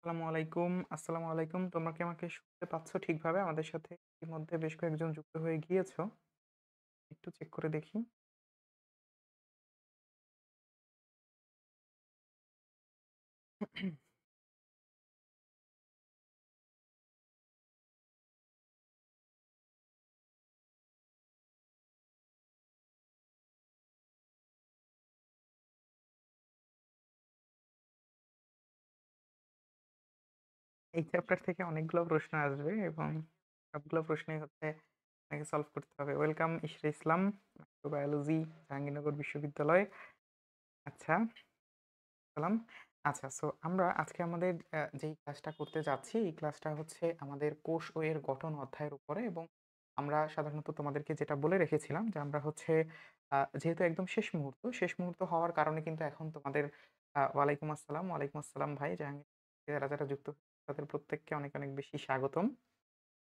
আসসালামু আলাইকুম। তোমরা কি আমাকে শুনতে পাচ্ছ ঠিকভাবে? আমাদের সাথে ইতিমধ্যে বেশ কয়েকজন যুক্ত হয়ে গিয়েছো। একটু চেক করে দেখি। এই চ্যাপ্টার থেকে অনেকগুলো প্রশ্ন আসবে এবং সবগুলো প্রশ্নই হচ্ছে আপনাকে সলভ করতে হবে। ওয়েলকাম ইশরা ইসলাম, মাইক্রোবায়োলজি, জাহাঙ্গীরনগর বিশ্ববিদ্যালয়। আচ্ছা, সালাম। আচ্ছা, সো আমরা আজকে আমাদের যেই ক্লাসটা করতে যাচ্ছি, এই ক্লাসটা হচ্ছে আমাদের কোষ ও এর গঠন অধ্যায়ের উপরে এবং আমরা সাধারণত তোমাদেরকে যেটা বলে রেখেছিলাম যে আমরা হচ্ছে যেহেতু একদম শেষ মুহূর্ত হওয়ার কারণে কিন্তু এখন তোমাদের ওয়ালাইকুম আসসালাম ভাই জাহাঙ্গীর, যারা যুক্ত তাদের প্রত্যেককে অনেক, অনেক বেশি স্বাগতম।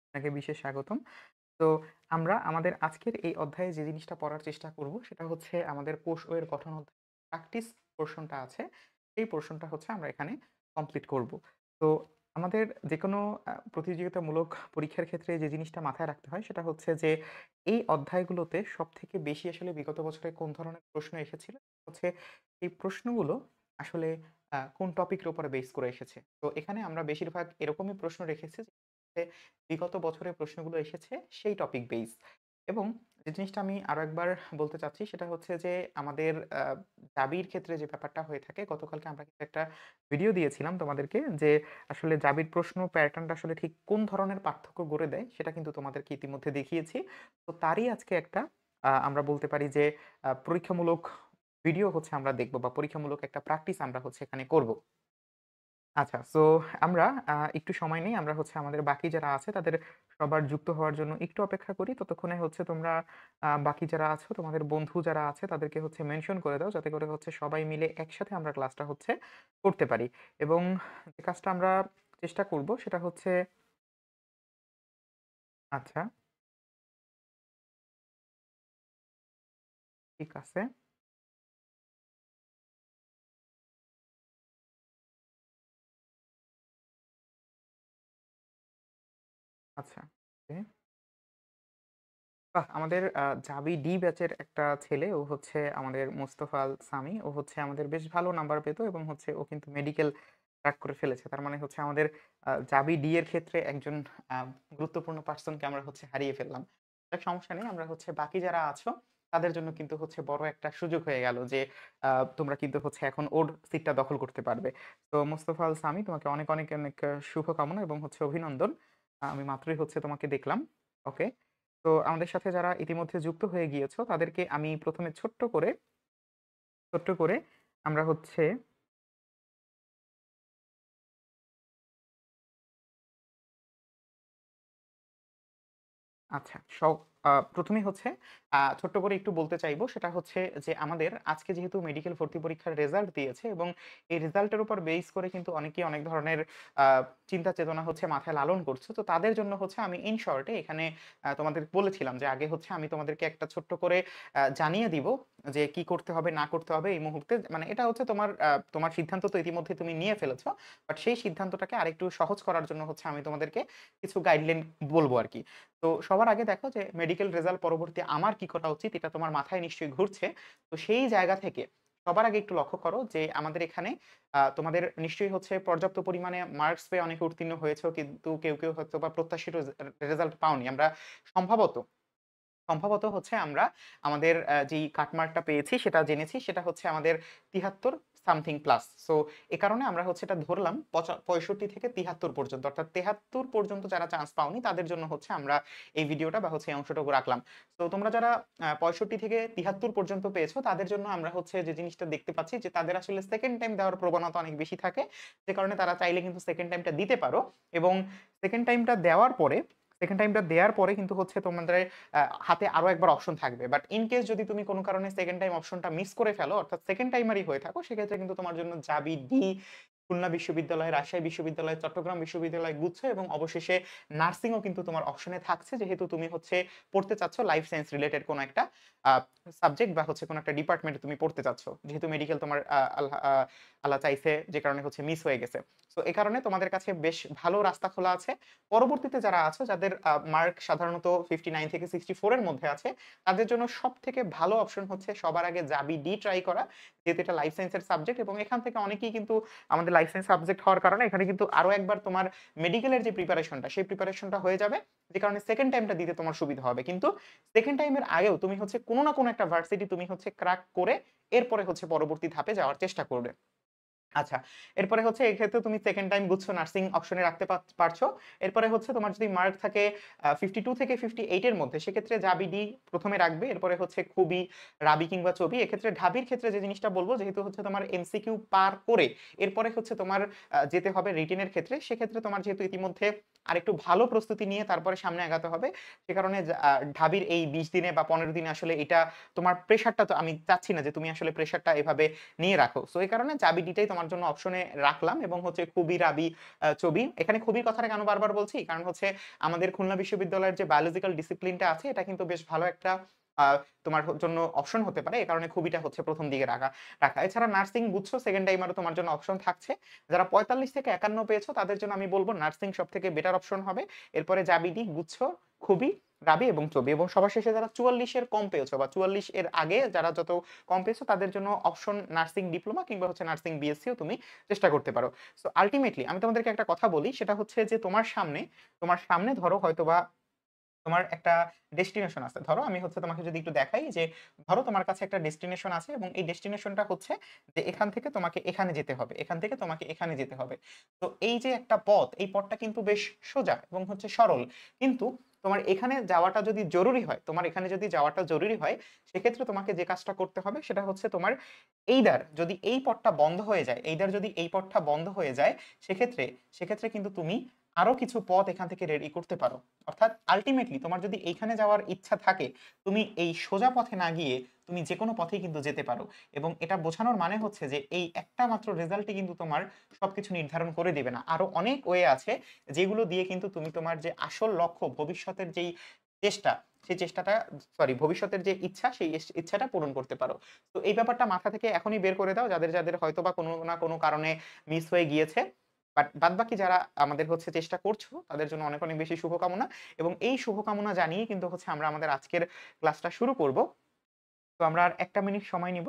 আপনাকে বিশেষ স্বাগতম। তো আমরা আমাদের আজকের এই অধ্যায়ে যে জিনিসটা পড়ার চেষ্টা করব সেটা হচ্ছে আমাদের কোষ ও এর গঠন অধ্যায় প্র্যাকটিস পোরশনটা আছে। সেই পোরশনটা হচ্ছে আমরা এখানে কমপ্লিট করব। তো আমাদের যেকোনো প্রতিযোগিতামূলক পরীক্ষার ক্ষেত্রে যে জিনিসটা মাথায় রাখতে হয় সেটা হচ্ছে যে এই অধ্যায়গুলোতে সবথেকে বেশি আসলে বিগত বছরে কোন ধরনের প্রশ্ন এসেছিল হচ্ছে এই প্রশ্নগুলো আসলে কোন টপিকের উপরে বেস করে এসেছে। তো এখানে আমরা বেশিরভাগ এরকমই প্রশ্ন রেখেছি যে বিগত বছরের প্রশ্নগুলো এসেছে সেই টপিক বেস। এবং যে জিনিসটা আমি আরো একবার বলতে চাচ্ছি সেটা হচ্ছে যে আমাদের জাবির ক্ষেত্রে যে ব্যাপারটা হয়ে থাকে, গতকালকে আমরা কিন্তু একটা ভিডিও দিয়েছিলাম তোমাদেরকে যে আসলে জাবির প্রশ্ন প্যাটার্নটা আসলে ঠিক কোন ধরনের পার্থক্য গড়ে দেয় সেটা কিন্তু তোমাদেরকে ইতিমধ্যে দেখিয়েছি। তো তারই আজকে একটা আমরা বলতে পারি যে পরীক্ষামূলক ভিডিও হচ্ছে আমরা দেখব বা পরীক্ষামূলক একটা প্র্যাকটিস আমরা হচ্ছে এখানে করব। আচ্ছা, সো আমরা একটু সময় নেই। আমরা হচ্ছে আমাদের বাকি যারা আছে তাদের সবার যুক্ত হওয়ার জন্য একটু অপেক্ষা করি। ততক্ষণে হচ্ছে তোমরা বাকি যারা আছো, তোমাদের বন্ধু যারা আছে তাদেরকে হচ্ছে মেনশন করে দাও। যাতে করে হচ্ছে সবাই মিলে একসাথে আমরা ক্লাসটা হচ্ছে করতে পারি। এবং যে কাজটা আমরা চেষ্টা করব সেটা হচ্ছে আচ্ছা, ঠিক আছে। আচ্ছা, ওকে। বাহ! আমাদের জাবি ডি ব্যাচের একটা ছেলে, ও হচ্ছে আমাদের মোস্তফা আল সামি। ও হচ্ছে আমাদের বেশ ভালো নাম্বার পেত এবং হচ্ছে ও কিন্তু মেডিকেল ক্র্যাক করে ফেলেছে। তার মানে হচ্ছে আমাদের জাবি ডি এর ক্ষেত্রে একজন আ গুরুত্বপূর্ণ পারসনকে আমরা হচ্ছে হারিয়ে ফেললাম। যাক, সমস্যা নেই। আমরা হচ্ছে বাকি যারা আছো তাদের জন্য কিন্তু হচ্ছে বড় একটা সুযোগ হয়ে গেল যে আ তোমরা কিন্তু হচ্ছে এখন ওর সিটটা দখল করতে পারবে। তো মোস্তফা আল সামি, তোমাকে অনেক, অনেক, অনেক শুভকামনা এবং হচ্ছে অভিনন্দন। আমি মাত্রই হচ্ছে তোমাকে দেখলাম। ওকে। তো আমাদের সাথে যারা ইতিমধ্যে যুক্ত হয়ে গিয়েছো তাদেরকে আমি ১ম এ ছোট্ট করে আমরা হচ্ছে আচ্ছা। ১ম এই হচ্ছে ছোট্ট করে একটু বলতে চাইবো সেটা হচ্ছে যে আমাদের আজকে যেহেতু মেডিকেল ভর্তি পরীক্ষার রেজাল্ট দিয়েছে এবং এই রেজাল্টের উপর বেস করে কিন্তু অনেকেই অনেক ধরনের আ চিন্তা চেতনা হচ্ছে মাথায় লালন করছে। তো তাদের জন্য হচ্ছে আমি ইন শর্ট এ এখানে তোমাদের বলেছিলাম যে আগে হচ্ছে আমি তোমাদেরকে একটা ছোট্ট করে জানিয়ে দিব যে কি করতে হবে না করতে হবে এই মুহূর্তে। মানে এটা হচ্ছে তোমার সিদ্ধান্ত তো ইতিমধ্যে তুমি নিয়ে ফেলেছ। বাট সেই সিদ্ধান্তটাকে আরেকটু সহজ করার জন্য হচ্ছে আমি তোমাদেরকে কিছু গাইডলাইন বলব আরকি। তো সবার আগে দেখো যে মেডিকেল রেজাল্ট পরবর্তী আমার কি করা উচিত এটা তোমার মাথায় নিশ্চয়ই ঘুরছে। তো সেই জায়গা থেকে সবার আগে একটু লক্ষ্য করো যে আমাদের এখানে তোমাদের নিশ্চয়ই হচ্ছে পর্যাপ্ত পরিমাণে মার্কস পেয়ে অনেকে উত্তীর্ণ হয়েছো, কিন্তু কেউ হয়তোবা প্রত্যাশিত রেজাল্ট পাওনি। আমরা সম্ভবত হচ্ছে আমরা আমাদের যেই কাটমার্কটা পেয়েছি সেটা জেনেছি সেটা হচ্ছে আমাদের ৭৩ সামথিং প্লাস। সো এ কারণে আমরা হচ্ছে এটা ধরলাম ৬৫ থেকে ৭৩ পর্যন্ত। অর্থাৎ ৭৩ পর্যন্ত যারা চান্স পাওনি তাদের জন্য হচ্ছে আমরা এই ভিডিওটা বা হচ্ছে এই অংশটুকু রাখলাম। তো তোমরা যারা ৬৫ থেকে ৭৩ পর্যন্ত পেয়েছো তাদের জন্য আমরা হচ্ছে যে জিনিসটা দেখতে পাচ্ছি যে তাদের আসলে সেকেন্ড টাইম দেওয়ার প্রবণতা অনেক বেশি থাকে। যে কারণে তারা চাইলে কিন্তু সেকেন্ড টাইমটা দিতে পারো এবং সেকেন্ড টাইমটা দেওয়ার পরে সেকেন্ড টাইমটা দেওয়ার পরে কিন্তু হচ্ছে তোমাদের হাতে আরো একবার অপশন থাকবে। বাট ইন কেস যদি তুমি কোনো কারণে সেকেন্ড টাইম অপশনটা মিস করে ফেলো অর্থাৎ সেকেন্ড টাইমারই হয়ে থাকো সেক্ষেত্রে কিন্তু তোমার জন্য জাবি ডি খুলনা বিশ্ববিদ্যালয়, রাজশাহী বিশ্ববিদ্যালয়, চট্টগ্রাম বিশ্ববিদ্যালয়, গুচ্ছ এবং অবশেষে নার্সিংও কিন্তু তোমার অপশনে থাকছে, যেহেতু তুমি হচ্ছে পড়তে চাচ্ছ লাইফ সায়েন্স রিলেটেড কোনো একটা সাবজেক্ট বা হচ্ছে কোনো একটা ডিপার্টমেন্টে তুমি পড়তে চাচ্ছ, যেহেতু মেডিকেল তোমার আল্লাহ চাইছে, যে কারণে হচ্ছে মিস হয়ে গেছে। সো এই কারণে তোমাদের কাছে বেশ ভালো রাস্তা খোলা আছে। পরবর্তীতে যারা আছো, যাদের মার্ক সাধারণত 59 থেকে 64 এর মধ্যে আছে, তাদের জন্য সব থেকে ভালো অপশন হচ্ছে সবার আগে জাবি ডি ট্রাই করা, যেহেতু এটা লাইফ সায়েন্সের সাবজেক্ট এবং এখান থেকে অনেকেই কিন্তু আমাদের লাইফ সায়েন্স সাবজেক্ট হওয়ার কারণে এখানে কিন্তু আরো একবার তোমার মেডিকেলের যে প্রিপারেশনটা, সেই প্রিপারেশনটা হয়ে যাবে, যে কারণে সেকেন্ড টাইমটা দিতে তোমার সুবিধা হবে। কিন্তু সেকেন্ড টাইমের আগেও তুমি হচ্ছে কোনো না কোনো একটা ভার্সিটি তুমি হচ্ছে ক্র্যাক করে এরপরে হচ্ছে পরবর্তী ধাপে যাওয়ার চেষ্টা করবে। আচ্ছা, এরপরে হচ্ছে এক্ষেত্রে তুমি সেকেন্ড টাইম গুচ্ছ নার্সিং অপশনে রাখতে পারছো। এরপরে হচ্ছে তোমার যদি মার্ক থাকে 52 থেকে 58 এর মধ্যে, সেক্ষেত্রে জাবি ডি প্রথমে রাখবে, এরপরে হচ্ছে খুবই, রাবি কিংবা চবি। এক্ষেত্রে ঢাবির ক্ষেত্রে যে জিনিসটা বলবো, যেহেতু হচ্ছে তোমার এমসিকিউ পার করে এরপরে হচ্ছে তোমার যেতে হবে রিটেনের ক্ষেত্রে, সেক্ষেত্রে তোমার যেহেতু ইতিমধ্যে আরেকটু ভালো প্রস্তুতি নিয়ে তারপরে সামনে আগাতে হবে, সে কারণে ঢাবির এই 20 দিনে বা 15 দিনে আসলে এটা তোমার প্রেশারটা, তো আমি চাচ্ছি না যে তুমি আসলে প্রেশারটা এভাবে নিয়ে রাখো। সো এই কারণে চাবি ডিটাই তোমার জন্য অপশনে রাখলাম, এবং হচ্ছে খুবই, রাবি, চবি। এখানে খুবই কথাটা কেন বারবার বলছি, কারণ হচ্ছে আমাদের খুলনা বিশ্ববিদ্যালয়ের যে বায়োলজিক্যাল ডিসিপ্লিনটা আছে, এটা কিন্তু বেশ ভালো একটা তোমার জন্য অপশন হতে পারে, এই কারণে খুবিটা হচ্ছে প্রথম দিকে রাখা রাখা এছাড়া নার্সিং গুচ্ছ সেকেন্ড টাইমারও তোমার জন্য অপশন থাকছে। যারা 45 থেকে 51 পেয়েছো, তাদের জন্য আমি বলবো নার্সিং সব থেকে বেটার অপশন হবে। এরপরে জাবিডি, গুচ্ছ, খুবই, রাবি এবং চবি, এবং সবার শেষে যারা 44 এর কম পেয়েছো বা 44 এর আগে যারা যত কম পেয়েছো, তাদের জন্য অপশন নার্সিং ডিপ্লোমা কিংবা হচ্ছে নার্সিং বিএসসিও তুমি চেষ্টা করতে পারো। সো আলটিমেটলি আমি তোমাদেরকে একটা কথা বলি, সেটা হচ্ছে যে তোমার সামনে ধরো হয়তোবা তোমার একটা ডেস্টিনেশন আছে। ধরো আমি হচ্ছে তোমাকে যদি একটু দেখাই, যে ধরো তোমার কাছে একটা ডেস্টিনেশন আছে এবং এই ডেস্টিনেশনটা হচ্ছে যে এখান থেকে তোমাকে এখানে যেতে হবে, এখান থেকে তোমাকে এখানে যেতে হবে। তো এই যে একটা পথ, এই পথটা কিন্তু বেশ সোজা এবং হচ্ছে সরল। কিন্তু তোমার এখানে যাওয়াটা যদি জরুরি হয়, তোমার এখানে যদি যাওয়াটা জরুরি হয়, সেক্ষেত্রে তোমাকে যে কাজটা করতে হবে সেটা হচ্ছে তোমার এইদার যদি এই পথটা বন্ধ হয়ে যায়, এইদার যদি এই পথটা বন্ধ হয়ে যায়, সেক্ষেত্রে সেক্ষেত্রে কিন্তু তুমি আরো কিছু পথ এখান থেকে রেডি করতে পারো। অর্থাৎ আলটিমেটলি তোমার যদি এইখানে যাওয়ার ইচ্ছা থাকে, তুমি এই সোজা পথে না গিয়ে তুমি যে কোনো পথেই কিন্তু যেতে পারো। এবং এটা বোঝানোর মানে হচ্ছে যে এই একটা মাত্র রেজাল্টই কিন্তু তোমার সবকিছু নির্ধারণ করে দিবে না, আরো অনেক ওয়ে আছে, যেগুলো দিয়ে কিন্তু তুমি তোমার যে আসল লক্ষ্য, ভবিষ্যতের যেই চেষ্টা, সেই চেষ্টাটা, সরি, ভবিষ্যতের যে ইচ্ছা, সেই ইচ্ছাটা পূরণ করতে পারো। তো এই ব্যাপারটা মাথা থেকে এখনই বের করে দাও, যাদের যাদের হয়তো বা কোনো না কোনো কারণে মিস হয়ে গিয়েছে। বাট বাদবাকি যারা আমাদের হচ্ছে চেষ্টা করছো, তাদের জন্য অনেক অনেক বেশি শুভকামনা। এবং এই শুভকামনা জানিয়ে কিন্তু হচ্ছে আমরা আমাদের আজকের ক্লাসটা শুরু করব। তো আমরা আর 1টা মিনিট সময় নিব।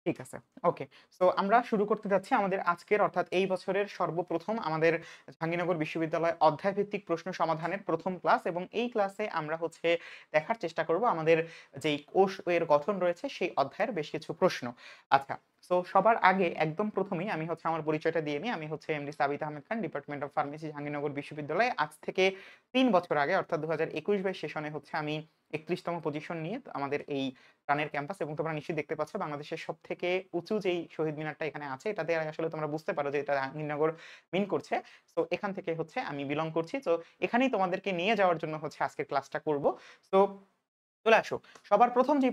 ঠিক আছে। ওকে। সো আমরা শুরু করতে যাচ্ছি আমাদের আজকের, অর্থাৎ এই বছরের সর্বপ্রথম আমাদের জাহাঙ্গীরনগর বিশ্ববিদ্যালয় অধ্যায়ভিত্তিক প্রশ্ন সমাধানের প্রথম ক্লাস, এবং এই ক্লাসে আমরা হচ্ছে দেখার চেষ্টা করব আমাদের যেই কোষ এর গঠন রয়েছে সেই অধ্যায়ের বেশ কিছু প্রশ্ন। আচ্ছা। সো সবার আগে একদম প্রথমেই আমি হচ্ছে আমার পরিচয়টা দিয়ে নিই। আমি হচ্ছে MD Sabit Ahmed Khan, department of pharmacy, Jahangirnagar বিশ্ববিদ্যালয়। আজ থেকে ৩ বছর আগে, অর্থাৎ 2021-22 সেশনে হচ্ছে আমি 31তম পজিশন নিয়ে আমাদের এই প্রাণের ক্যাম্পাস, এবং তোমরা নিশ্চয়ই দেখতে পাচ্ছ বাংলাদেশের সবথেকে উঁচু যেই শহীদ মিনারটা এখানে আছে, এটাতে আসলে তোমরা বুঝতে পারো যে এটা জাহাঙ্গীরনগর মিন করছে। সো এখান থেকে হচ্ছে আমি বিলং করছি। তো এখানেই তোমাদেরকে নিয়ে যাওয়ার জন্য হচ্ছে আজকের ক্লাসটা করব। সো চলে আসো। সবার প্রথম যে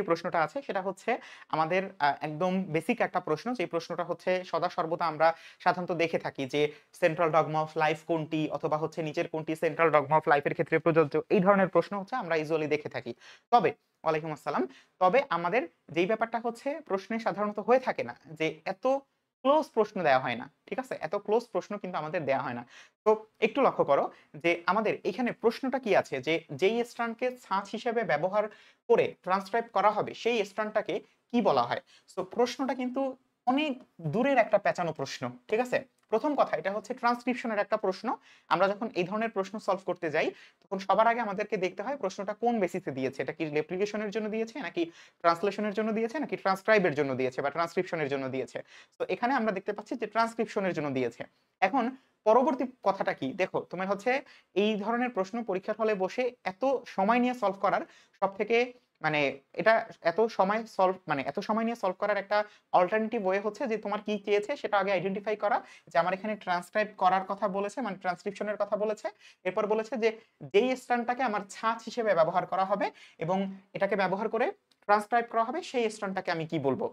প্রশ্নটা আছে সেটা হচ্ছে আমাদের একদম বেসিক একটা প্রশ্ন। যে প্রশ্নটা হচ্ছে সদা সর্বদা আমরা সাধারণত দেখে থাকি, যে সেন্ট্রাল ডগমা অফ লাইফ কোনটি, অথবা হচ্ছে নিচের কোনটি সেন্ট্রাল ডগমা অফ লাইফের ক্ষেত্রে প্রযোজ্য, এই ধরনের প্রশ্ন হচ্ছে আমরা ইউজুয়ালি দেখে থাকি। তবে, ওয়ালাইকুম আসসালাম। তবে আমাদের যেই ব্যাপারটা হচ্ছে প্রশ্নে সাধারণত হয়ে থাকে না, যে এত ক্লোজ প্রশ্ন দেওয়া হয় না। ঠিক আছে? এত ক্লোজ প্রশ্ন কিন্তু আমাদের দেওয়া হয় না। তো একটু লক্ষ্য করো যে আমাদের এখানে প্রশ্নটা কি আছে, যে যেই স্ট্র্যান্ডকে ছাঁচ হিসেবে ব্যবহার করে ট্রান্সক্রাইব করা হবে, সেই স্ট্র্যান্ডটাকে কি বলা হয়? সো প্রশ্নটা কিন্তু অনেক দূরের একটা পেঁচানো প্রশ্ন। ঠিক আছে? প্রথম কথা, এটা হচ্ছে ট্রান্সক্রিপশনের একটা প্রশ্ন। আমরা যখন এই ধরনের প্রশ্ন সলভ করতে যাই, তখন সবার আগে আমাদেরকে দেখতে হয় প্রশ্নটা কোন বেসিসে দিয়েছে। এটা কি রেপ্লিকেশনের জন্য দিয়েছে, নাকি ট্রান্সলেশনের জন্য দিয়েছে, নাকি ট্রান্সক্রাইবের জন্য দিয়েছে বা ট্রান্সক্রিপশনের জন্য দিয়েছে। তো এখানে আমরা দেখতে পাচ্ছি যে ট্রান্সক্রিপশনের জন্য দিয়েছে। এখন পরবর্তী কথাটা কি দেখো, তোমার হচ্ছে এই ধরনের প্রশ্ন পরীক্ষার হলে বসে এত সময় নিয়ে সলভ করার সবথেকে মানে এটা এত সময় নিয়ে সলভ করার একটা অল্টারনেটিভ ওয়ে হচ্ছে যে তোমার কি চেয়েছে সেটা আগে আইডেন্টিফাই করা। যে আমার এখানে ট্রান্সক্রাইব করার কথা বলেছে, মানে ট্রান্সক্রিপশনের কথা বলেছে। এরপর বলেছে যে যেই স্ট্যান্ডটাকে আমার ছাঁচ হিসেবে ব্যবহার করা হবে এবং এটাকে ব্যবহার করে ট্রান্সক্রাইব করা হবে, সেই স্ট্যান্ডটাকে আমি কি বলবো।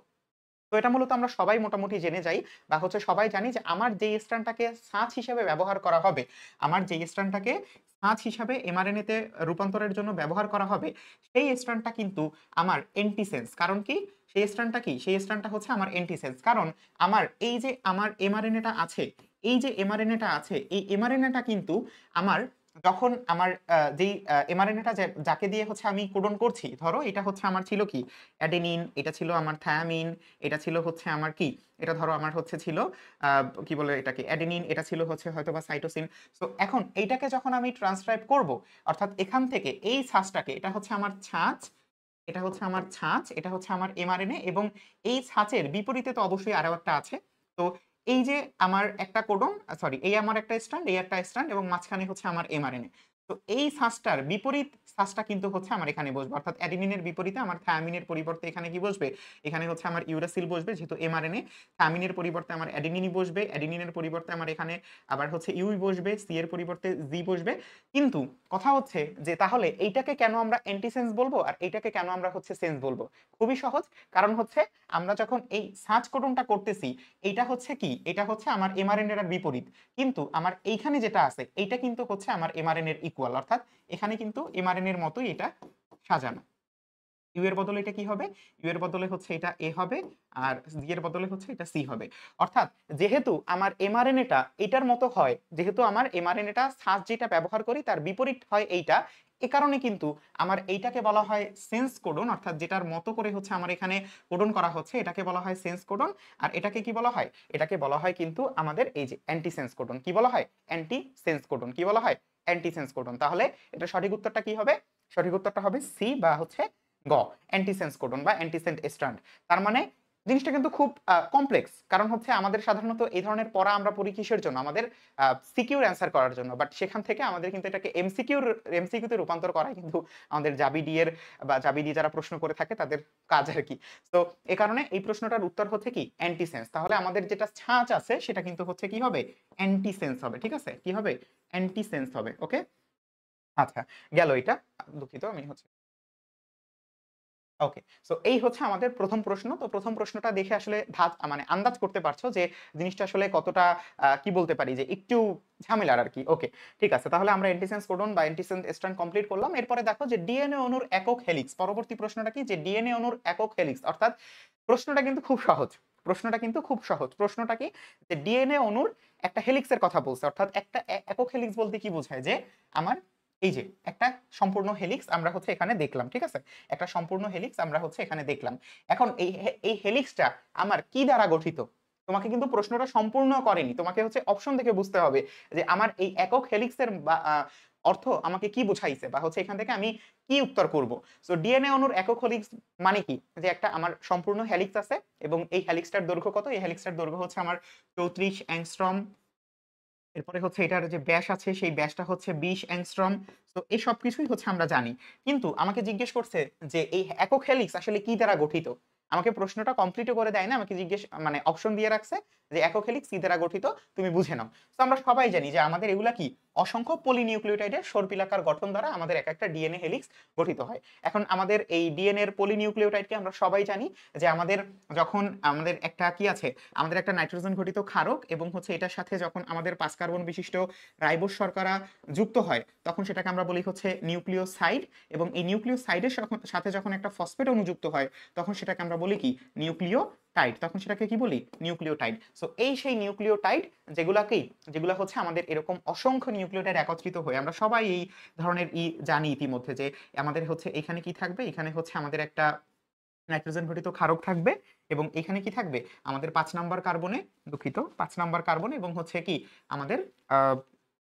তো এটা মূলত আমরা সবাই মোটামুটি জেনে যাই বা হচ্ছে সবাই জানি যে আমার যে স্ট্র্যান্ডটাকে ছাঁচ হিসেবে ব্যবহার করা হবে, আমার যে স্ট্র্যান্ডটাকে ছাঁচ হিসাবে এমআরএনএ তে রূপান্তরের জন্য ব্যবহার করা হবে, সেই স্ট্র্যান্ডটা কিন্তু আমার এন্টিসেন্স। কারণ কি সেই স্ট্র্যান্ডটা কি, সেই স্ট্র্যান্ডটা হচ্ছে আমার এন্টিসেন্স। কারণ আমার এই যে আমার এমআরএনএটা আছে, এই যে এমআরএনএটা আছে, এই এমআরএনএটা কিন্তু আমার যখন আমার যেই এমআরএনএটা যাকে দিয়ে হচ্ছে আমি কোডন করছি, ধরো এটা হচ্ছে আমার ছিল কি অ্যাডেনিন, এটা ছিল আমার থায়ামিন, এটা ছিল হচ্ছে আমার কি, এটা ধরো আমার হচ্ছে ছিল কি বলে এটাকে অ্যাডেনিন, এটা ছিল হচ্ছে হয়তো বা সাইটোসিন। সো এখন এইটাকে যখন আমি ট্রান্সক্রাইব করব, অর্থাৎ এখান থেকে এই ছাঁচটাকে, এটা হচ্ছে আমার ছাঁচ, এটা হচ্ছে আমার ছাঁচ, এটা হচ্ছে আমার এমআরএনএ, এবং এই ছাঁচের বিপরীতে তো অবশ্যই আরো একটা আছে। তো এই যে আমার একটা কোডন, সরি এই আমার একটা স্ট্র্যান্ড, এই একটা স্ট্র্যান্ড, এবং মাঝখানে হচ্ছে আমার এমআরএনএ। তো এই ছাঁচটার বিপরীত ছাঁচটা কিন্তু হচ্ছে আমার এখানে বসবে, অর্থাৎ অ্যাডিনিনের বিপরীতে আমার থায়ামিনের পরিবর্তে এখানে কি বসবে, এখানে হচ্ছে আমার ইউরাসিল বসবে, যেহেতু এমআরএনএ। থায়ামিনের পরিবর্তে আমার অ্যাডিনিনই বসবে, অ্যাডিনিনের পরিবর্তে আমার এখানে আবার হচ্ছে ইউই বসবে, সি এর পরিবর্তে জি বসবে। কিন্তু কথা হচ্ছে যে তাহলে এইটাকে কেন আমরা অ্যান্টিসেন্স বলবো আর এইটাকে কেন আমরা হচ্ছে সেন্স বলবো। খুবই সহজ, কারণ হচ্ছে আমরা যখন এই সার্চ কোডনটা করতেছি, এইটা হচ্ছে কি, এটা হচ্ছে আমার এমআরএনএ এর বিপরীত, কিন্তু আমার এইখানে যেটা আছে এইটা কিন্তু হচ্ছে আমার এমআরএনএ এর ইকুয়াল, অর্থাৎ এখানে কিন্তু এমআরএনএ এর মতোই এটা সাজানো। ইউ এর বদলে এটা কি হবে, ইউ এর বদলে হচ্ছে এটা এ হবে, আর জি এর বদলে হচ্ছে এটা সি হবে। অর্থাৎ যেহেতু আমার এমআরএনএটা এটার মতো হয়, যেহেতু আমার এমআরএনএটা সার্চ যেটা ব্যবহার করি তার বিপরীত হয় এইটা, এ কারণে কিন্তু আমার এইটাকে বলা হয় সেন্স কোডন, অর্থাৎ যেটার মতো করে হচ্ছে আমার এখানে কোডন করা হচ্ছে এটাকে বলা হয় সেন্স কোডন। আর এটাকে কি বলা হয়, এটাকে বলা হয় কিন্তু আমাদের এই যে অ্যান্টিসেন্স কোডন। কি বলা হয়, অ্যান্টি সেন্স কোডন। কি বলা হয়, অ্যান্টিসেন্স কোডন। তাহলে এটা সঠিক উত্তরটা কি হবে, সঠিক উত্তরটা হবে সি বা হচ্ছে গ, অ্যান্টিসেন্স কোডন বা অ্যান্টিসেন্ট স্ট্র্যান্ড। তার মানে জিনিসটা কিন্তু খুব কমপ্লেক্স, কারণ হচ্ছে আমাদের সাধারণত এই ধরনের পড়া আমরা পড়ি কিসের জন্য, আমাদের সিকিউর অ্যান্সার করার জন্য, বাট সেখান থেকে আমাদের কিন্তু এটাকে এমসিকিউতে রূপান্তর করাই কিন্তু আমাদের জাবিডি এর বা জাবিডি যারা প্রশ্ন করে থাকে তাদের কাজ আর কি। তো এ কারণে এই প্রশ্নটার উত্তর হচ্ছে কি অ্যান্টিসেন্স। তাহলে আমাদের যেটা ছাঁচ আছে সেটা কিন্তু হচ্ছে কি হবে, অ্যান্টিসেন্স হবে। ঠিক আছে, কি হবে, অ্যান্টিসেন্স হবে। ওকে, আচ্ছা গেল এটা, দুঃখিত আমি হচ্ছে ওকে। সো এই হচ্ছে আমাদের প্রথম প্রশ্ন। তো প্রথম প্রশ্নটা দেখে আসলে মানে আন্দাজ করতে পারছো যে জিনিসটা আসলে কতটা কি বলতে পারি যে একটু ঝামেলার আরকি। ওকে, ঠিক আছে। তাহলে আমরা অ্যান্টিসেন্স কোডন বা অ্যান্টিসেন্স স্ট্র্যান্ড কমপ্লিট করলাম। এরপরে দেখো যে ডিএনএ অণুর একক হেলিক্স। পরবর্তী প্রশ্নটা কি, যে ডিএনএ অণুর একক হেলিক্স, অর্থাৎ প্রশ্নটা কিন্তু খুব সহজ। প্রশ্নটা কিন্তু খুব সহজ। প্রশ্নটা কি, যে ডিএনএ অণুর একটা হেলিক্সের কথা বলছে, অর্থাৎ একটা একক হেলিক্স বলতে কি বোঝায়, যে আমার এই যে একটা সম্পূর্ণ হেলিক্স আমরা হচ্ছে এখানে দেখলাম। ঠিক আছে, একটা সম্পূর্ণ হেলিক্স আমরা হচ্ছে এখানে দেখলাম। এখন এই হেলিক্সটা আমার কি দ্বারা গঠিত, তোমাকে কিন্তু প্রশ্নটা সম্পূর্ণ করেনি, তোমাকে হচ্ছে অপশন দেখে বুঝতে হবে যে আমার এই একক হেলিক্সের অর্থ আমাকে কি বোঝাইছে, বা হচ্ছে এখান থেকে আমি কি উত্তর করব। সো ডিএনএ অণুর একক হেলিক্স মানে কি, যে একটা আমার সম্পূর্ণ হেলিক্স আছে এবং এই হেলিক্সটার দৈর্ঘ্য কত, এই হেলিক্সটার দৈর্ঘ্য হচ্ছে আমার 34 অ্যাংস্ট্রম। এরপরে হচ্ছে এটার যে ব্যাস আছে সেই ব্যাসটা হচ্ছে 20 অ্যাংস্ট্রম। তো এই সব কিছুই হচ্ছে আমরা জানি। কিন্তু আমাকে জিজ্ঞেস করছে যে এই একক হেলিক্স আসলে কি দ্বারা গঠিত। আমাকে প্রশ্নটা কমপ্লিটও করে দেয় না, আমাকে মানে অপশন দিয়ে রাখছে যে একক হেলিক্স কি দ্বারা গঠিত, তুমি বুঝে নাও। তো আমরা সবাই জানি যে আমাদের এগুলা কি, অসংখ্য পলিনিউক্লিওটাইডের সর্পিলাকার গঠন দ্বারা আমাদের এক একটা ডিএনএ হেলিক্স গঠিত হয়। এখন আমাদের এই ডিএনএ এর পলিনিউক্লিওটাইডকে আমরা সবাই জানি যে আমাদের যখন আমাদের একটা কি আছে, আমাদের একটা নাইট্রোজেন ঘটিত ক্ষারক এবং হচ্ছে এটার সাথে যখন আমাদের 5 কার্বন বিশিষ্ট রাইবোস শর্করা যুক্ত হয় তখন সেটাকে আমরা বলি হচ্ছে নিউক্লিওসাইড, এবং এই নিউক্লিওসাইডের সাথে যখন একটা ফসফেট অণু যুক্ত হয় তখন সেটাকে আমরা বলি কি, নিউক্লিওটাইড। তখন সেটাকে কি বলি, নিউক্লিওটাইড। সো এই সেই নিউক্লিওটাইড যেগুলা হচ্ছে আমাদের এরকম অসংখ্য নিউক্লিওটাইড একত্রিত হয়ে, আমরা সবাই এই ধরনের জানি ইতিমধ্যে যে আমাদের হচ্ছে এখানে কি থাকবে, এখানে হচ্ছে আমাদের একটা নাইট্রোজেন ঘটিত ক্ষারক থাকবে এবং এখানে কি থাকবে, আমাদের 5 নাম্বার কার্বনে, দুঃখিত 5 নাম্বার কার্বনে, এবং হচ্ছে কি আমাদের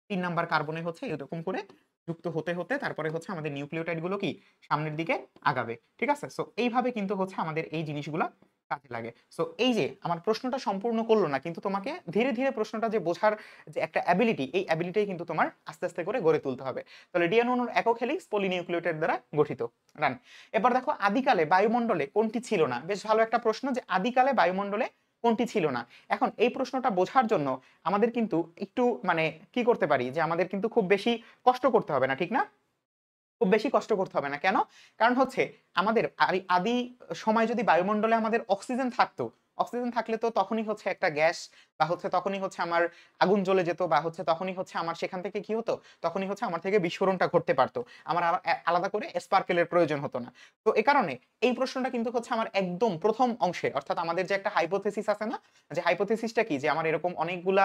3 নাম্বার কার্বনে হচ্ছে এরকম করে যুক্ত হতে হতে তারপরে হচ্ছে আমাদের নিউক্লিওটাইড গুলো কি সামনের দিকে আগাবে। ঠিক আছে, সো এইভাবে কিন্তু হচ্ছে আমাদের এই জিনিসগুলা কাজে লাগে। সো এই যে আমার প্রশ্নটা সম্পূর্ণ করলো না, কিন্তু তোমাকে ধীরে, ধীরে প্রশ্নটা যে বোঝার যে একটা অ্যাবিলিটি, এই অ্যাবিলিটিই কিন্তু তোমার আস্তে, আস্তে করে গড়ে তুলতে হবে। তাহলে ডিএনএ অণুর একক হেলিক্স পলিনিউক্লিয়েটেড দ্বারা গঠিত। রান। এবার দেখো আদিকালে বায়ুমণ্ডলে কোনটি ছিল না? বেশ ভালো একটা প্রশ্ন যে আদিকালে বায়ুমণ্ডলে কোনটি ছিল না? এখন এই প্রশ্নটা বোঝার জন্য আমাদের কিন্তু একটু মানে কি করতে পারি যে আমাদের কিন্তু খুব বেশি কষ্ট করতে হবে না, ঠিক না? খুব বেশি কষ্ট করতে হবে না। কেন? কারণ হচ্ছে আমাদের আদি সময় যদি বায়ুমণ্ডলে আমাদের অক্সিজেন থাকতো, অক্সিজেন থাকলে তো তখনই হচ্ছে একটা গ্যাস বা হচ্ছে তখনই হচ্ছে আমার আগুন জ্বলে যেত বা হচ্ছে তখনই হচ্ছে আমার সেখান থেকে কি হতো? তখনই হচ্ছে আমার থেকে বিস্ফোরণটা ঘটতে পারত। আমার আলাদা করে স্পার্কেলের প্রয়োজন হতো না। তো এ কারণে এই প্রশ্নটা কিন্তু হচ্ছে আমার একদম ১ম অংশে, অর্থাৎ আমাদের যে একটা হাইপোথিসিস আছে না? যে হাইপোথিসিসটা কি? যে আমার এরকম অনেকগুলা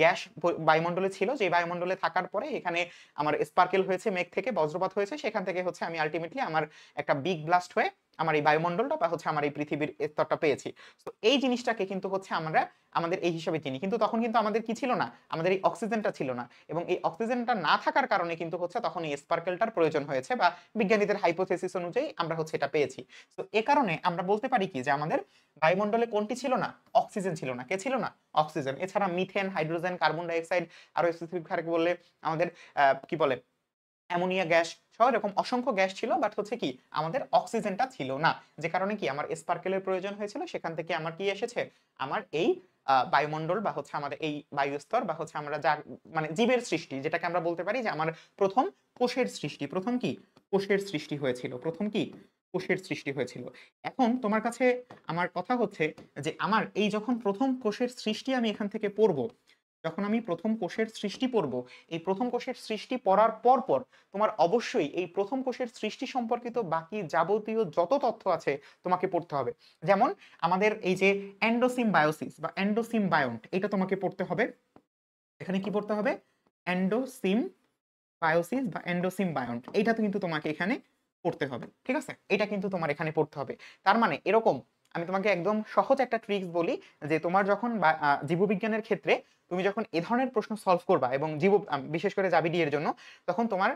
গ্যাস বায়ুমণ্ডলে ছিল, যে বায়ুমণ্ডলে থাকার পরে এখানে আমার স্পার্কেল হয়েছে, মেঘ থেকে বজ্রপাত হয়েছে, সেখান থেকে হচ্ছে আমি আল্টিমেটলি আমার একটা বিগ ব্লাস্ট হয়ে আমার এই বায়ুমণ্ডলটা বা হচ্ছে আমার এই পৃথিবীর স্তরটা পেয়েছি। তো এই জিনিসটাকে কিন্তু হচ্ছে আমরা আমাদের এই হিসাবে চিনি। কিন্তু তখন কিন্তু আমাদের কি ছিল না? আমাদের এই অক্সিজেনটা ছিল না। এবং এই অক্সিজেনটা না থাকার কারণে কিন্তু হচ্ছে তখন এই স্পার্কেলটার প্রয়োজন হয়েছে বা বিজ্ঞানীদের হাইপোথিসিস অনুযায়ী আমরা হচ্ছে এটা পেয়েছি। তো এ কারণে আমরা বলতে পারি কি যে আমাদের বায়ুমণ্ডলে কোনটি ছিল না? অক্সিজেন ছিল না। কে ছিল না? অক্সিজেন। এছাড়া methane, hydrogen, carbon die oxide, আরো স্পেসিফিক ভাবে বললে আমাদের কি বলে অ্যামোনিয়া গ্যাস সহ এরকম অসংখ্য গ্যাস ছিল, বাট হচ্ছে কি আমাদের অক্সিজেনটা ছিল না, যে কারণে কি আমার স্পার্কেলের প্রয়োজন হয়েছিল। সেখান থেকে আমার কি এসেছে? আমার এই বায়ুমণ্ডল বা হচ্ছে আমাদের এই বায়ুস্তর বা হচ্ছে আমরা যা মানে জীবের সৃষ্টি, যেটাকে আমরা বলতে পারি যে আমার প্রথম কোষের সৃষ্টি। প্রথম কি? কোষের সৃষ্টি হয়েছিল। প্রথম কি? কোষের সৃষ্টি হয়েছিল। এখন তোমার কাছে আমার কথা হচ্ছে যে আমার এই যখন প্রথম কোষের সৃষ্টি আমি এখান থেকে পড়ব, যখন আমি প্রথম কোষের সৃষ্টি পড়ব, এই প্রথম কোষের সৃষ্টি পড়ার পর তোমার অবশ্যই এই প্রথম কোষের সৃষ্টি সম্পর্কিত বাকি যাবতীয় যত তথ্য আছে তোমাকে পড়তে হবে। যেমন আমাদের এই যে এন্ডোসিম বায়োসিস বা এন্ডোসিম বায়ন্ট, এটা তোমাকে পড়তে হবে। এখানে কি পড়তে হবে? এন্ডোসিম বায়োসিস বা এন্ডোসিম বায়ন্ট, এইটা কিন্তু তোমাকে এখানে পড়তে হবে। ঠিক আছে? এটা কিন্তু তোমার এখানে পড়তে হবে। তার মানে এরকম আমি তোমাকে একদম সহজ একটা ট্রিক্স বলি যে তোমার যখন জীববিজ্ঞানের ক্ষেত্রে তুমি যখন এ ধরনের প্রশ্ন সলভ করবা এবং বিশেষ করে জাবিডি এর জন্য, তখন তোমার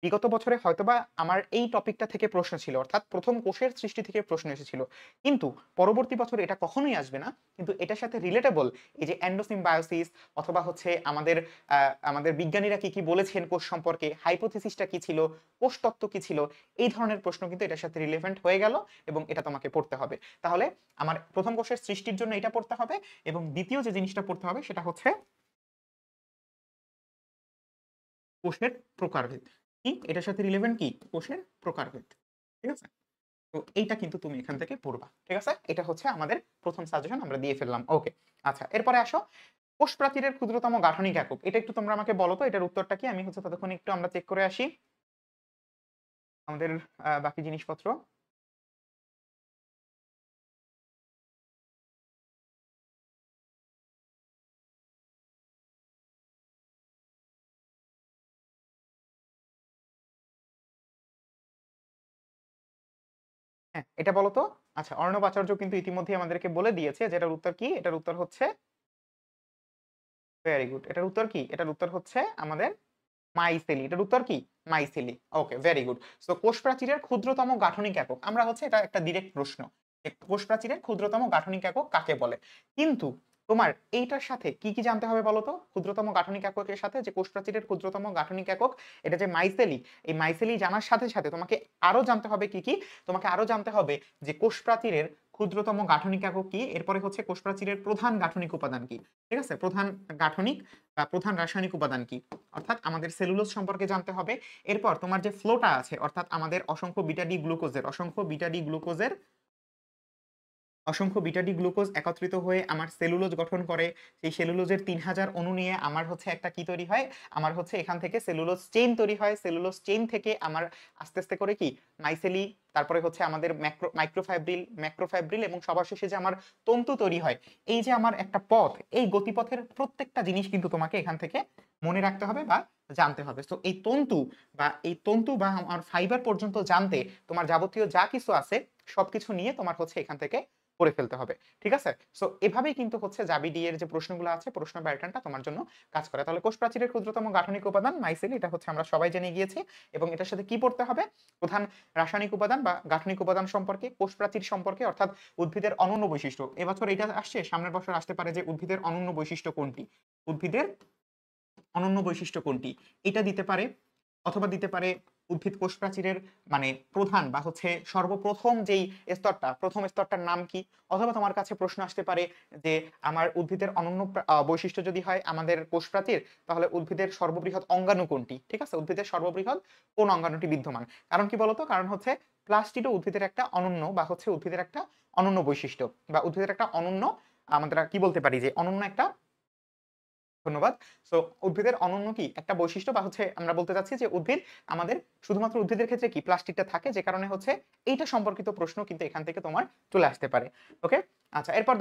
বিগত বছরে হয়তোবা আমার এই টপিকটা থেকে প্রশ্ন ছিল, অর্থাৎ প্রথম কোষের সৃষ্টি থেকে প্রশ্ন এসেছিল। কিন্তু পরবর্তী বছরে এটা কখনোই আসবে না। কিন্তু এটার সাথে রিলেটেবল এই যে এন্ডোসিম বায়োসিস অথবা হচ্ছে আমাদের বিজ্ঞানীরা কি কি বলেছেন কোষ সম্পর্কে, হাইপোথিসিসটা কি ছিল, কোষ তত্ত্ব কি ছিল, এই ধরনের প্রশ্ন কিন্তু এটার সাথে রিলেভেন্ট হয়ে গেল এবং এটা তোমাকে পড়তে হবে। তাহলে আমার প্রথম কোষের সৃষ্টির জন্য এটা পড়তে হবে এবং দ্বিতীয় যে জিনিসটা পড়তে হবে সেটা হচ্ছে কোষের প্রকারভেদ। কি এটার সাথে রিলেভেন্ট? কি? কোষের প্রকারভেদ। ঠিক আছে? তো এইটা কিন্তু তুমি এখান থেকে পড়বা। ঠিক আছে? এটা হচ্ছে আমাদের প্রথম সাজেশন আমরা দিয়ে ফেললাম। ওকে। আচ্ছা, এরপরে আসো কোষ প্রাচীরের ক্ষুদ্রতম গাঠনিক একক। এটা একটু তোমরা আমাকে বলো তো, এটার উত্তরটা কি? আমি হচ্ছে ততক্ষণ একটু আমরা চেক করে আসি আমাদের বাকি জিনিসপত্র। হ্যাঁ, এটা বলো তো। আচ্ছা, অর্ণব আচার্য কিন্তু ইতিমধ্যেই আমাদেরকে বলে দিয়েছে যে এটার উত্তর কি? এটার উত্তর হচ্ছে ভেরি গুড। এটার উত্তর কি? এটার উত্তর হচ্ছে আমাদের মাইসেলি। এটার উত্তর কি? মাইসেলি। ওকে, ভেরি গুড। সো কোষ প্রাচীরের ক্ষুদ্রতম গাঠনিক একক। আমরা হচ্ছে এটা একটা ডিরেক্ট প্রশ্ন। যে কোষ প্রাচীরের ক্ষুদ্রতম গাঠনিক একক কাকে বলে? কিন্তু তোমার এইটার সাথে কি, কি জানতে হবে বলো তো? ক্ষুদ্রতম গাঠনিক এককের সাথে যে কোষ প্রাচীরের ক্ষুদ্রতম গাঠনিক একক, এটা যে মাইসেলি, এই মাইসেলি জানার সাথে, সাথে তোমাকে আরো জানতে হবে কি, কি? তোমাকে আরো জানতে হবে যে কোষ প্রাচীরের ক্ষুদ্রতম গাঠনিক একক কি? এরপরে হচ্ছে কোষ প্রাচীরের প্রধান গাঠনিক উপাদান কি? ঠিক আছে? প্রধান গাঠনিক বা প্রধান রাসায়নিক উপাদান কি? অর্থাৎ আমাদের সেলুলোজ সম্পর্কে জানতে হবে। এরপর তোমার যে ফ্লোটা আছে, অর্থাৎ আমাদের অসংখ্য বিটা ডি গ্লুকোজ একত্রিত হয়ে আমার সেলুলোজ গঠন করে। সেই সেলুলোজের ৩০০০ অণু নিয়ে আমার হচ্ছে একটা কি তৈরি হয়? আমার হচ্ছে এখান থেকে সেলুলোজ চেইন তৈরি হয়। সেলুলোজ চেইন থেকে আমার আস্তে, আস্তে করে কি মাইসেলি, তারপরে হচ্ছে আমাদের ম্যাক্রোফাইব্রিল এবং সবার শেষে যে আমার তন্তু তৈরি হয়। এই যে আমার একটা পথ, এই গতিপথের প্রত্যেকটা জিনিস কিন্তু তোমাকে এখান থেকে মনে রাখতে হবে বা জানতে হবে। তো এই তন্তু বা আমার ফাইবার পর্যন্ত জানতে তোমার যাবতীয় যা কিছু আছে সবকিছু নিয়ে তোমার হচ্ছে এখান থেকে করে ফেলতে হবে। ঠিক আছে? সো এভাবেই কিন্তু হচ্ছে জাবি ডি এর যে প্রশ্নগুলো আছে, প্রশ্ন প্যাটার্নটা তোমার জন্য কাজ করে। তাহলে কোষ প্রাচীরের ক্ষুদ্রতম গাঠনিক উপাদান মাইসেল, এটা হচ্ছে আমরা সবাই জেনে গিয়েছি এবং এটার সাথে কি পড়তে হবে? প্রধান রাসায়নিক উপাদান বা গাঠনিক উপাদান সম্পর্কে, কোষ প্রাচীর সম্পর্কে, অর্থাৎ উদ্ভিদের অনন্য বৈশিষ্ট্য। এবছর এটা আসছে, সামনের বছর আসতে পারে যে উদ্ভিদের অনন্য বৈশিষ্ট্য কোনটি? উদ্ভিদের অনন্য বৈশিষ্ট্য কোনটি? এটা দিতে পারে, অথবা দিতে পারে উদ্ভিদ কোষ প্রাচীরের মানে প্রধান বা হচ্ছে সর্বপ্রথম যেই স্তরটা, প্রথম স্তরটার নাম কি? অথবা তোমার কাছে প্রশ্ন আসতে পারে যে আমার উদ্ভিদের অনন্য বৈশিষ্ট্য যদি হয় আমাদের কোষ প্রাচীর, তাহলে উদ্ভিদের সর্ববৃহৎ অঙ্গাণু কোনটি? ঠিক আছে? উদ্ভিদের সর্ববৃহৎ কোন অঙ্গাণুটি বিদ্যমান? কারণ কি বলতো? কারণ হচ্ছে প্লাস্টিডও উদ্ভিদের একটা অনন্য বা হচ্ছে উদ্ভিদের একটা অনন্য বৈশিষ্ট্য বা উদ্ভিদের একটা অনন্য, আমরা কি বলতে পারি যে অনন্য একটা, ধন্যবাদ। সো উদ্ভিদের অনন্য কি একটা বৈশিষ্ট্য বা হচ্ছে আমরা বলতে চাচ্ছি যে উদ্ভিদ আমাদের শুধুমাত্র উদ্ভিদের ক্ষেত্রে কি প্লাস্টিকটা থাকে, যে কারণে হচ্ছে এইটা সম্পর্কিত প্রশ্ন কিন্তু এখান থেকে তোমার চলে আসতে পারে। ওকে? আচ্ছা, এরপর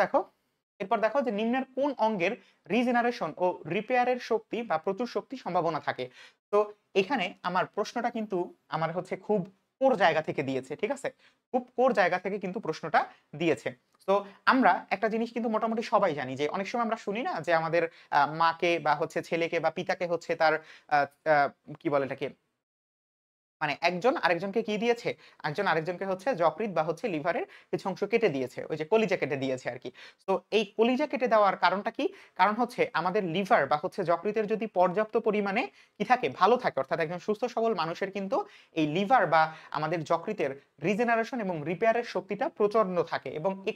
দেখো যে নিম্নের কোন অঙ্গের রিজেনারেশন ও রিপেয়ারের শক্তি বা প্রচুর শক্তি সম্ভাবনা থাকে। তো এখানে আমার প্রশ্নটা কিন্তু আমার হচ্ছে খুব কোর জায়গা থেকে দিয়েছে। ঠিক আছে? খুব কোর জায়গা থেকে কিন্তু প্রশ্নটা দিয়েছে। তো আমরা একটা জিনিস কিন্তু মোটামুটি সবাই জানি যে অনেক সময় আমরা শুনি না যে আমাদের মাকে বা হচ্ছে ছেলেকে বা পিতাকে হচ্ছে তার আ আ কি বলে এটাকে? মানে একজন আরেকজনকে কি দিয়েছে? একজন আরেকজনকে হচ্ছে যকৃৎ বা হচ্ছে লিভারের কিছু অংশ কেটে দিয়েছে। ওই যে কলিজা কেটে দিয়েছে আরকি। তো এই কলিজা কেটে দেওয়ার কারণটা কি? কারণ হচ্ছে আমাদের লিভার বা হচ্ছে যকৃতের যদি পর্যাপ্ত পরিমাণে কি থাকে? ভালো থাকে, অর্থাৎ একজন সুস্থ সবল মানুষের কিন্তু এই লিভার বা আমাদের যকৃতের রিজেনারেশন এবং রিপেয়ারের শক্তিটা প্রচন্ড থাকে এবং এ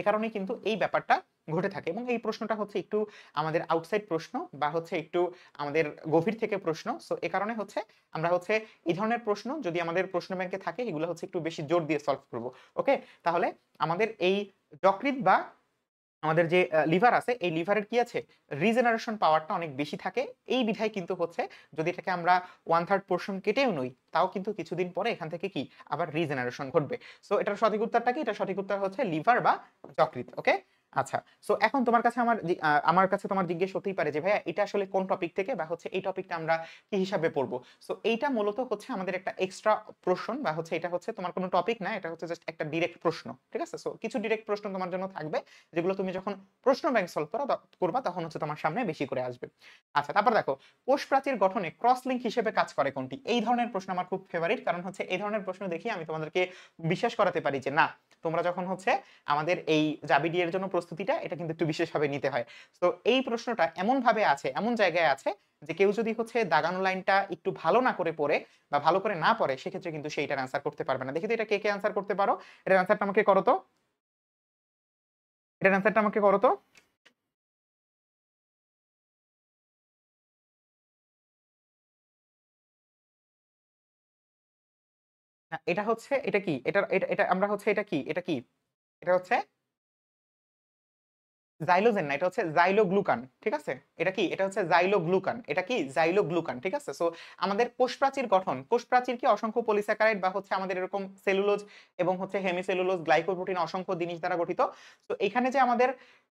কারণেই কিন্তু এই ব্যাপারটা ঘটে থাকে এবং এই প্রশ্নটা হচ্ছে একটু আমাদের আউটসাইড প্রশ্ন বা হচ্ছে একটু আমাদের গভীর থেকে প্রশ্ন। সো এ কারণে হচ্ছে আমরা হচ্ছে এই ধরনের প্রশ্ন যদি আমাদের প্রশ্ন ব্যাংকে থাকে, এগুলো হচ্ছে একটু বেশি জোর দিয়ে সলভ করব। ওকে? তাহলে আমাদের এই যকৃৎ বা আমাদের যে লিভার আছে, এই লিভারের কি আছে? রিজেনারেশন পাওয়ারটা অনেক বেশি থাকে। এই বিধায় কিন্তু হচ্ছে যদি এটাকে আমরা 1/3 পোরশন কেটেও নই, তাও কিন্তু কিছুদিন পরে এখান থেকে কি আবার রিজেনারেশন ঘটবে। সো এটার সঠিক উত্তরটা কি? এটার সঠিক উত্তর হচ্ছে লিভার বা যকৃৎ। ওকে? আচ্ছা। সো এখন তোমার কাছে আমার কাছে তোমার জিজ্ঞেস হতেই পারে যে ভাইয়া এটা আসলে কোন টপিক থেকে বা হচ্ছে এই টপিকটা আমরা কি হিসাবে পড়ব? সো এইটা মূলত হচ্ছে আমাদের একটা এক্সট্রা পোরশন বা হচ্ছে এটা হচ্ছে তোমার কোনো টপিক না। এটা হচ্ছে জাস্ট একটা ডিরেক্ট প্রশ্ন। ঠিক আছে? সো কিছু ডিরেক্ট প্রশ্ন তোমার জন্য থাকবে, যেগুলো তুমি যখন প্রশ্ন ব্যাংক সলভ করবা তখন হচ্ছে তোমার সামনে বেশি করে আসবে। আচ্ছা, তারপর দেখো কোষ প্রাচীর গঠনে ক্রস লিঙ্ক হিসেবে কাজ করে কোনটি? এই ধরনের প্রশ্ন আমার খুব ফেভারিট, কারণ হচ্ছে এই ধরনের প্রশ্ন দেখি আমি তোমাদেরকে বিশ্বাস করাতে পারি যে না, তোমরা যখন হচ্ছে আমাদের এই জাবিডি এর জন্য প্রস্তুতিটা এটা কিন্তু একটু বিশেষভাবে নিতে হয়। তো এই প্রশ্নটা এমন ভাবে আছে, এমন জায়গায় আছে যে কেউ যদি হচ্ছে দাগানো লাইনটা একটু ভালো না করে পড়ে বা ভালো করে না পড়ে, সেক্ষেত্রে কিন্তু সেইটার অ্যান্সার করতে পারবে না। দেখি তো এটা কে অ্যান্সার করতে পারো? এটার অ্যান্সারটা আমাকে করো তো। এটার অ্যান্সারটা আমাকে করো তো। হ্যাঁ, এটা হচ্ছে এটা কি? এটা আমরা হচ্ছে এটা কি? এটা কি? এটা হচ্ছে জাইলোজেন না, এটা হচ্ছে জাইলোগ্লুকান। ঠিক আছে? এটা কি? এটা হচ্ছে জাইলোগ্লুকান। এটা কি? জাইলোগ্লুকান। ঠিক আছে? সো আমাদের কোষপ্রাচীর গঠন, কোষপ্রাচীর কি অসংখ্য পলিস্যাকারাইড বা হচ্ছে আমাদের এরকম সেলুলোজ এবং হচ্ছে হেমিসেলুলোজ, গ্লাইকোপ্রোটিন অসংখ্য জিনিস দ্বারা গঠিত। তো এখানে যে আমাদের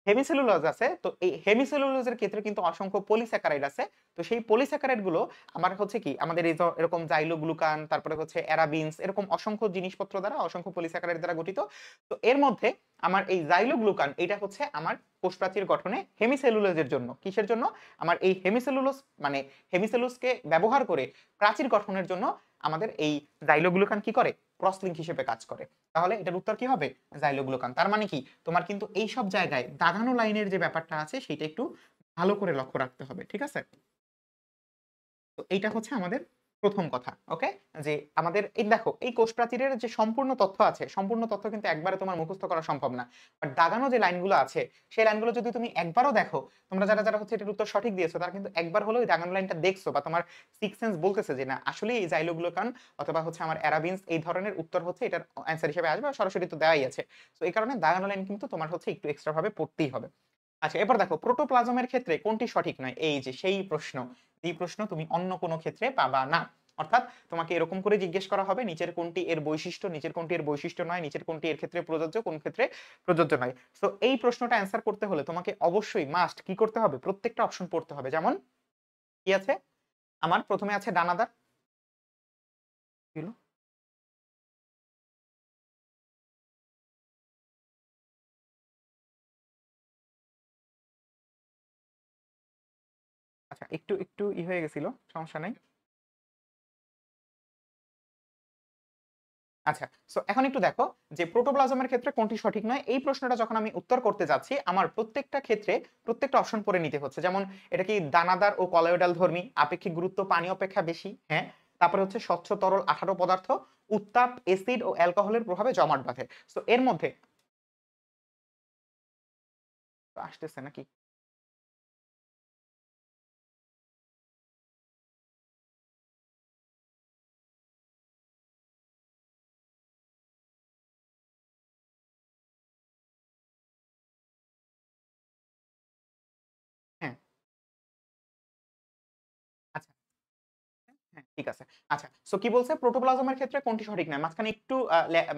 হেমিসেলুলোজ আছে, তো এই হেমিসেলুলোজের ক্ষেত্রে কিন্তু অসংখ্য পলিস্যাকারাইড আছে। তো সেই পলিস্যাকারাইড গুলো আমার হচ্ছে কি আমাদের এই এরকম জাইলোগ্লুকান, তারপরে হচ্ছে অ্যারাবিনস, এরকম অসংখ্য জিনিসপত্র দ্বারা, অসংখ্য পলিস্যাকারাইড দ্বারা গঠিত। তো এর মধ্যে আমার এই জাইলোগ্লুকান এটা হচ্ছে আমার কোষপ্রাচীর গঠনে হেমিসেলুলোজের জন্য। কিসের জন্য? আমার এই হেমিসেলুলোজ মানে হেমিসেলুলোজকে ব্যবহার করে প্রাচীর গঠনের জন্য আমাদের এই জাইলোগ্লুকান কি করে? ক্রস লিঙ্ক হিসেবে কাজ করে। তাহলে এটার উত্তর কি হবে? জাইলোগ্লুকান। তার মানে কি তোমার কিন্তু এই সব জায়গায় দাগানো লাইনের যে ব্যাপারটা আছে সেটা একটু ভালো করে লক্ষ্য রাখতে হবে। ঠিক আছে? তো এইটা হচ্ছে আমাদের ১ম কথা। ওকে? যে আমাদের এই দেখো এই কোষ প্রাচীরের যে সম্পূর্ণ তথ্য আছে, সম্পূর্ণ তথ্য কিন্তু একবারে তোমার মুখস্থ করা সম্ভব না। বাট দাগানো যে লাইনগুলো আছে, সেই লাইনগুলো যদি তুমি একবারও দেখো, তোমরা যারা হচ্ছে এটার উত্তর সঠিক দিয়েছো, তারা কিন্তু একবার হলেও এই দাগানো লাইনটা দেখছো বা তোমার সিক্স সেন্স বলতেছে যে না আসলেই এই জাইলোগ্লুকান অথবা হচ্ছে আমার অ্যারাবিনস এই ধরনের উত্তর হচ্ছে এটার অ্যান্সার হিসেবে আসবে, আর সরাসরি তো দেওয়াই আছে। সো এই কারণে দাগানো লাইন কিন্তু তোমার হচ্ছে একটু এক্সট্রা ভাবে পড়তেই হবে। আচ্ছা, এবার দেখো প্রোটোপ্লাজমের ক্ষেত্রে কোনটি সঠিক নয়? এই যে সেই প্রশ্ন, এই প্রশ্ন তুমি অন্য কোনো ক্ষেত্রে পাবা না। অর্থাৎ তোমাকে এরকম করে জিজ্ঞেস করা হবে নিচের কোনটি এর বৈশিষ্ট্য, নিচের কোনটি এর বৈশিষ্ট্য নয়, নিচের কোনটি এর ক্ষেত্রে প্রযোজ্য, কোন ক্ষেত্রে প্রযোজ্য নয়। সো এই প্রশ্নটা অ্যান্সার করতে হলে তোমাকে অবশ্যই মাস্ট কি করতে হবে? প্রত্যেকটা অপশন পড়তে হবে। যেমন কি আছে? আমার ১ম এ আছে দানাদার। কি হলো? আচ্ছা একটু একটু হয়ে গেছিল, সমস্যা নাই। আচ্ছা, সো এখন একটু দেখো যে প্রোটোপ্লাজমের ক্ষেত্রে কোনটি সঠিক নয়, এই প্রশ্নটা যখন আমি উত্তর করতে যাচ্ছি আমার প্রত্যেকটা ক্ষেত্রে প্রত্যেকটা অপশন পড়ে নিতে হচ্ছে। যেমন এটা কি দানাদার ও কলয়েডাল ধর্মী, আপেক্ষিক গুরুত্ব পানি অপেক্ষা বেশি, হ্যাঁ। তারপরে হচ্ছে স্বচ্ছ তরল আঠালো পদার্থ, উত্তাপ এসিড ও অ্যালকোহলের প্রভাবে জমাট বাঁধে। সো এর মধ্যে আসতেছে নাকি? হ্যাঁ, আচ্ছা। হ্যাঁ, ঠিক আছে। আচ্ছা, সো কি বলছে প্রোটোপ্লাজমের ক্ষেত্রে কোনটি সঠিক নয়? মাঝখানে একটু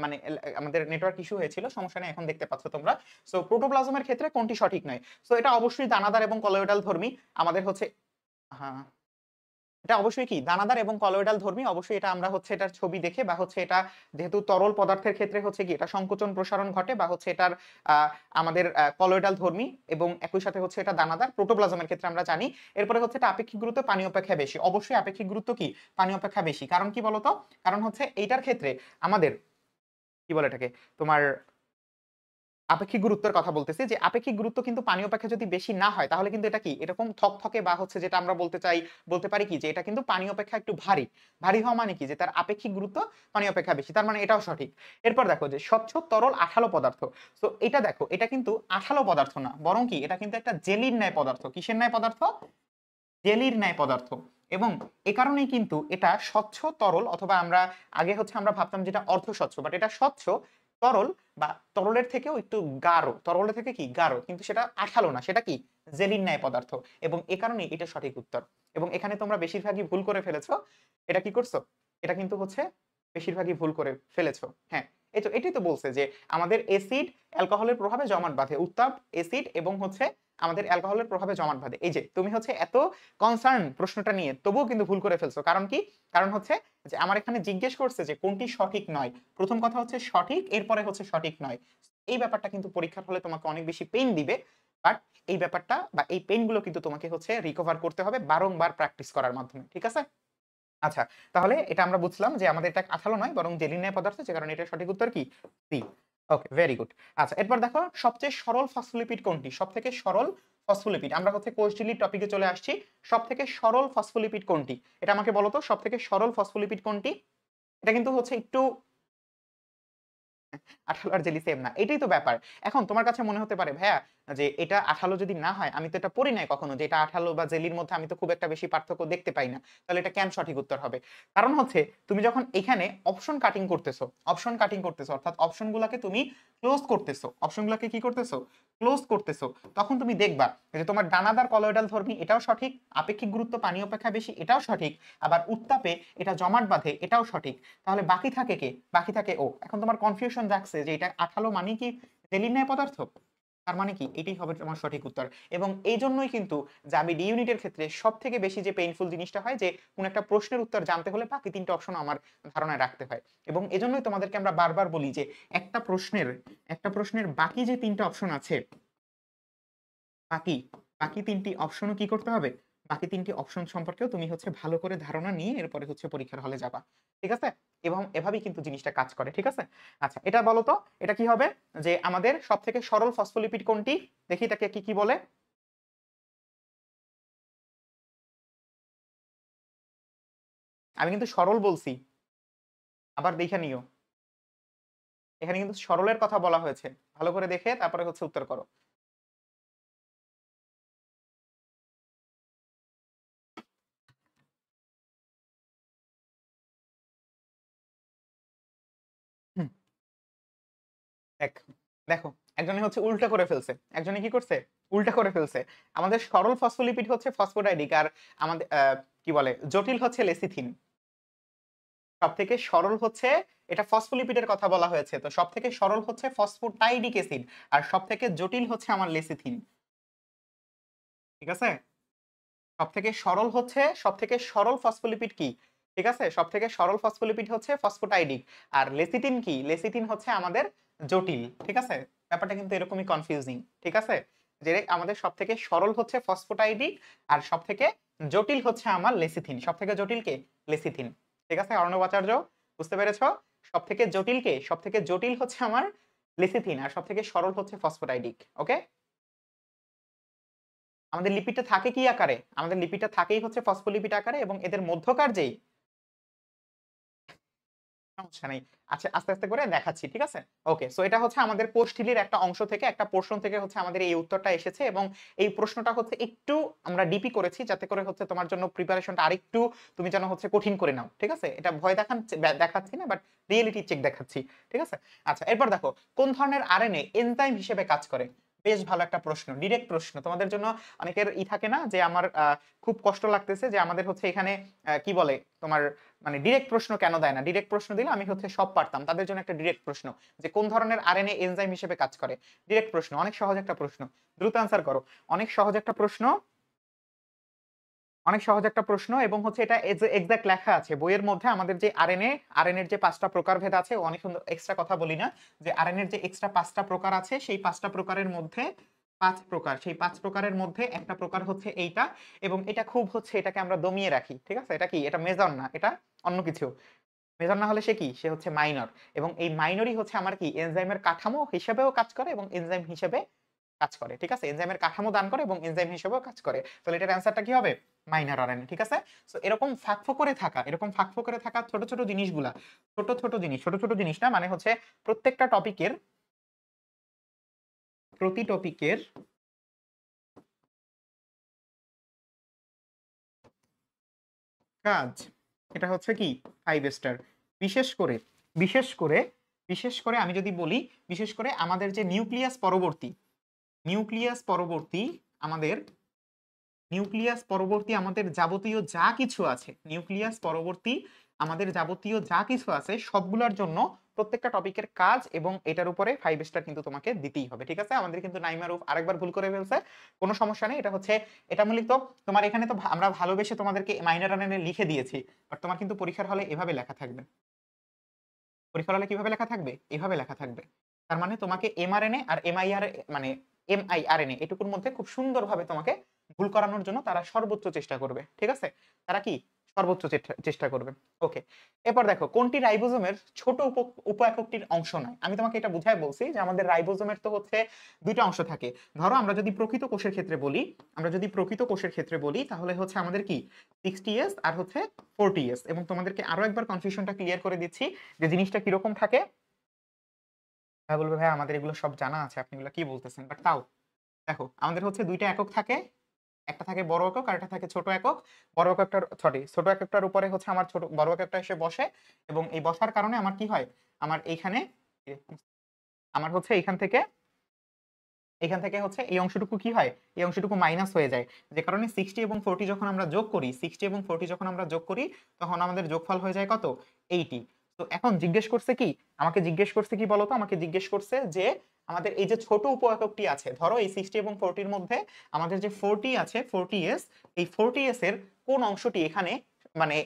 মানে আমাদের নেটওয়ার্ক ইস্যু হয়েছিল। সমস্যা নেই, এখন দেখতে পাচ্ছ তোমরা। সো প্রোটোপ্লাজমের ক্ষেত্রে কোনটি সঠিক নয়? সো এটা অবশ্যই দানাদার এবং কলয়েডাল ধর্মী। আমাদের হচ্ছে হ্যাঁ। এটা অবশ্যই কি দানাদার এবং কলয়েডাল ধর্মী, অবশ্যই এটা আমরা হচ্ছে এটার ছবি দেখে বা হচ্ছে এটা যেহেতু তরল পদার্থের ক্ষেত্রে হচ্ছে কি এটা সংকোচন প্রসারণ ঘটে বা হচ্ছে এটার আমাদের কলয়েডাল ধর্মী এবং একই সাথে হচ্ছে এটা দানাদার। প্রোটোপ্লাজমের ক্ষেত্রে আমরা জানি। এরপরে হচ্ছে এটা আপেক্ষিক গুরুত্ব পানি অপেক্ষা বেশি, অবশ্যই আপেক্ষিক গুরুত্ব কি পানি অপেক্ষা বেশি। কারণ কি বলতো, কারণ হচ্ছে এইটার ক্ষেত্রে আমাদের কি বলে এটাকে তোমার আপেক্ষিক গুরুত্বের কথা বলতেছি, যে আপেক্ষিক গুরুত্ব কিন্তু পানি অপেক্ষা যদি বেশি না হয় তাহলে কিন্তু এটা কি এরকম থকথকে বা হচ্ছে যেটা আমরা বলতে পারি কি যে এটা কিন্তু পানি অপেক্ষা একটু ভারী। ভারী হওয়া মানে কি যে তার আপেক্ষিক গুরুত্ব পানি অপেক্ষা বেশি, তার মানে এটাও সঠিক। এরপর দেখো যে স্বচ্ছ তরল আঠালো পদার্থ। সো এটা দেখো এটা কিন্তু আঠালো পদার্থ না, বরং কি এটা কিন্তু একটা জেলির ন্যায় পদার্থ। কিসের ন্যায় পদার্থ? জেলির ন্যায় পদার্থ। এবং এ কারণেই কিন্তু এটা স্বচ্ছ তরল, অথবা আমরা আগে হচ্ছে আমরা ভাবতাম যেটা অর্ধ স্বচ্ছ, বাট এটা স্বচ্ছ তরল বা তরলের থেকেও একটু গাঢ়, তরলের থেকে কি গাঢ়, কিন্তু সেটা আঠালো না, সেটা কি জেলির ন্যায় পদার্থ। এবং এ কারণেই এটা সঠিক উত্তর। এবং এখানে তোমরা বেশিরভাগই ভুল করে ফেলেছো। এটা কি করছো, এটা কিন্তু হচ্ছে বেশিরভাগই ভুল করে ফেলেছো। হ্যাঁ, এই তো এটাই তো বলছে যে আমাদের এসিড অ্যালকোহলের প্রভাবে জমাট বাঁধে, উত্তাপ এসিড এবং হচ্ছে আমাদের অ্যালকোহলের প্রভাবে জমাট বাঁধে। এই যে তুমি হচ্ছে এত কনসার্ন প্রশ্নটা নিয়ে তবুও কিন্তু ভুল করে ফেলছো। কারণ কি? কারণ হচ্ছে যে আমার এখানে জিজ্ঞেস করছে যে কোনটি সঠিক নয়। প্রথম কথা হচ্ছে সঠিক, এরপরে হচ্ছে সঠিক নয়। এই ব্যাপারটা কিন্তু পরীক্ষার হলে তোমাকে অনেক বেশি পেইন দিবে। বাট এই ব্যাপারটা বা এই পেইন গুলো কিন্তু তোমাকে হচ্ছে রিকভার করতে হবে বারংবার প্র্যাকটিস করার মাধ্যমে। ঠিক আছে? আচ্ছা, তাহলে এটা আমরা বুঝলাম যে আমাদের এটা আঠালো নয় বরং জেলি ন্যায় পদার্থ, যে কারণে এটা সঠিক উত্তর কি সি। ওকে, ভেরি গুড। আচ্ছা, এরপর দেখো সবচেয়ে সরল ফসফোলিপিড কোনটি? সবথেকে সরল ফসফোলিপিড, আমরা হচ্ছে কোষঝিল্লির টপিকে চলে আসছি। সবথেকে সরল ফসফোলিপিড কোনটি? এটা আমাকে বলো তো, সবথেকে সরল ফসফোলিপিড কোনটি? এটা কিন্তু হচ্ছে একটু আঠালো আর জেলি সেম না। এটাই তো ব্যাপার। এখন তোমার কাছে মনে হতে পারে ভাইয়া যে এটা আঠালো যদি না হয়, আমি তো এটা পড়ি নাই কখনো যে এটা আঠালো বা জেলির মধ্যে আমি তো খুব একটা বেশি পার্থক্য দেখতে পাই না। তাহলে এটা কেন সঠিক উত্তর হবে? কারণ হচ্ছে তুমি যখন এখানে অপশন কাটিং করতেছো অর্থাৎ অপশনগুলোকে তুমি ক্লোজ করতেছো। অপশনগুলোকে কি করতেছো? ক্লোজ করতেছো। তখন তুমি দেখবা যে তোমার দানাদার কলয়েডাল ধর্মী এটাও সঠিক, আপেক্ষিক গুরুত্ব পানি অপেক্ষা বেশি এটাও সঠিক, আবার উত্তাপে এটা জমাট বাঁধে এটাও সঠিক। তাহলে বাকি থাকে কে? বাকি থাকে ও। এখন তোমার কনফিউশন জাগছে যে এটা আঠালো মানে কি জেলির ন্যায় পদার্থ? তার মানে কি এটাই হবে তোমার সঠিক উত্তর। এবং এই জন্যই কিন্তু যে আমি ডি ইউনিটের ক্ষেত্রে সব থেকে বেশি যে পেইনফুল জিনিসটা হয় যে কোন একটা প্রশ্নের উত্তর জানতে হলে বাকি তিনটা অপশন আমার ধারণায় রাখতে হয়। এবং এজন্যই তোমাদেরকে আমরা বারবার বলি যে একটা প্রশ্নের বাকি যে তিনটা অপশন আছে, বাকি বাকি তিনটি অপশনও কি করতে হবে? বাকি তিনটি অপশন সম্পর্কেও তুমি হচ্ছে ভালো করে ধারণা নিয়ে এরপরে হচ্ছে পরীক্ষার হলে যাবা। ঠিক আছে? এবং এভাবেই কিন্তু জিনিসটা কাজ করে। ঠিক আছে? আচ্ছা, এটা বলো তো এটা কি হবে? যে আমাদের সবথেকে সরল ফসফোলিপিড কোনটি? দেখি এটাকে কি বলে? আমি কিন্তু সরল বলছি। আবার দেখে নিও। এখানে কিন্তু সরলের কথা বলা হয়েছে। ভালো করে দেখে তারপরে হচ্ছে উত্তর করো। হুম, দেখ দেখো একজনে হচ্ছে উল্টা করে ফেলছে। একজনে কি করছে? উল্টা করে ফেলছে। আমাদের সরল ফসফোলিপিড হচ্ছে ফসফোডাইডিক, আর আমাদের কি বলে জটিল হচ্ছে লেসিথিন। সবথেকে সরল হচ্ছে, এটা ফসফোলিপিডের কথা বলা হয়েছে, তো সবথেকে সরল হচ্ছে ফসফোটাইডিক অ্যাসিড, আর সবথেকে জটিল হচ্ছে আমার লেসিথিন। ঠিক আছে? সবথেকে সরল ফসফোলিপিড কি? ঠিক আছে? সবথেকে সরল ফসফোলিপিড হচ্ছে ফসফোটাইডিক। আর লেসিটিন কি? লেসিটিন হচ্ছে আমাদের জটিল। ঠিক আছে? ব্যাপারটা কিন্তু এরকমই কনফিউজিং। ঠিক আছে? যে আমাদের সবথেকে সরল হচ্ছে ফসফোটাইডিক আর সবথেকে জটিল হচ্ছে আমার লেসিথিন। সবথেকে জটিল কে? লেসিথিন। ঠিক আছে অর্ণব আচার্য, বুঝতে পেরেছো? সবথেকে জটিল কে? সবথেকে জটিল হচ্ছে আমার লেসিথিন, আর সবথেকে সরল হচ্ছে ফসফোরাইডিক। ওকে, আমাদের লিপিডটা থাকে কি আকারে? আমাদের লিপিডটা থাকেই হচ্ছে ফসফোলিপিড আকারে, এবং এদের মধ্যকার যেই, সমস্যা নেই, আচ্ছা আস্তে আস্তে করে দেখাচ্ছি, ঠিক আছে? ওকে, সো এটা হচ্ছে আমাদের কোষঝিল্লির একটা অংশ থেকে, একটা পোর্শন থেকে হচ্ছে আমাদের এই উত্তরটা এসেছে, এবং এই প্রশ্নটা হচ্ছে একটু আমরা ডিপি করেছি যাতে করে হচ্ছে তোমার জন্য প্রিপারেশনটা আরেকটু তুমি যেন হচ্ছে কঠিন করে নাও, ঠিক আছে? এটা ভয় দেখাচ্ছি না, বাট রিয়েলিটি চেক দেখাচ্ছি, ঠিক আছে? আচ্ছা, এরপর দেখো, কোন ধরনের আরএনএ এনজাইম হিসেবে কাজ করে? বেশ ভালো একটা প্রশ্ন, ডিরেক্ট প্রশ্ন তোমাদের জন্য। অনেকের থাকে না যে আমার খুব কষ্ট লাগতেছে যে আমাদের হচ্ছে এখানে কি বলে তোমার, মানে ডিরেক্ট প্রশ্ন কেন দেয় না? ডিরেক্ট প্রশ্ন দিলে আমি হচ্ছে সব পারতাম। তাদের জন্য একটা ডিরেক্ট প্রশ্ন, যে কোন ধরনের আরএনএ এনজাইম হিসেবে কাজ করে। ডিরেক্ট প্রশ্ন, অনেক সহজ একটা প্রশ্ন, দ্রুত আনসার করো। অনেক সহজ একটা প্রশ্ন, অনেক সহজ একটা প্রশ্ন, এবং হচ্ছে এটা এক্সাক্ট লেখা আছে বইয়ের মধ্যে। আমাদের যে আরএনএ এর যে 5টা প্রকারভেদ আছে, অনেক সুন্দর, এক্সট্রা কথা বলি না, যে আরএনএ এর যে এক্সট্রা 5টা প্রকার আছে, সেই 5টা প্রকারের মধ্যে 5 প্রকার, সেই 5 প্রকারের মধ্যে একটা প্রকার হচ্ছে এইটা, এবং এটা খুব হচ্ছে এটাকে আমরা দমিয়ে রাখি, ঠিক আছে? এটা কি? এটা মেজর না, এটা অন্য কিছু। মেজর না হলে সে কি? সে হচ্ছে মাইনর, এবং এই মাইনরই হচ্ছে আমার কি এনজাইমের কাঠামো হিসেবেও কাজ করে এবং এনজাইম হিসেবে কাজ করে, ঠিক আছে? এনজাইমের কাঠামো দান করে এবং এনজাইম হিসেবেও কাজ করে। তাহলে এটার অ্যান্সারটা কি হবে? মাইনর আরএনএ, ঠিক আছে? সো এরকম ফাঁকফো করে থাকা ছোট ছোট জিনিসগুলা, ছোট ছোট জিনিস না, মানে হচ্ছে প্রত্যেকটা টপিকের, প্রতি টপিকের কাজ, এটা হচ্ছে কি 5 স্টার। বিশেষ করে বিশেষ করে বিশেষ করে আমি যদি বলি, বিশেষ করে আমাদের যে নিউক্লিয়াস পরবর্তী আমাদের যাবতীয় যা কিছু আছে, সবগুলোর জন্য প্রত্যেকটা টপিকের কাজ এবং এটার উপরে 5 স্টার কিন্তু তোমাকে দিতেই হবে, ঠিক আছে? আমাদের কিন্তু নাইমা রূপ আরেকবার ভুল করে ফেলছে, কোনো সমস্যা নেই। এটা হচ্ছে, এটা মূলত তোমার এখানে তো আমরা ভালোবেসে তোমাদেরকে মাইনর আরএনএ লিখে দিয়েছি, বাট তোমার কিন্তু পরীক্ষার হলে এভাবে লেখা থাকবে। পরীক্ষার হলে কিভাবে লেখা থাকবে? এভাবে লেখা থাকবে। তার মানে তোমাকে এমআরএনএ আর মানে এমআইআরএনএ এটুকুর মধ্যে খুব সুন্দরভাবে তোমাকে ভুল করানোর জন্য তারা সর্বোচ্চ চেষ্টা করবে, ঠিক আছে? তারা কি সর্বোচ্চ চেষ্টা করবে। ওকে, এরপর দেখো, কোনটি রাইবোজোমের ছোট উপ এককটির অংশ নয়? আমি তোমাকে এটা বুঝায় বলছি যে আমাদের রাইবোজোমের তো হচ্ছে দুইটা অংশ থাকে। ধরো আমরা যদি প্রকৃত কোষের ক্ষেত্রে বলি, তাহলে হচ্ছে আমাদের কি 60s আর হচ্ছে 40s। এবং তোমাদেরকে আরো একবার কনফিউশনটা ক্লিয়ার করে দিচ্ছি যে জিনিসটা কিরকম থাকে। ভাই বলবে, ভাই আমাদের এগুলো সব জানা আছে, আপনি এগুলো কি বলতেছেন? বাট তাও দেখো, আমাদের হচ্ছে দুইটা একক থাকে, একটা থাকে বড় একক আর একটা থাকে ছোট একক। ছোট এককটার উপরে হচ্ছে আমার বড় এককটা এসে বসে, এবং এই বসার কারণে আমার কি হয়, আমার এইখানে আমার হচ্ছে এখান থেকে হচ্ছে এই অংশটুকু কি হয়, এই অংশটুকু মাইনাস হয়ে যায়। যে কারণে 60 এবং 40 যখন আমরা যোগ করি, তখন আমাদের যোগফল হয়ে যায় কত? 80। তো এখন আমাকে জিজ্ঞেস করছে কি বলতো? আমাকে জিজ্ঞেস করছে যে আমাদের এই যে ছোট উপ এককটি আছে, ধরো এই 60 এবং 40 মধ্যে আমাদের যে 40 আছে, 40s, এই 40s এর কোন অংশটি এখানে মানে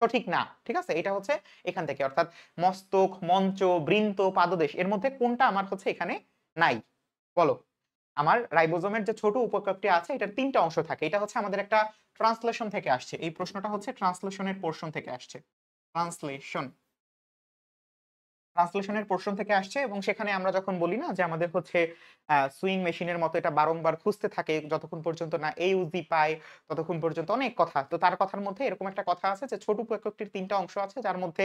সঠিক না, ঠিক আছে? এটা হচ্ছে এখান থেকে, অর্থাৎ মস্তক, মঞ্চ, বৃন্ত, পাদদেশ, এর মধ্যে কোনটা আমার হচ্ছে এখানে নাই? বলো। আমার রাইবোজোমের যে ছোট উপককটি আছে, এটার 3টা অংশ থাকে। এটা হচ্ছে আমাদের একটা ট্রান্সলেশন থেকে আসছে, এই প্রশ্নটা হচ্ছে ট্রান্সলেশনের পোরশন থেকে আসছে। ট্রান্সলেশনের পোরশন থেকে আসছে, এবং সেখানে আমরা যখন বলি না যে আমাদের হচ্ছে সুইং মেশিনের মতো এটা বারংবার খুঁজতে থাকে যতক্ষণ পর্যন্ত না AUG পায়, ততক্ষণ পর্যন্ত অনেক কথা। তো তার কথার মধ্যে এরকম একটা কথা আছে যে ছোট উপ এককটির 3টা অংশ আছে, যার মধ্যে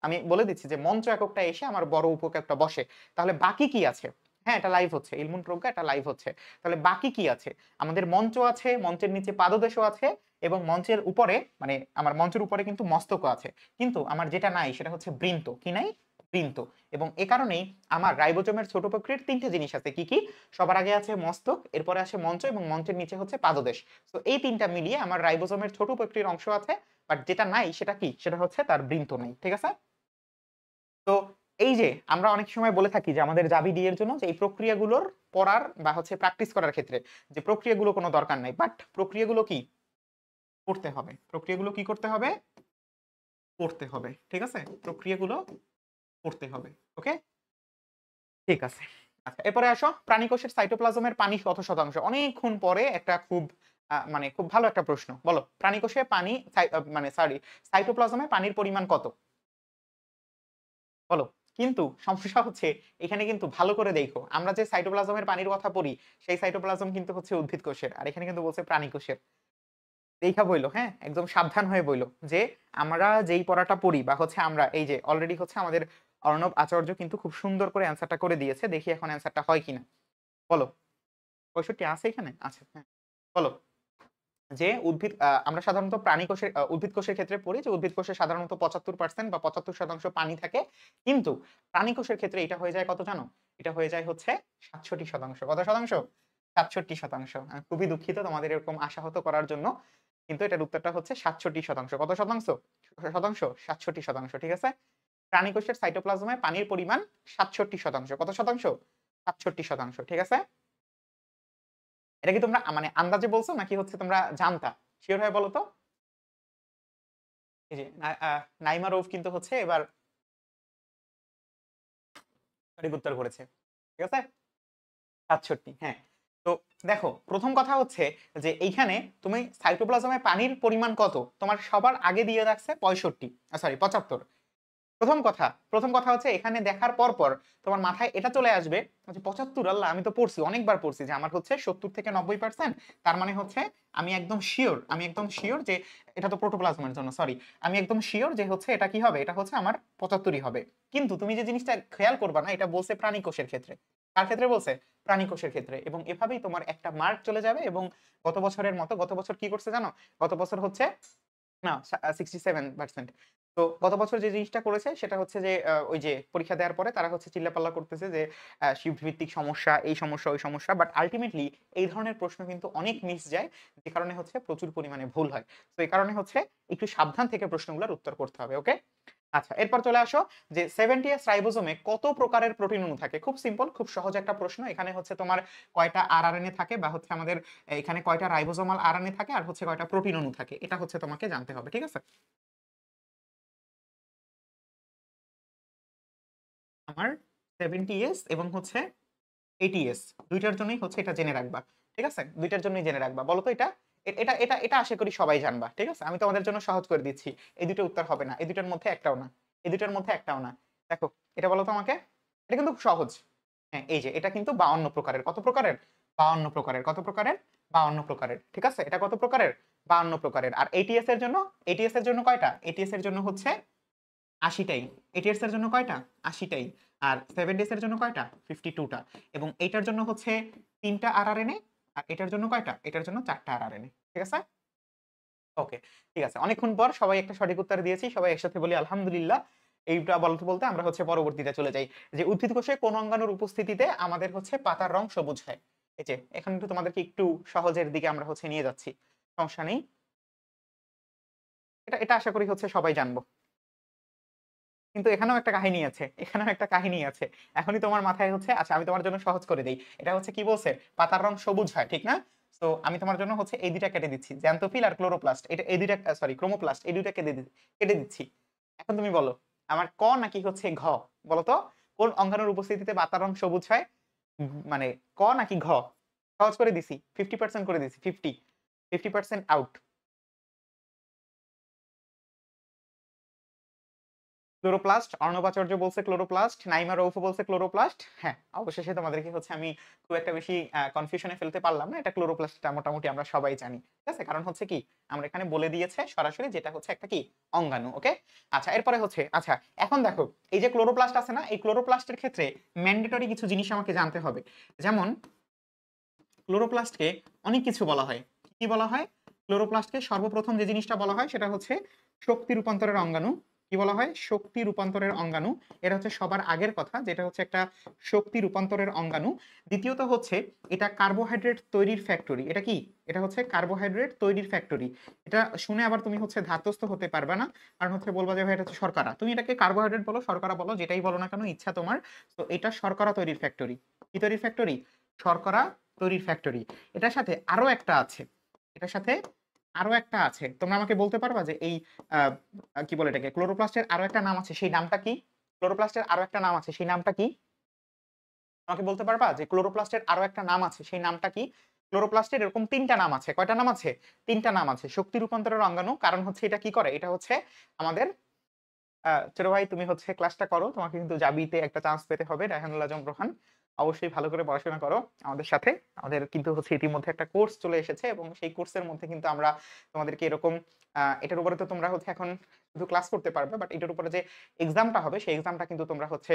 আমি বলে দিচ্ছি যে মঞ্চ এককটা এসে আমার বড় উপ এককটা বসে। তাহলে বাকি কি আছে? হ্যাঁ, এটা লাইভ হচ্ছে, ইলমুন প্রজ্ঞা, এটা লাইভ হচ্ছে। তাহলে বাকি কি আছে? আমাদের মঞ্চ আছে, মঞ্চের নিচে পাদদেশও আছে, এবং মঞ্চের উপরে, মানে আমার মঞ্চের উপরে কিন্তু মস্তকও আছে। কিন্তু আমার যেটা নাই সেটা হচ্ছে বৃন্ত। কি নাই? বৃন্ত। এবং এ কারণেই আমার রাইবোজোমের ছোট প্রক্রিয়ার 3টে জিনিস আছে। কি কি? সবার আগে আছে মস্তক, এরপরে আসে মঞ্চ, এবং মঞ্চের নিচে হচ্ছে পাদদেশ। তো এই 3টা মিলিয়ে আমার রাইবোজোমের ছোট প্রক্রিয়ার অংশ আছে, বাট যেটা নাই সেটা কি? সেটা হচ্ছে তার বৃন্ত নাই, ঠিক আছে? তো এই যে আমরা অনেক সময় বলে থাকি যে আমাদের জাবি ডি এর জন্য যে এই প্রক্রিয়াগুলোর পড়ার বা হচ্ছে প্র্যাকটিস করার ক্ষেত্রে যে প্রক্রিয়াগুলো কোনো দরকার নাই, বাট প্রক্রিয়াগুলো কি করতে হবে? প্রক্রিয়াগুলো কি করতে হবে? করতে হবে, ঠিক আছে? প্রক্রিয়াগুলো করতে হবে। ওকে, ঠিক আছে। আচ্ছা, এরপরে আসো, প্রাণী কোষের সাইটোপ্লাজমের পানি কত শতাংশ? অনেকক্ষণ পরে একটা খুব মানে খুব ভালো একটা প্রশ্ন। বলো প্রাণী কোষে পানি মানে সরি সাইটোপ্লাজমে পানির পরিমাণ কত? বলো। কিন্তু সমস্যা হচ্ছে এখানে কিন্তু ভালো করে দেখো। আমরা যে সাইটোপ্লাজমের পানির কথা পড়ি, সেই সাইটোপ্লাজম কিন্তু হচ্ছে উদ্ভিদ কোষের। আর এখানে কিন্তু বলছে প্রাণী কোষের। দেইখা বইলো, হ্যাঁ? একদম সাবধান হয়ে বইলো যে আমরা যেই পড়াটা পড়ি বা হচ্ছে আমরা এই যে অলরেডি হচ্ছে আমাদের অর্ণব আচার্য কিন্তু খুব সুন্দর করে অ্যান্সারটা করে দিয়েছে। দেখি এখন অ্যান্সারটা হয় কিনা। বলো। ৬৫ আছে এখানে? আছে, হ্যাঁ। বলো। যে আমরা সাধারণত প্রাণী কোষের উদ্ভিদ কোষের ক্ষেত্রে পড়ি যে উদ্ভিদ কোষে সাধারণত ৭৫% বা ৭৫% পানি থাকে। কিন্তু প্রাণী কোষের ক্ষেত্রে এটা হয়ে যায় কত জানো? এটা হয়ে যায় হচ্ছে ৬৭%। কত শতাংশ? ৬৭%। আমি খুবই দুঃখিত তোমাদের এরকম আশাহত করার জন্য। কিন্তু এটার উত্তরটা হচ্ছে ৬৭%। কত শতাংশ? ৬৭%। ঠিক আছে? প্রাণী কোষের সাইটোপ্লাজমে পানির পরিমাণ ৬৭%। কত শতাংশ? ৬৭%। ঠিক আছে? এটা কি তোমরা মানে আন্দাজে বলছো নাকি হচ্ছে তোমরা জানতা? সিওর হয়ে বলো তো? এই যে নাইমা রউফ কিন্তু হচ্ছে এবার সঠিক উত্তর করেছে। ঠিক আছে? ৬৭, হ্যাঁ। তো দেখো, ১ম কথা হচ্ছে যে এইখানে তুমি সাইটোপ্লাজমে পানির পরিমাণ কত? তোমার সবার আগে দিয়ে রাখছে ৬৫ সরি ৭৫। প্রথম কথা হচ্ছে এখানে দেখার পর তোমার মাথায় এটা চলে আসবে যে ৭৫ আল্লাহ আমি তো পড়ছি, অনেকবার পড়ছি যে আমার হচ্ছে ৭০ থেকে ৯০% তার মানে হচ্ছে আমি একদম শিওর যে এটা তো প্রোটোপ্লাজমের জন্য সরি। আমি একদম শিওর যে হচ্ছে এটা কি হবে? এটা হচ্ছে আমার ৭৫ই হবে। কিন্তু তুমি যে জিনিসটা খেয়াল করবা না এটা বলছে প্রাণী কোষের ক্ষেত্রে। কার ক্ষেত্রে বলছে? প্রাণী কোষের ক্ষেত্রে। এবং এভাবেই তোমার একটা মার্ক চলে যাবে এবং গত বছরের মতো গত বছর কি করছে জানো? গত বছর হচ্ছে না 67%। তো গত বছর যে জিনিসটা করেছে সেটা হচ্ছে যে ওই যে পরীক্ষা দেওয়ার পরে তারা হচ্ছে চিল্লাপাল্লা করতেছে যে শিফট ভিত্তিক সমস্যা, এই সমস্যা, ওই সমস্যা। বাট আল্টিমেটলি এই ধরনের প্রশ্ন কিন্তু অনেক মিস যায় যে কারণে হচ্ছে প্রচুর পরিমাণে ভুল হয়। তো এই কারণে হচ্ছে একটু সাবধান থেকে প্রশ্নগুলোর উত্তর করতে হবে। ওকে? আচ্ছা, এরপর চলে আসো যে 70S রাইবোজোমে কত প্রকারের প্রোটিন অণু থাকে? খুব সিম্পল, খুব সহজ একটা প্রশ্ন। এখানে হচ্ছে তোমার কয়টা আরআরএনএ থাকে বা হচ্ছে আমাদের এখানে কয়টা রাইবোজোমাল আরএনএ থাকে আর হচ্ছে কয়টা প্রোটিন অণু থাকে। এটা হচ্ছে তোমাকে জানতে হবে। ঠিক আছে? আমার 70S এবং হচ্ছে 80S ২ টার জন্যই হচ্ছে এটা জেনে রাখবা। ঠিক আছে? ২ টার জন্যই জেনে রাখবা। বলো তো এটা? এটা আশা করি সবাই জানবা। ঠিক আছে? আমি তোমাদের জন্য সহজ করে দিচ্ছি। এই ২ টা উত্তর হবে না। এই ২ টার মধ্যে একটাও না। এই ২ টার মধ্যে একটাও না। দেখো, এটা বলো তো আমাকে? এটা কিন্তু খুব সহজ। হ্যাঁ, এই যে এটা কিন্তু ৫২ প্রকারের। কত প্রকারের? ৫২ প্রকারের। কত প্রকারের? ৫২ প্রকারের। ঠিক আছে? এটা কত প্রকারের? ৫২ প্রকারের। আর ATS এর জন্য? ATS এর জন্য কয়টা? ATS এর জন্য হচ্ছে ৮০ টাই। 8 এর জন্য কয়টা? ৮০ টাই। আর 7 ডেজ এর জন্য কয়টা? 52 টা। এবং এইটার জন্য হচ্ছে ৩ টা আরআরএনএ। আর এটার জন্য কয়টা? এটার জন্য ৪ টা আরআরএনএ। ঠিক আছে? ওকে, ঠিক আছে। অনেকক্ষণ পর সবাই একটা সঠিক উত্তর দিয়েছি। সবাই একসাথে বলি আলহামদুলিল্লাহ। এইটা বলতে আমরা হচ্ছে পরবর্তীতে চলে যাই। যে উদ্ভিদ কোষে কোন অঙ্গাণুর উপস্থিতিতে আমাদের হচ্ছে পাতার রং সবুজ হয়? এই যে এখানে একটু তোমাদেরকে একটু সহজের দিকে আমরা হচ্ছে নিয়ে যাচ্ছি। সমস্যা নেই। এটা আশা করি হচ্ছে সবাই জানবো। কিন্তু এখানেও একটা কাহিনী আছে। এখানেও একটা কাহিনী আছে। এখনই তোমার মাথায় হচ্ছে আচ্ছা আমি তোমার জন্য সহজ করে দেই। এটা হচ্ছে কি বলছে? পাতার রং সবুজ হয়, ঠিক না? সো আমি তোমার জন্য হচ্ছে এই ২ টা কেটে দিচ্ছি। জ্যান্থোফিল আর ক্লোরোপ্লাস্ট। এটা এই ২ টা সরি ক্রোমোপ্লাস্ট এই ২ টা কেটে দিচ্ছি। এখন তুমি বলো, আমার ক নাকি হচ্ছে ঘ? বলো তো কোন অঙ্গাণুর উপস্থিতিতে পাতার রং সবুজ হয়? মানে ক নাকি ঘ? সহজ করে দিছি। 50% করে দিছি। 50% আউট। ক্লোরোপ্লাস্ট, অর্ণব আচার্য বলছে ক্লোরোপ্লাস্ট, নাইমা রউফও বলছে ক্লোরোপ্লাস্ট। হ্যাঁ, অবশেষে তোমাদেরকে হচ্ছে আমি খুব একটা বেশি কনফিউশন এ ফেলতে পারলাম না। এটা ক্লোরোপ্লাস্টটা মোটামুটি আমরা সবাই জানি। ঠিক আছে? কারণ হচ্ছে কি আমরা এখানে বলে দিয়েছে সরাসরি যেটা হচ্ছে একটা কি অঙ্গাণু। ওকে? আচ্ছা, এরপরে হচ্ছে আচ্ছা এখন দেখো এই যে ক্লোরোপ্লাস্ট আছে না? এই ক্লোরোপ্লাস্টের ক্ষেত্রে ম্যান্ডেটরি কিছু জিনিস আমাকে জানতে হবে। যেমন ক্লোরোপ্লাস্টকে অনেক কিছু বলা হয়। কি বলা হয়? ক্লোরোপ্লাস্টকে সর্বপ্রথম যে জিনিসটা বলা হয় সেটা হচ্ছে শক্তি রূপান্তরের অঙ্গাণু। কি বলা হয়? শক্তি রূপান্তরের অঙ্গাণু। এটা হচ্ছে সবার আগের কথা যেটা হচ্ছে একটা শক্তি রূপান্তরের অঙ্গাণু। দ্বিতীয়ত হচ্ছে এটা কার্বোহাইড্রেট তৈরির ফ্যাক্টরি। এটা কি? এটা হচ্ছে কার্বোহাইড্রেট তৈরির ফ্যাক্টরি। এটা শুনে আবার তুমি হচ্ছে ধাতস্থ হতে পারবে না। কারণ হচ্ছে বলবা যে ভাই এটা হচ্ছে শর্করা। তুমি এটাকে কার্বোহাইড্রেট বলো, শর্করা বলো, যেটাই বলো না কেন ইচ্ছা তোমার। তো এটা শর্করা তৈরির ফ্যাক্টরি। কি তৈরির ফ্যাক্টরি? শর্করা তৈরির ফ্যাক্টরি। এটার সাথে আরো একটা আছে। এটার সাথে আরো একটা আছে। তোমরা আমাকে বলতে পারবা যে এই আহ, কি বলে এটাকে ক্লোরোপ্লাস্টের আরো একটা নাম আছে সেই নামটা কি? ক্লোরোপ্লাস্টের আরো একটা নাম আছে সেই নামটা কি? আমাকে বলতে পারবা যে ক্লোরোপ্লাস্টের আরো একটা নাম আছে সেই নামটা কি? ক্লোরোপ্লাস্টের এরকম ৩ টা নাম আছে। কয়টা নাম আছে? ৩ টা নাম আছে। শক্তি রূপান্তরের অঙ্গাণু। কারণ হচ্ছে এটা কি করে? এটা হচ্ছে আমাদের ছোট ভাই তুমি হচ্ছে ক্লাসটা করো। তোমাকে কিন্তু জাবিতে একটা চান্স পেতে হবে। রায়হানুল আজম রোহান। অবশ্যই ভালো করে পড়াশোনা করো আমাদের সাথে। আমাদের কিন্তু হচ্ছে ইতিমধ্যে একটা কোর্স চলে এসেছে এবং সেই কোর্সের মধ্যে কিন্তু আমরা তোমাদেরকে এরকম এটার উপরে তো তোমরা হচ্ছে এখন শুধু ক্লাস করতে পারবে। বাট এটার উপরে যে এক্সামটা হবে সেই এক্সামটা কিন্তু তোমরা হচ্ছে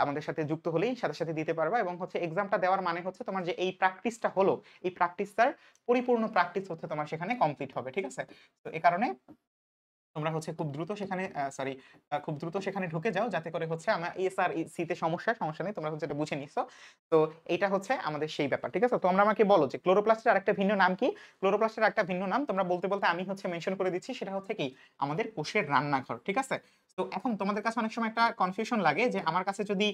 আমাদের সাথে যুক্ত হলেই সাথে, সাথে দিতে পারবা এবং হচ্ছে এক্সামটা দেওয়ার মানে হচ্ছে তোমার যে এই প্র্যাকটিসটা হলো, এই প্র্যাকটিসটার পরিপূর্ণ প্র্যাকটিস হচ্ছে তোমার সেখানে কমপ্লিট হবে। ঠিক আছে? তো এ কারণে তোমরা হচ্ছে খুব দ্রুত সেখানে খুব দ্রুত সেখানে ঢুকে যাও যাতে করে হচ্ছে আমার এস আর সি তে সমস্যা নেই। তোমরা হচ্ছে এটা বুঝে নিছো। তো এইটা হচ্ছে আমাদের সেই ব্যাপার। ঠিক আছে? তোমরা আমাকে বলো যে ক্লোরোপ্লাস্টের আরেকটা ভিন্ন নাম কি? ক্লোরোপ্লাস্টের আরেকটা ভিন্ন নাম তোমরা বলতে আমি হচ্ছে মেনশন করে দিচ্ছি সেটা হচ্ছে কি আমাদের কোষের রান্নাঘর। ঠিক আছে? তো এখন তোমাদের কাছে অনেক সময় একটা কনফিউশন লাগে যে আমার কাছে যদি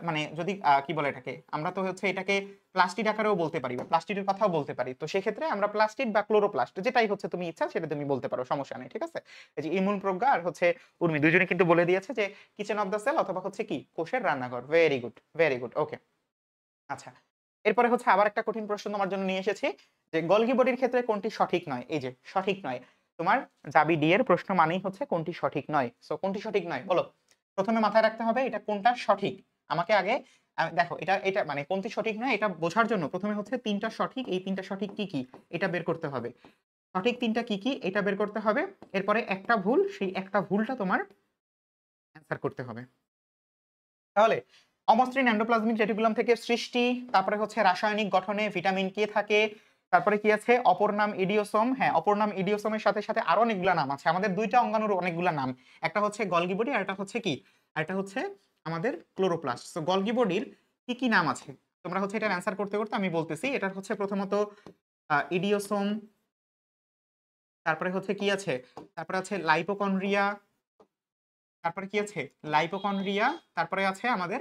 মানে যদি কি বলে এটাকে আমরা তো হচ্ছে এটাকে প্লাস্টিড আকারেও বলতে পারি বা প্লাস্টিডের কথাও বলতে পারি। তো সেক্ষেত্রে আমরা প্লাস্টিড বা ক্লোরোপ্লাস্ট যেটাই হচ্ছে তুমি ইচ্ছা সেটা তুমি বলতে পারো, সমস্যা নেই। ঠিক আছে? এই যে ইমুল প্রজ্ঞা আর হচ্ছে উর্মি দুজনে কিন্তু বলে দিয়েছে যে কিচেন অফ দ্য সেল অথবা হচ্ছে কি কোষের রান্নাঘর। Very good, very good. Okay, আচ্ছা। এরপরে হচ্ছে আবার একটা কঠিন প্রশ্ন তোমার জন্য নিয়ে এসেছি যে গলগি বডির ক্ষেত্রে কোনটি সঠিক নয়? এই যে সঠিক নয়। তোমার জাবি ডি এর প্রশ্ন মানেই হচ্ছে কোনটি সঠিক নয়। সো কোনটি সঠিক নয় বলো। প্রথমে মাথায় রাখতে হবে এটা কোনটা সঠিক। আমাকে আগে দেখো এটা এটা মানে কোনটি সঠিক নয় এটা বোঝার জন্য প্রথমে হচ্ছে ৩টা সঠিক, এই ৩টা সঠিক কি কি এটা বের করতে হবে। সঠিক ৩টা কি কি এটা বের করতে হবে। এরপরে একটা ভুল, সেই একটা ভুলটা তোমার অ্যান্সার করতে হবে। তাহলে অমসৃণ এন্ডোপ্লাজমিক রেটিকুলাম থেকে সৃষ্টি, তারপরে হচ্ছে রাসায়নিক গঠনে ভিটামিন কে থাকে, তারপরে কি আছে অপর নাম ইডিওসোম। হ্যাঁ, অপর নাম ইডিওসোমের সাথে সাথে আরো অনেকগুলা নাম আছে। আমাদের দুইটা অঙ্গাণুর অনেকগুলা নাম। একটা হচ্ছে গলগি বডি আর একটা হচ্ছে কি? আর একটা হচ্ছে আমাদের ক্লোরোপ্লাস্ট। সো গলগি বডির কি কি নাম আছে? তোমরা হচ্ছে এটার অ্যান্সার করতে করতে আমি বলতেছি। এটা হচ্ছে প্রথমত ইডিওসোম, তারপরে হচ্ছে কি আছে? তারপরে আছে লাইপোকন্ড্রিয়া, তারপরে কি আছে? লাইপোকন্ড্রিয়া, তারপরে আছে আমাদের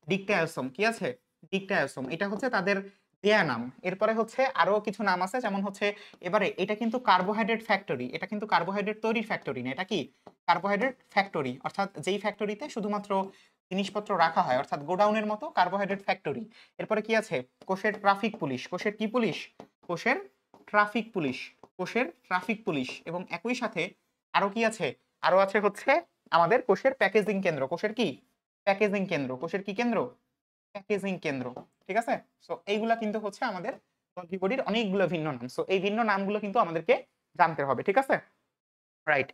ডিকটায়োসোম। কি আছে? ডিকটায়োসোম। এটা হচ্ছে তাদের দেয়া নাম। এরপরে হচ্ছে আরো কিছু নাম আছে যেমন হচ্ছে এবারে এটা কিন্তু কার্বোহাইড্রেট ফ্যাক্টরি। এটা কিন্তু কার্বোহাইড্রেট তৈরির ফ্যাক্টরি না। এটা কি? Carbohydrate factory. অর্থাৎ যেই ফ্যাক্টরিতে শুধুমাত্র জিনিসপত্র রাখা হয় অর্থাৎ গোডাউনের মতো কার্বোহাইড্রেট ফ্যাক্টরি। এরপরে কি আছে? কোষের ট্রাফিক পুলিশ। কোষের কি পুলিশ? কোষের ট্রাফিক পুলিশ। কোষের ট্রাফিক পুলিশ এবং একই সাথে আরো কি আছে? আরো আছে হচ্ছে আমাদের কোষের প্যাকেজিং কেন্দ্র। কোষের কি? প্যাকেজিং কেন্দ্র। কোষের কি কেন্দ্র? প্যাকেজিং কেন্দ্র। ঠিক আছে? সো এইগুলা কিন্তু হচ্ছে আমাদের গলগি বডির অনেকগুলো ভিন্ন নাম। সো এই ভিন্ন নামগুলো কিন্তু আমাদেরকে জানতে হবে। ঠিক আছে? রাইট।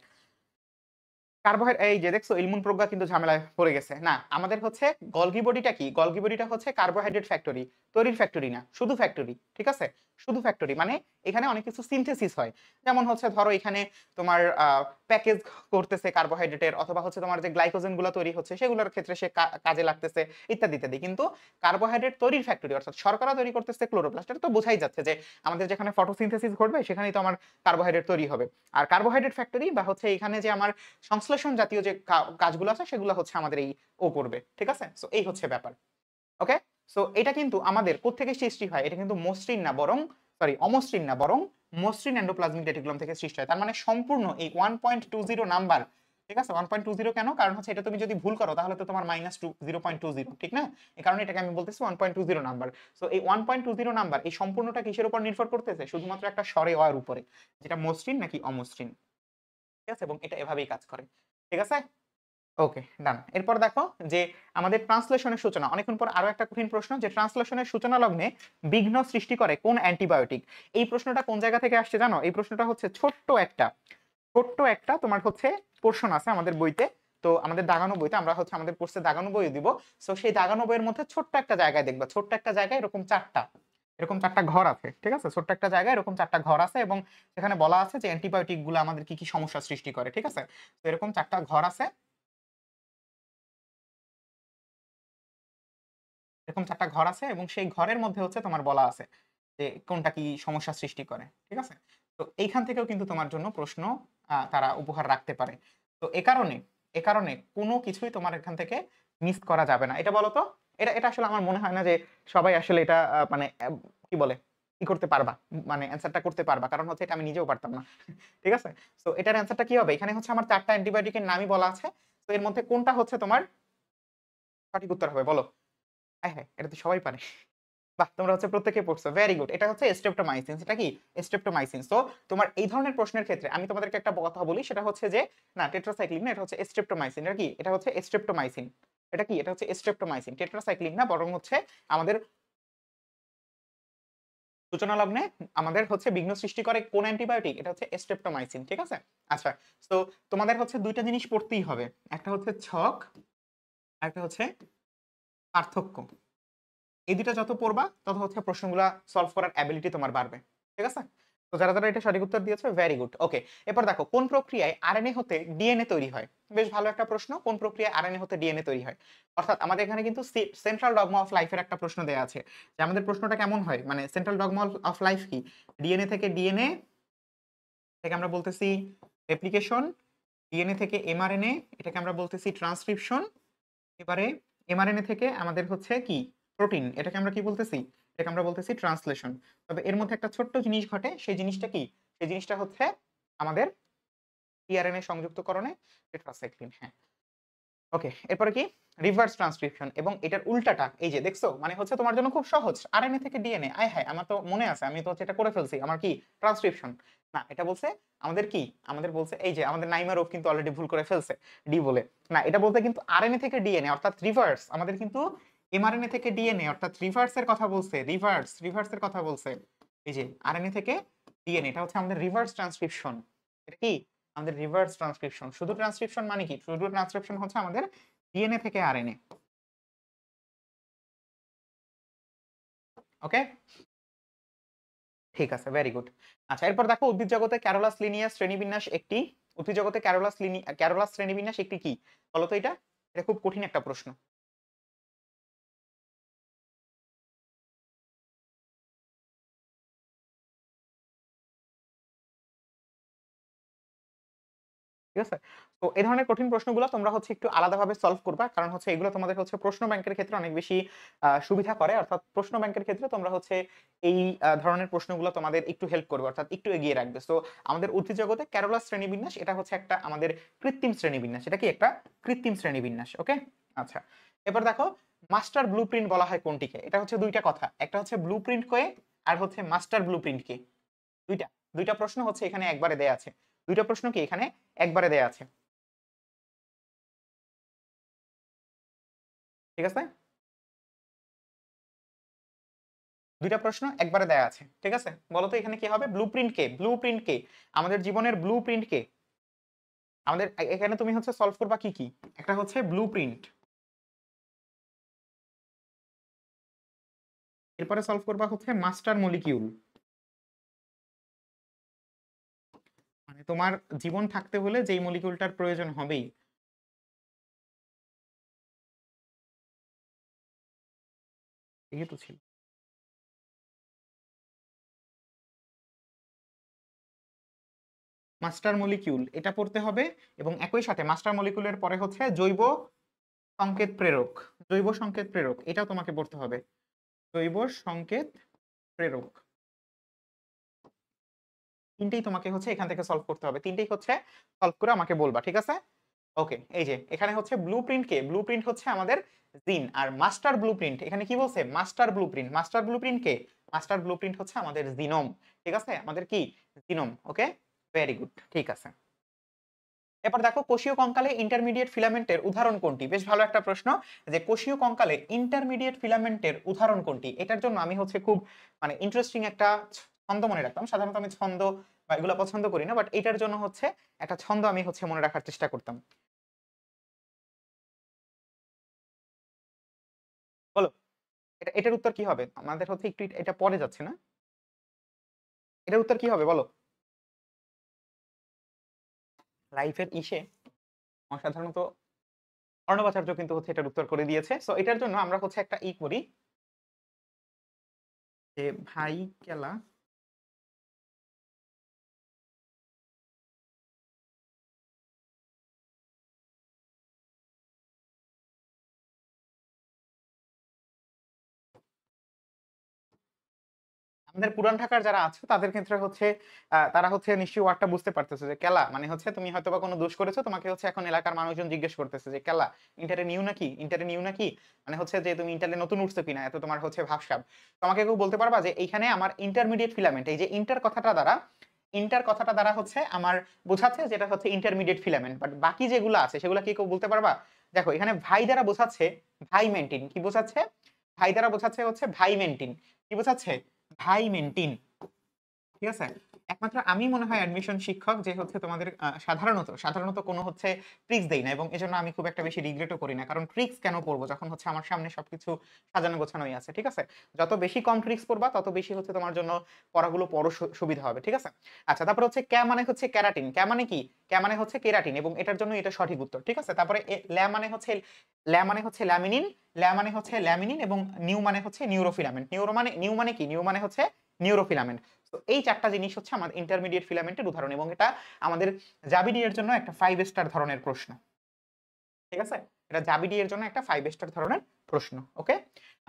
এই যে দেখছো ইলমুন প্রজ্ঞা কিন্তু ঝামেলায় পড়ে গেছে। না, আমাদের হচ্ছে গলগি বডিটা কি? গলগি বডিটা হচ্ছে কার্বোহাইড্রেট ফ্যাক্টরি, তৈরির ফ্যাক্টরি না, শুধু ফ্যাক্টরি। ঠিক আছে? শুধু ফ্যাক্টরি মানে এখানে অনেক কিছু সিনথেসিস হয়। যেমন হচ্ছে ধরো এখানে তোমার প্যাকেজ করতেছে কার্বোহাইড্রেটের অথবা হচ্ছে তোমার যে গ্লাইকোজেন গুলো তৈরি হচ্ছে সেগুলোর ক্ষেত্রে সে কাজে লাগতেছে ইত্যাদি ইত্যাদি। কিন্তু কার্বোহাইড্রেট তৈরির ফ্যাক্টরি অর্থাৎ শর্করা তৈরি করতেছে ক্লোরোপ্লাস্ট। এটা তো বোঝাই যাচ্ছে যে আমাদের যেখানে ফটোসিনথেসিস ঘটবে সেখানেই তো আমার কার্বোহাইড্রেট তৈরি হবে। আর কার্বোহাইড্রেট ফ্যাক্টরি বা হচ্ছে এখানে যে আমার সংশ্লেষণ জাতীয় যে কাজগুলো আছে সেগুলো হচ্ছে আমাদের এই ও করবে। ঠিক আছে? সো এই হচ্ছে ব্যাপার। ওকে? সো এটা কিন্তু আমাদের কোত্থেকে সৃষ্টি হয়? এটা কিন্তু মসৃণ না বরং অমসৃণ না বরং মসৃণ এন্ডোপ্লাজমিক রেটিকুলাম থেকে সৃষ্টি হয়। তার মানে সম্পূর্ণ এই 1.20 নাম্বার। ঠিক আছে? 1.20 কেন? কারণ হচ্ছে এটা তুমি যদি ভুল করো তাহলে তো তোমার -0.20 ঠিক না? এই কারণে এটাকে আমি বলতেছি 1.20 নাম্বার। সো এই 1.20 নাম্বার এই সম্পূর্ণটা কিসের উপর নির্ভর করতেছে? শুধুমাত্র একটা স্বরে অ এর উপরে। যেটা মসৃণ নাকি অমসৃণ। ঠিক আছে? এবং এটা এভাবেই কাজ করে। ঠিক আছে? ওকে, ডান। এরপর দেখো যে আমাদের ট্রান্সলেশনের সূচনা। অনেকক্ষণ পর আরো একটা কঠিন প্রশ্ন যে ট্রান্সলেশনের সূচনা লগ্নে বিঘ্ন সৃষ্টি করে কোন অ্যান্টিবায়োটিক? এই প্রশ্নটা কোন জায়গা থেকে আসছে জানো? এই প্রশ্নটা হচ্ছে ছোট্ট একটা তোমার হচ্ছে পোরশন আছে আমাদের বইতে। তো আমাদের দাগানো বইতে আমরা হচ্ছে আমাদের কোর্সে দাগানো বই দিব। সো সেই দাগানো বইয়ের মধ্যে ছোট্ট একটা জায়গায় দেখবা, ছোট্ট একটা জায়গায় এরকম চারটা ঘর আছে। ঠিক আছে? ছোট্ট একটা জায়গায় এরকম 4টা ঘর আছে এবং সেখানে বলা আছে যে অ্যান্টিবায়োটিক গুলো আমাদের কি কি সমস্যা সৃষ্টি করে। ঠিক আছে? তো এরকম 4টা ঘর আছে। এরকম 4টা ঘর আছে এবং সেই ঘরের মধ্যে হচ্ছে তোমার বলা আছে যে কোনটা কি সমস্যা সৃষ্টি করে। ঠিক আছে? তো এইখান থেকেও কিন্তু তোমার জন্য প্রশ্ন তারা উপহার রাখতে পারে। তো এ কারণে কোনো কিছুই তোমার এখান থেকে মিস করা যাবে না। এটা বলো তো? এটা এটা আসলে আমার মনে হয় না যে সবাই আসলে এটা মানে কি বলে? কি করতে পারবা? মানে অ্যান্সারটা করতে পারবা। কারণ হচ্ছে এটা আমি নিজেও পারতাম না। ঠিক আছে? সো এটার অ্যান্সারটা কি হবে? এখানে হচ্ছে আমার 4টা অ্যান্টিবায়োটিকের নামই বলা আছে। তো এর মধ্যে কোনটা হচ্ছে তোমার সঠিক উত্তর হবে বলো? হায়, হায়! এটা তো সবাই পারে। বাহ! তোমরা হচ্ছে প্রত্যেকে পড়ছো। Very good. এটা হচ্ছে স্ট্রেপ্টোমাইসিন। এটা কি? স্ট্রেপ্টোমাইসিন। সো তোমার এই ধরনের প্রশ্নের ক্ষেত্রে আমি তোমাদেরকে একটা কথা বলি সেটা হচ্ছে যে না টেট্রাসাইক্লিন না, এটা হচ্ছে স্ট্রেপ্টোমাইসিন। এটা কি? এটা হচ্ছে স্ট্রেপ্টোমাইসিন। এটা কি? এটা হচ্ছে স্ট্রেপ্টোমাইসিন। টেট্রাসাইক্লিন না, বরং হচ্ছে আমাদের সূচনা লগ্নে আমাদের হচ্ছে বিঘ্ন সৃষ্টি করে কোন অ্যান্টিবায়োটিক? এটা হচ্ছে স্ট্রেপ্টোমাইসিন। ঠিক আছে? আচ্ছা। সো তোমাদের হচ্ছে ২ টা জিনিস পড়তেই হবে। একটা হচ্ছে ছক, আরেকটা হচ্ছে পার্থক্য। এই ২ টা যত পড়বা তত হচ্ছে প্রশ্নগুলা সলভ করার এবিলিটি তোমার বাড়বে। ঠিক আছে? তো যারা এটা সঠিক উত্তর দিয়েছো ভেরি গুড। ওকে। এরপর দেখো কোন প্রক্রিয়ায় আরএনএ হতে ডিএনএ তৈরি হয়? বেশ ভালো একটা প্রশ্ন। কোন প্রক্রিয়ায় আরএনএ হতে ডিএনএ তৈরি হয়? অর্থাৎ আমাদের এখানে কিন্তু সেন্ট্রাল ডগমা অফ লাইফ এর একটা প্রশ্ন দেয়া আছে। যে আমাদের প্রশ্নটা কেমন হয়? মানে সেন্ট্রাল ডগমা অফ লাইফ কি? ডিএনএ থেকে ডিএনএ থেকে আমরা বলতেছি রেপ্লিকেশন, ডিএনএ থেকে এমআরএনএ এটাকে আমরা বলতেছি ট্রান্সক্রিপশন। এবারে এমআরএনএ থেকে আমাদের হচ্ছে কি প্রোটিন, এটাকে আমরা কি বলতেছি? এটাকে আমরা বলতেছি ট্রান্সলেশন। তবে এর মধ্যে একটা ছোট্ট জিনিস ঘটে, সেই জিনিসটা কি? সেই জিনিসটা হচ্ছে আমাদের টিআরএনএ সংযুক্তকরণে টেট্রাসাইক্লিন। হ্যাঁ, ওকে। এরপরে কি রিভার্স ট্রান্সক্রিপশন এবং এটার উল্টাটা এই যে দেখছো, মানে হচ্ছে তোমার জন্য খুব সহজ। আরএনএ থেকে ডিএনএ, আয় হায় আমার তো মনে আছে, আমি তো হচ্ছে এটা করে ফেলছি। আমার কি ট্রান্সক্রিপশন না, এটা বলছে আমাদের কি, আমাদের বলছে এই যে আমাদের নাইমা রূপ কিন্তু অলরেডি ভুল করে ফেলছে ডি বলে। না, এটা বলতে কিন্তু আরএনএ থেকে ডিএনএ অর্থাৎ রিভার্স, আমাদের কিন্তু এমআরএনএ থেকে ডিএনএ অর্থাৎ রিভার্স এর কথা বলছে। রিভার্স এর কথা বলছে। এই যে আরএনএ থেকে ডিএনএ, এটা হচ্ছে আমাদের রিভার্স ট্রান্সক্রিপশন। এটা কি আমাদের রিভার্স ট্রান্সক্রিপশন। শুধু ট্রান্সক্রিপশন মানে কি? শুধু ট্রান্সক্রিপশন হচ্ছে আমাদের ডিএনএ থেকে আরএনএ। ওকে, ঠিক আছে, ভেরি গুড। আচ্ছা, এরপর দেখো উদ্ভিদ জগতে ক্যারোলাস লিনিয়াস শ্রেণীবিন্যাস একটি, উদ্ভিদ জগতে ক্যারোলাস শ্রেণীবিন্যাস একটি কি? বলো তো এটা? এটা খুব কঠিন একটা প্রশ্ন। ঠিক আছে? তো এই ধরনের কঠিন প্রশ্নগুলো তোমরা হচ্ছে একটু আলাদাভাবে সলভ করবা। কারণ হচ্ছে এগুলো তোমাদের হচ্ছে প্রশ্ন ব্যাংকের ক্ষেত্রে অনেক বেশি সুবিধা করে। অর্থাৎ প্রশ্ন ব্যাংকের ক্ষেত্রে তোমরা হচ্ছে এই ধরনের প্রশ্নগুলো তোমাদের একটু হেল্প করবে। অর্থাৎ একটু এগিয়ে রাখবে। সো আমাদের উদ্ভিদ জগতে ক্যারোলাস শ্রেণীবিন্যাস এটা হচ্ছে একটা আমাদের কৃত্রিম শ্রেণীবিন্যাস। এটা কি একটা কৃত্রিম শ্রেণীবিন্যাস। ওকে? আচ্ছা। এবার দেখো মাস্টার ব্লুপ্রিন্ট বলা হয় কোনটিকে? এটা হচ্ছে ২ টা কথা। একটা হচ্ছে ব্লুপ্রিন্ট কে আর হচ্ছে মাস্টার ব্লুপ্রিন্ট কে। ২ টা। ২ টা প্রশ্ন হচ্ছে এখানে একবারে দেয়া আছে। ২ টা প্রশ্ন কি এখানে একবারে দেয়া আছে। ঠিক আছে? ২ টা প্রশ্ন একবারে দেয়া আছে। ঠিক আছে? বলো তো এখানে কি হবে? ব্লুপ্রিন্ট কে? ব্লুপ্রিন্ট কে? আমাদের জীবনের ব্লুপ্রিন্ট কে? আমাদের এখানে তুমি হচ্ছে সলভ করবা কি, কি? একটা হচ্ছে ব্লুপ্রিন্ট। এরপরে সলভ করবা হচ্ছে মাস্টার মলিকিউল। মানে তোমার জীবন থাকতে হলে যেই মলিকিউলটার প্রয়োজন হবেই। এই তো ছিল। মাস্টার মলিকিউল এটা পড়তে হবে এবং একই সাথে মাস্টার মলিকিউলের পরে হচ্ছে জৈব সংকেত প্রেরক। জৈব সংকেত প্রেরক এটাও তোমাকে পড়তে হবে। জৈব সংকেত প্রেরক। ৩ টেই তোমাকে হচ্ছে এখান থেকে সলভ করতে হবে। ৩ টেই হচ্ছে সলভ করে আমাকে বলবা। ঠিক আছে? ওকে, এই যে এখানে হচ্ছে ব্লুপ্রিন্ট কে? ব্লুপ্রিন্ট হচ্ছে আমাদের জিন। আর মাস্টার ব্লুপ্রিন্ট এখানে কি বলছে? Master blueprint. মাস্টার ব্লুপ্রিন্ট কে? মাস্টার ব্লুপ্রিন্ট হচ্ছে আমাদের জিনোম। ঠিক আছে? আমাদের কি? জিনোম। ওকে? Very good. ঠিক আছে। এরপর দেখো কোষীয় কঙ্কালে ইন্টারমিডিয়েট ফিলামেন্টের উদাহরণ কোনটি? বেশ ভালো একটা প্রশ্ন, যে কোষীয় কঙ্কালে ইন্টারমিডিয়েট ফিলামেন্টের উদাহরণ কোনটি? এটার জন্য আমি হচ্ছে খুব মানে ইন্টারেস্টিং একটা ছন্দ মনে রাখতাম। সাধারণত আমি ছন্দ বা এগুলো পছন্দ করি না, বাট এটার জন্য হচ্ছে একটা ছন্দ আমি হচ্ছে মনে রাখার চেষ্টা করতাম। বলো এটার উত্তর কি হবে? আমাদের হচ্ছে একটু এটা পরে যাচ্ছে না? এটার উত্তর কি হবে বলো? লাইফের ইসে সাধারণত অর্ণবাচার্য কিন্তু হচ্ছে এটার উত্তর করে দিয়েছে। সো এটার জন্য আমরা হচ্ছে একটা করি যে ভাই কেলা আমাদের পুরান ঢাকার যারা আছে তাদের ক্ষেত্রে হচ্ছে তারা হচ্ছে নিশ্চয়ই ওয়ার্ডটা বুঝতে পারতেছে যে কেলা মানে হচ্ছে তুমি হয়তোবা কোনো দোষ করেছো, তোমাকে হচ্ছে এখন এলাকার মানুষজন জিজ্ঞেস করতেছে যে কেলা ইন্টারে নিউ নাকি, ইন্টারে নিউ নাকি, মানে হচ্ছে যে তুমি ইন্টারে নতুন উঠছো কিনা, এত তোমার হচ্ছে ভাবসাব। তোমাকে কেউ বলতে পারবা যে এইখানে আমার ইন্টারমিডিয়েট ফিলামেন্ট, এই যে ইন্টার কথাটা দ্বারা হচ্ছে আমার বোঝাচ্ছে যেটা হচ্ছে ইন্টারমিডিয়েট ফিলামেন্ট, বাট বাকি যেগুলো আছে সেগুলো কি কেউ বলতে পারবা? দেখো এখানে ভাই দ্বারা বোঝাচ্ছে ভাই মেন্টিন, কি বোঝাচ্ছে? ভাই দ্বারা বোঝাচ্ছে হচ্ছে ভাই মেন্টিন, কি বোঝাচ্ছে? ভাই মেন্টিন। ঠিক আছে, একমাত্র আমি মনে হয় অ্যাডমিশন শিক্ষক যে হচ্ছে তোমাদের সাধারণত কোনো হচ্ছে ট্রিক্স দেই না, এবং এজন্য আমি খুব একটা বেশি রিগ্রেটও করি না, কারণ ট্রিক্স কেন পড়বো যখন হচ্ছে আমার সামনে সবকিছু সাজানো গোছানোই আছে। ঠিক আছে, যত বেশি কম ট্রিক্স পড়বা তত বেশি হচ্ছে তোমার জন্য পড়াগুলো পড়ো সুবিধা হবে। ঠিক আছে, আচ্ছা তারপর হচ্ছে ক্যা মানে হচ্ছে ক্যারাটিন, ক্যা মানে কি? ক্যা মানে হচ্ছে কেরাটিন, এবং এটার জন্য এটা সঠিক উত্তর। ঠিক আছে, তারপরে ল্যা মানে হচ্ছে ল্যামিনিন, ল্যা মানে হচ্ছে ল্যামিনিন, এবং নিউ মানে হচ্ছে নিউরোফিলামেন্ট। নিউ মানে কি? নিউ মানে হচ্ছে নিউরোফিলামেন্ট। তো এই চারটা জিনিস হচ্ছে আমাদের ইন্টারমিডিয়েট ফিলামেন্টের উদাহরণ, এবং এটা আমাদের জাবিডি এর জন্য একটা 5 স্টার ধরনের প্রশ্ন। ঠিক আছে, এটা জাবিডি এর জন্য একটা 5 স্টার ধরনের প্রশ্ন। ওকে,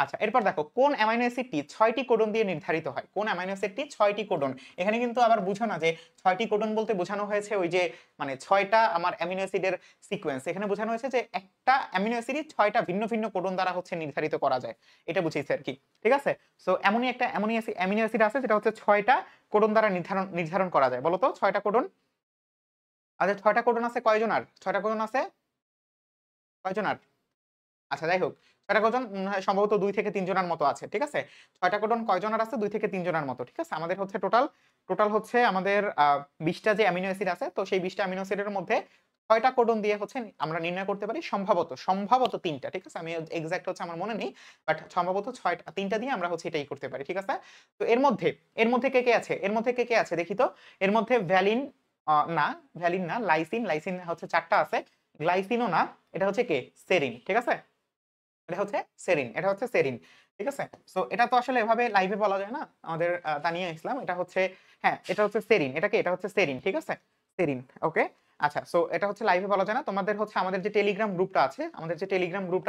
আচ্ছা এরপর দেখো কোন অ্যামাইনো অ্যাসিডটি 6টি কোডন দিয়ে নির্ধারিত হয়? কোন অ্যামাইনো অ্যাসিডটি 6টি কোডন? এখানে কিন্তু আবার বুঝো না যে 6টি কোডন বলতে বোঝানো হয়েছে ওই যে মানে 6টা আমার অ্যামিনো অ্যাসিডের সিকোয়েন্স, এখানে বোঝানো হয়েছে যে একটা অ্যামিনো অ্যাসিডই 6টা ভিন্ন ভিন্ন কোডন দ্বারা হচ্ছে নির্ধারিত করা যায়, এটা বুঝিয়েছে আর কি। ঠিক আছে, সো এমনই একটা অ্যামিনো অ্যাসিড আছে যেটা হচ্ছে 6টা কোডন দ্বারা নির্ধারণ করা যায়। বলো তো 6টা কোডন? আচ্ছা 6টা কোডন আছে কয়জনার? 6টা কোডন আছে কয়জনার? আচ্ছা যাই হোক, ৬টা কোডন সম্ভবত ২ থেকে ৩ জনের মতো আছে। ঠিক আছে? ৬টা কোডন কয়জনের আছে? ২ থেকে ৩ জনের মতো। ঠিক আছে? আমাদের হচ্ছে টোটাল হচ্ছে আমাদের ২০ টা যে অ্যামিনো অ্যাসিড আছে, তো সেই ২০ টা অ্যামিনো অ্যাসিডের মধ্যে ৬টা কোডন দিয়ে হচ্ছে আমরা নির্ণয় করতে পারি সম্ভবত ৩ টা। ঠিক আছে? আমি এক্সাক্ট হচ্ছে আমার মনে নেই। বাট সম্ভবত ৩ টা দিয়ে আমরা হচ্ছে এটাই করতে পারি। ঠিক আছে? তো এর মধ্যে কে আছে? কে আছে দেখি তো? এর মধ্যে না, ভ্যালিন না, লাইসিন হচ্ছে ৪ টা আছে। গ্লাইসিনও না, এটা হচ্ছে কে? সেরিন। ঠিক আছে? এটা হচ্ছে সেরিন। ঠিক আছে, সো এটা তো আসলে এভাবে লাইভে বলা যায় না আমাদের তানিয়া ইসলাম, এটা হচ্ছে হ্যাঁ এটা হচ্ছে সেরিন। এটা হচ্ছে সেরিন। ঠিক আছে, সেরিন। ওকে, আচ্ছা সো এটা হচ্ছে লাইভে বলা যায় না। তোমাদের হচ্ছে আমাদের যে টেলিগ্রাম গ্রুপটা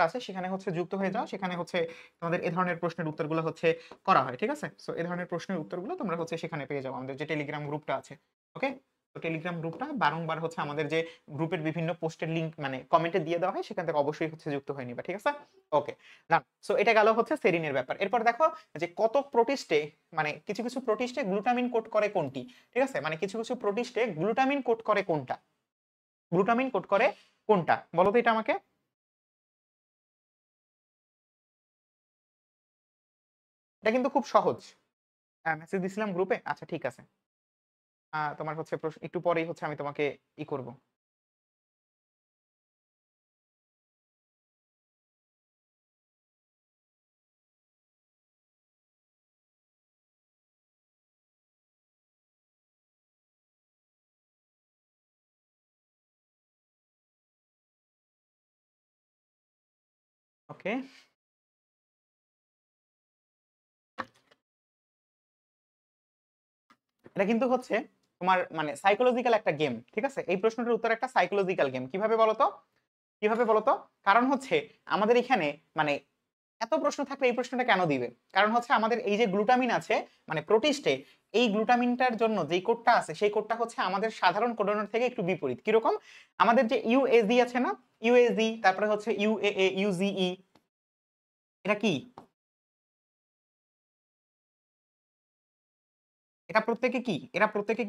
আছে সেখানে হচ্ছে যুক্ত হয়ে যাও, সেখানে হচ্ছে তোমাদের এই ধরনের প্রশ্নের উত্তরগুলো হচ্ছে করা হয়। ঠিক আছে, সো এই ধরনের প্রশ্নের উত্তরগুলো তোমরা হচ্ছে সেখানে পেয়ে যাও, আমাদের যে টেলিগ্রাম গ্রুপটা আছে। ওকে, তো টেলিগ্রাম গ্রুপটা বারংবার হচ্ছে আমাদের যে গ্রুপের বিভিন্ন পোস্টের লিংক মানে কমেন্টে দিয়ে দেওয়া হয়, সেখান থেকে অবশ্যই হচ্ছে যুক্ত হয়ে নিবা। ঠিক আছে, ওকে না, সো এটা গেল হচ্ছে সেরিনের ব্যাপার। এরপর দেখো যে কত প্রোটিস্টে মানে কিছু প্রোটিস্টে গ্লুটামিন কোড করে কোনটি? ঠিক আছে, মানে কিছু প্রোটিস্টে গ্লুটামিন কোড করে কোনটা? গ্লুটামিন কোড করে কোনটা বলো তো এটা আমাকে? এটা কিন্তু খুব সহজ। মেসেজ দিছিলাম গ্রুপে, আচ্ছা ঠিক আছে। তোমার হচ্ছে একটু পরেই হচ্ছে আমি তোমাকে করব। ওকে, এটা কিন্তু হচ্ছে তোমার মানে সাইকোলজিক্যাল একটা গেম। ঠিক আছে, এই প্রশ্নটার উত্তর একটা সাইকোলজিক্যাল গেম। কিভাবে বলো তো? কারণ হচ্ছে আমাদের এখানে মানে এত প্রশ্ন থাকলে এই প্রশ্নটা কেন দিবে? কারণ হচ্ছে আমাদের এই যে গ্লুটামিন আছে মানে প্রোটিস্টে, এই গ্লুটামিনটার জন্য যেই কোডটা আছে সেই কোডটা হচ্ছে আমাদের সাধারণ কোডনের থেকে একটু বিপরীত। কিরকম? আমাদের যে ইউএজি আছে না, ইউএজি, তারপরে হচ্ছে ইউএএ, ইউজিই, এটা কি? এটা প্রত্যেকে কি? এরা প্রত্যেকে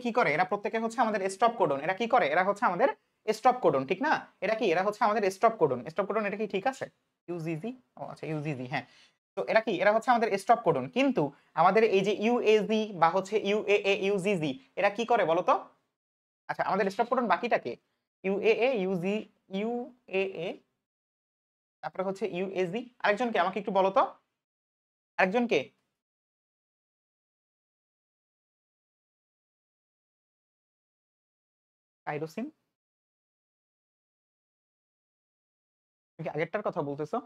কি করে? এরা প্রত্যেকে হচ্ছে আমাদের স্টপ কোডন। এরা কি করে? এরা হচ্ছে আমাদের স্টপ কোডন, ঠিক না? এরা হচ্ছে আমাদের স্টপ কোডন। এটা কি ঠিক আছে? ইউজিজি, ও আচ্ছা ইউজিজি, হ্যাঁ। তো এরা কি? এরা হচ্ছে আমাদের স্টপ কোডন। কিন্তু আমাদের এই যে ইউএজি বা হচ্ছে ইউএএ, ইউজিজি, এরা কি করে বলো তো? আচ্ছা আমাদের স্টপ কোডন বাকিটা কে? ইউএএ, ইউএএ, তারপরে হচ্ছে ইউএজি, আরেকজন কে আমাকে একটু বলো তো? আরেকজন কে? টাইরোসিন? তুমি কি আগেরটার কথা বলতেছো?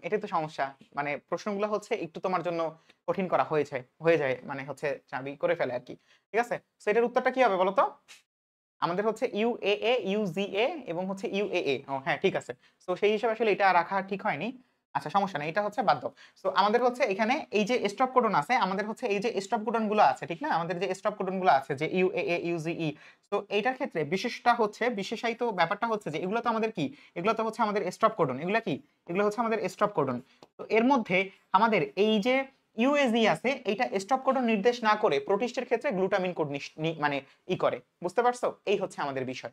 এটাই তো সমস্যা। মানে প্রশ্নগুলো হচ্ছে একটু তোমার জন্য কঠিন করা হয়ে যায় মানে হচ্ছে চাবি করে ফেলে আরকি। ঠিক আছে? সো এটার উত্তরটা কি হবে বলো তো? আমাদের হচ্ছে UAA, UGA এবং হচ্ছে UAA। ও হ্যাঁ, ঠিক আছে। সো সেই হিসেবে আসলে এটা রাখা ঠিক হয়নি। আচ্ছা, সমস্যা নাই। এটা হচ্ছে বাদ দাও। সো আমাদের হচ্ছে এখানে এই যে স্টপ কোডন আছে, আমাদের হচ্ছে এই যে স্টপ কোডন গুলো আছে, ঠিক না? আমাদের যে স্টপ কোডন গুলো আছে যে UAA, UGE। সো এইটার ক্ষেত্রে বিশেষায়িত ব্যাপারটা হচ্ছে যে এগুলো তো আমাদের কি? এগুলো তো হচ্ছে আমাদের স্টপ কোডন। এগুলা কি? এগুলো হচ্ছে আমাদের স্টপ কোডন। তো এর মধ্যে আমাদের এই যে UAG আছে, এইটা স্টপ কোডন নির্দেশ না করে প্রোটিস্টের ক্ষেত্রে গ্লুটামিন কোড মানে করে। বুঝতে পারছো? এই হচ্ছে আমাদের বিষয়।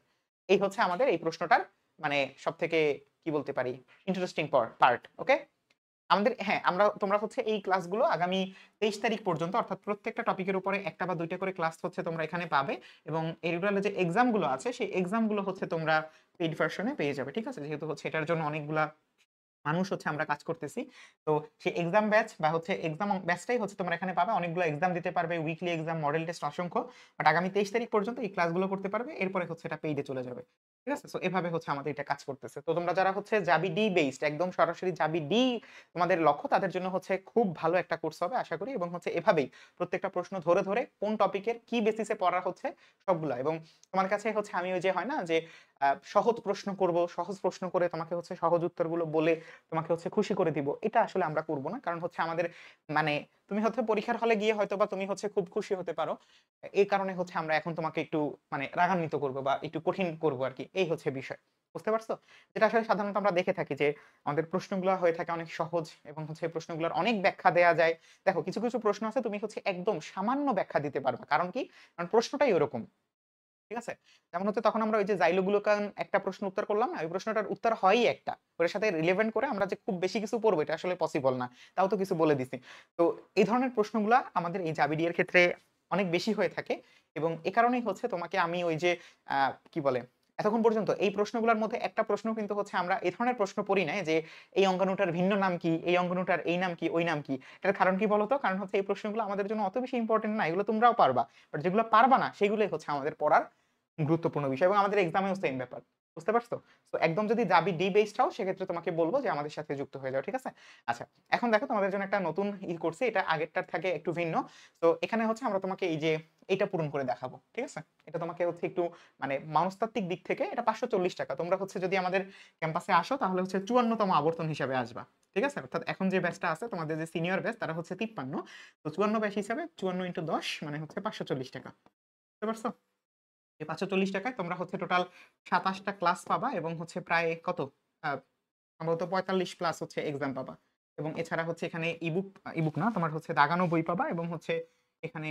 এই হচ্ছে আমাদের এই প্রশ্নটার মানে সবথেকে কি বলতে পারি ইন্টারেস্টিং পার্ট। ওকে? হ্যাঁ, তোমরা হচ্ছে এই ক্লাসগুলো আগামী 23 তারিখ পর্যন্ত, অর্থাৎ প্রত্যেকটা টপিকের উপরে একটা বা দুইটা করে ক্লাস হচ্ছে তোমরা এখানে পাবে এবং এই রেগুলার যে এক্সাম গুলো আছে সেই এক্সাম গুলো হচ্ছে তোমরা পেইড ভার্সনে পেয়ে যাবে। ঠিক আছে? যেহেতু হচ্ছে এটার জন্য অনেকগুলা মানুষ হচ্ছে আমরা কাজ করতেছি। তো সেই এক্সাম ব্যাচ বা হচ্ছে এক্সাম ব্যাচটাই হচ্ছে তোমরা এখানে পাবে। অনেকগুলো এক্সাম দিতে পারবে, উইকলি এক্সাম, মডেল টেস্ট অসংখ্য। বাট আগামী 23 তারিখ পর্যন্ত এই ক্লাসগুলো করতে পারবে। এরপরে হচ্ছে এটা পেইডে চলে যাবে। ঠিক আছে? সো এভাবে হচ্ছে আমাদের এটা কাজ করতেছে। তো তোমরা যারা হচ্ছে জাবি ডি বেসড একদম সরাসরি জাবি ডি তোমাদের লক্ষ্য, তাদের জন্য হচ্ছে খুব ভালো একটা কোর্স হবে আশা করি। এবং হচ্ছে এভাবেই প্রত্যেকটা প্রশ্ন ধরে ধরে কোন টপিকের কি বেসিসে পড়া হচ্ছে সবগুলা। এবং তোমার কাছে হচ্ছে আমি ওই যে হয় না যে সহজ প্রশ্ন করব, সহজ প্রশ্ন করে তোমাকে হচ্ছে সহজ উত্তরগুলো বলে তোমাকে হচ্ছে খুশি করে দিব, এটা আসলে আমরা করব না। কারণ হচ্ছে আমাদের মানে তুমি হচ্ছে পরীক্ষার হলে গিয়ে হয়তো বা তুমি হচ্ছে খুব খুশি হতে পারো, এই কারণে হচ্ছে আমরা এখন তোমাকে একটু মানে রাগান্বিত করব বা একটু কঠিন করব আর কি। এই হচ্ছে বিষয়। বুঝতে পারছো? যেটা আসলে সাধারণত আমরা দেখে থাকি যে আমাদের প্রশ্নগুলো হয়ে থাকে অনেক সহজ এবং হচ্ছে প্রশ্নগুলোর অনেক ব্যাখ্যা দেয়া যায়। দেখো কিছু কিছু প্রশ্ন আছে তুমি হচ্ছে একদম সামান্য ব্যাখ্যা দিতে পারবা, কারণ কি? কারণ প্রশ্নটাই ওরকম। ঠিক আছে? যেমন হচ্ছে তখন আমরা ওই যে জাইলোগ্লুকান একটা প্রশ্ন উত্তর করলাম না? ওই প্রশ্নটার উত্তর হয়ই একটা। ওটার সাথে রিলেভেন্ট করে আমরা যে খুব বেশি কিছু পড়বো এটা আসলে পসিবল না। তাও তো কিছু বলে দিছি। তো এই ধরনের প্রশ্নগুলা আমাদের এই জাবিডি এর ক্ষেত্রে অনেক বেশি হয়ে থাকে এবং এ কারণেই হচ্ছে তোমাকে আমি ওই যে কি বলে? এতক্ষণ পর্যন্ত এই প্রশ্নগুলোর মধ্যে একটা প্রশ্ন কিন্তু হচ্ছে আমরা এই ধরনের প্রশ্ন পড়ি নাই যে এই অঙ্গাণুটার ভিন্ন নাম কি? এই অঙ্গাণুটার এই নাম কি? ওই নাম কি? এটার কারণ কি বলতো? কারণ হচ্ছে এই প্রশ্নগুলো আমাদের জন্য অত বেশি ইম্পোর্টেন্ট না। এগুলো তোমরাও পারবা। বাট যেগুলো পারবা না সেগুলোই হচ্ছে আমাদের পড়ার গুরুত্বপূর্ণ বিষয় এবং আমাদের এক্সামেও সেম ব্যাপার। বুঝতে পারছো? সো একদম যদি জাবি ডি বেসড হও সেক্ষেত্রে তোমাকে বলব যে আমাদের সাথে যুক্ত হয়ে যাও। ঠিক আছে? আচ্ছা, এখন দেখো তোমাদের জন্য একটা নতুন করছি। এটা আগেরটার থেকে একটু ভিন্ন। তো এখানে হচ্ছে আমরা তোমাকে এই যে এইটা পূরণ করে দেখাবো। ঠিক আছে? এটা তোমাকে হচ্ছে একটু মানে মনস্তাত্ত্বিক দিক থেকে এটা ৳৫৪০। তোমরা হচ্ছে যদি আমাদের ক্যাম্পাসে আসো তাহলে হচ্ছে ৫৪তম আবর্তন হিসাবে আসবা। ঠিক আছে? অর্থাৎ এখন যে ব্যাচটা আছে তোমাদের যে সিনিয়র ব্যাচ তারা হচ্ছে ৫৩। তো ৫৪ ব্যাচ হিসাবে ৫৪ × ১০ মানে হচ্ছে ৳৫৪০। বুঝতে পারছো? এই ৳৫৪০ তোমরা হচ্ছে টোটাল ২৭ টা ক্লাস পাবা এবং হচ্ছে প্রায় কত? আ সম্ভবত ৪৫ প্লাস হচ্ছে এক্সাম পাবা। এবং এছাড়া হচ্ছে এখানে ইবুক না, তোমার হচ্ছে দাগানো বই পাবা এবং হচ্ছে এখানে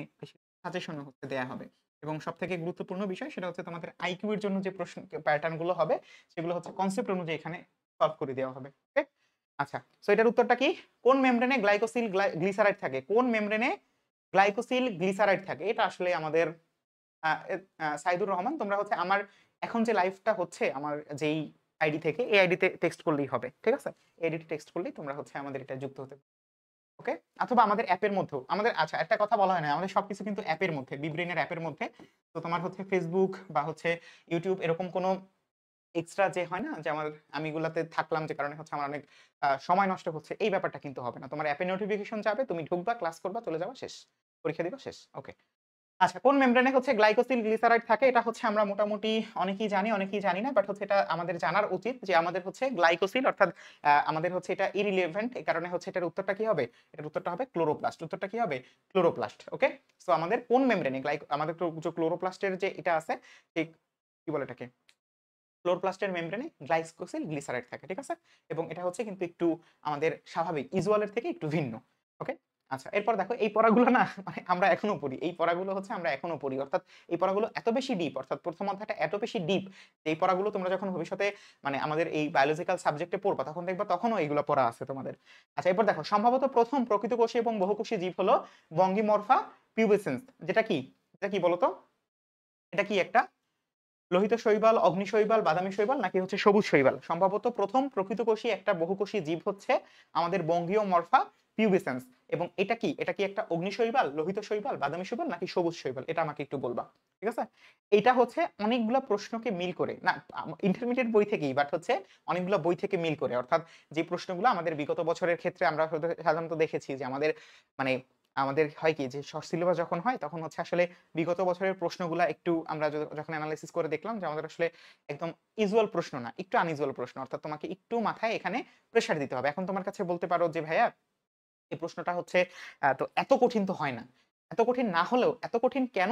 সাজেশনও হচ্ছে দেয়া হবে। এবং সবথেকে গুরুত্বপূর্ণ বিষয় সেটা হচ্ছে তোমাদের আইকিউ এর জন্য যে প্রশ্ন প্যাটার্ন গুলো হবে সেগুলো হচ্ছে কনসেপ্ট অনুযায়ী এখানে সলভ করে দেওয়া হবে। ওকে? আচ্ছা। সো এটার উত্তরটা কি? কোন মেমব্রেনে গ্লাইকোসিল গ্লিসারাইড থাকে? কোন মেমব্রেনে গ্লাইকোসিল গ্লিসারাইড থাকে? এটা আসলে আমাদের সাইদুর রহমান, তোমরা হচ্ছে আমার এখন যে লাইভটা হচ্ছে আমার যেই আইডি থেকে এই আইডিতে টেক্সট করলেই হবে। ঠিক আছে? এই আইডিতে টেক্সট করলেই তোমরা হচ্ছে আমাদের এটা যুক্ত হতে পারবে। ওকে? অথবা আমাদের অ্যাপের মধ্যেও আমাদের আচ্ছা একটা কথা বলা হয় না, আমাদের সবকিছু কিন্তু অ্যাপের মধ্যে, বিব্রেইনের অ্যাপের মধ্যে। তো তোমার হচ্ছে Facebook বা হচ্ছে YouTube এরকম কোনো এক্সট্রা যে হয় না যে আমি এগুলাতে থাকলাম যে কারণে হচ্ছে আমার অনেক সময় নষ্ট হচ্ছে, এই ব্যাপারটা কিন্তু হবে না। তোমার অ্যাপে নোটিফিকেশন যাবে, তুমি ঢুকবা, ক্লাস করবা, চলে যাবা, শেষ। পরীক্ষা দিবা, শেষ। ওকে। আচ্ছা, কোন মেমব্রেনে হচ্ছে গ্লাইকোসিল গ্লিসারাইড থাকে? এটা হচ্ছে আমরা মোটামুটি অনেকেই জানি, অনেকেই জানি না। বাট হচ্ছে এটা আমাদের জানার উচিত যে আমাদের হচ্ছে গ্লাইকোসিল অর্থাৎ আমাদের হচ্ছে এটা ইররিলেভেন্ট। এই কারণে হচ্ছে এটার উত্তরটা কি হবে? এটার উত্তরটা হবে ক্লোরোপ্লাস্ট। উত্তরটা কি হবে? ক্লোরোপ্লাস্ট। ওকে? সো আমাদের কোন মেমব্রেনে আমাদের যে ক্লোরোপ্লাস্টের যে এটা আছে ঠিক কি বলে এটাকে? ক্লোরোপ্লাস্টের মেমব্রেনে গ্লাইকোসিল গ্লিসারাইড থাকে। ঠিক আছে? এবং এটা হচ্ছে কিন্তু একটু আমাদের স্বাভাবিক ইউজুয়াল এর থেকে একটু ভিন্ন। ওকে? আচ্ছা, এরপর দেখো এই পড়াগুলো না মানে আমরা এখনো পড়ি। এই পড়াগুলো হচ্ছে আমরা এখনো পড়ি। অর্থাৎ এই পড়াগুলো এত বেশি ডিপ, অর্থাৎ প্রথম অধ্যায়টা এত বেশি ডিপ যে এই পড়াগুলো তোমরা যখন ভবিষ্যতে মানে আমাদের এই বায়োলজিক্যাল সাবজেক্টে পড়বা তখন দেখবা তখনও এগুলো পড়া আছে তোমাদের। আচ্ছা, এরপর দেখো সম্ভবত প্রথম প্রকৃতকোষী এবং বহুকোষী জীব হলো বঙ্গিমরফা পিউবেসেন্স। যেটা কি? এটা কি বলতো? এটা কি একটা লোহিত শৈবাল, অগ্নি শৈবাল, বাদামি শৈবাল নাকি হচ্ছে সবুজ শৈবাল? সম্ভবত প্রথম প্রকৃতকোষী একটা বহুকোষী জীব হচ্ছে আমাদের বঙ্গীয় মরফা পিউবেসেন্স। এবং এটা কি একটা অগ্নিশৈবাল, লোহিত শৈবাল, বাদামি শৈবাল নাকি সবুজ শৈবাল, এটা আমাকে একটু বলবা। ঠিক আছে? এইটা হচ্ছে অনেকগুলা প্রশ্নকে মিল করে না, ইন্টারমিডিয়েট বই থেকেই, বাট হচ্ছে অনেকগুলা বই থেকে মিল করে। অর্থাৎ যে প্রশ্নগুলো আমাদের বিগত বছরের ক্ষেত্রে আমরা হয়তো সাধারণত দেখেছি যে মানে আমাদের হয় কি যে সিলেবাস যখন হয় তখন হচ্ছে আসলে বিগত বছরের প্রশ্নগুলা একটু আমরা যখন এনালাইসিস করে দেখলাম যে আমাদের আসলে একদম ইউজুয়াল প্রশ্ন না, একটু আনইউজুয়াল প্রশ্ন। অর্থাৎ তোমাকে একটু মাথায় এখানে প্রেশার দিতে হবে। এখন তোমার কাছে বলতে পারো যে ভাইয়া এই প্রশ্নটা হচ্ছে তো এত কঠিন তো হয় না। এত কঠিন না হলেও এত কঠিন কেন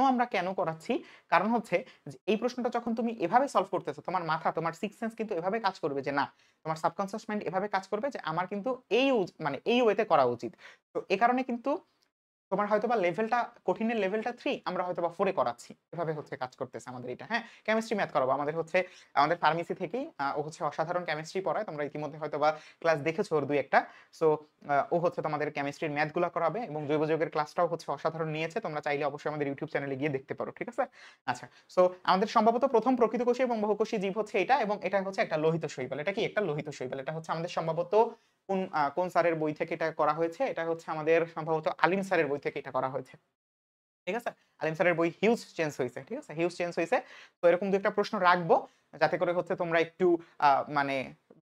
করাচ্ছি? কারণ হচ্ছে যে এই প্রশ্নটা যখন তুমি এভাবে সলভ করতেছো, তোমার মাথা, তোমার সিক্স সেন্স কিন্তু এভাবে কাজ করবে যে না, তোমার সাবকনসিয়াস মাইন্ড এভাবে কাজ করবে যে আমার কিন্তু মানে এই ওয়েতে করা উচিত। তো এ কারণে কিন্তু তোমার হয়তোবা লেভেলটা, কঠিনের লেভেলটা 3 আমরা হয়তোবা 4 এ করাচ্ছি। এভাবে হচ্ছে কাজ করতেছে আমাদের এটা। হ্যাঁ? কেমিস্ট্রি ম্যাথ করাবো। আমাদের ফার্মেসি থেকেই ও হচ্ছে অসাধারণ কেমিস্ট্রি পড়ায়। তোমরা ইতিমধ্যে হয়তোবা ক্লাস দেখেছো ওর ২-১ টা। সো ও হচ্ছে তোমাদের কেমিস্ট্রির ম্যাথ গুলা করাবে এবং জৈব যৌগের ক্লাসটাও হচ্ছে অসাধারণ নিয়েছে। তোমরা চাইলে অবশ্যই আমাদের ইউটিউব চ্যানেলে গিয়ে দেখতে পারো। ঠিক আছে? আচ্ছা। সো আমাদের সম্ভবত ১ম প্রকৃতকোষী এবং বহুকোষী জীব হচ্ছে এটা, এবং এটা হচ্ছে একটা লোহিত শৈবাল। এটা কি? একটা লোহিত শৈবাল। এটা হচ্ছে আমাদের সম্ভবত কোন স্যারের বই থেকে এটা করা হয়েছে? এটা হচ্ছে আমাদের সম্ভবত আলিম স্যারের বই থেকে এটা করা হয়েছে। ঠিক আছে? আলিম স্যারের বই হিউজ চেঞ্জ হইছে। ঠিক আছে? হিউজ চেঞ্জ হইছে। তো এরকম ২ একটা প্রশ্ন রাখবো যাতে করে হচ্ছে তোমরা একটু মানে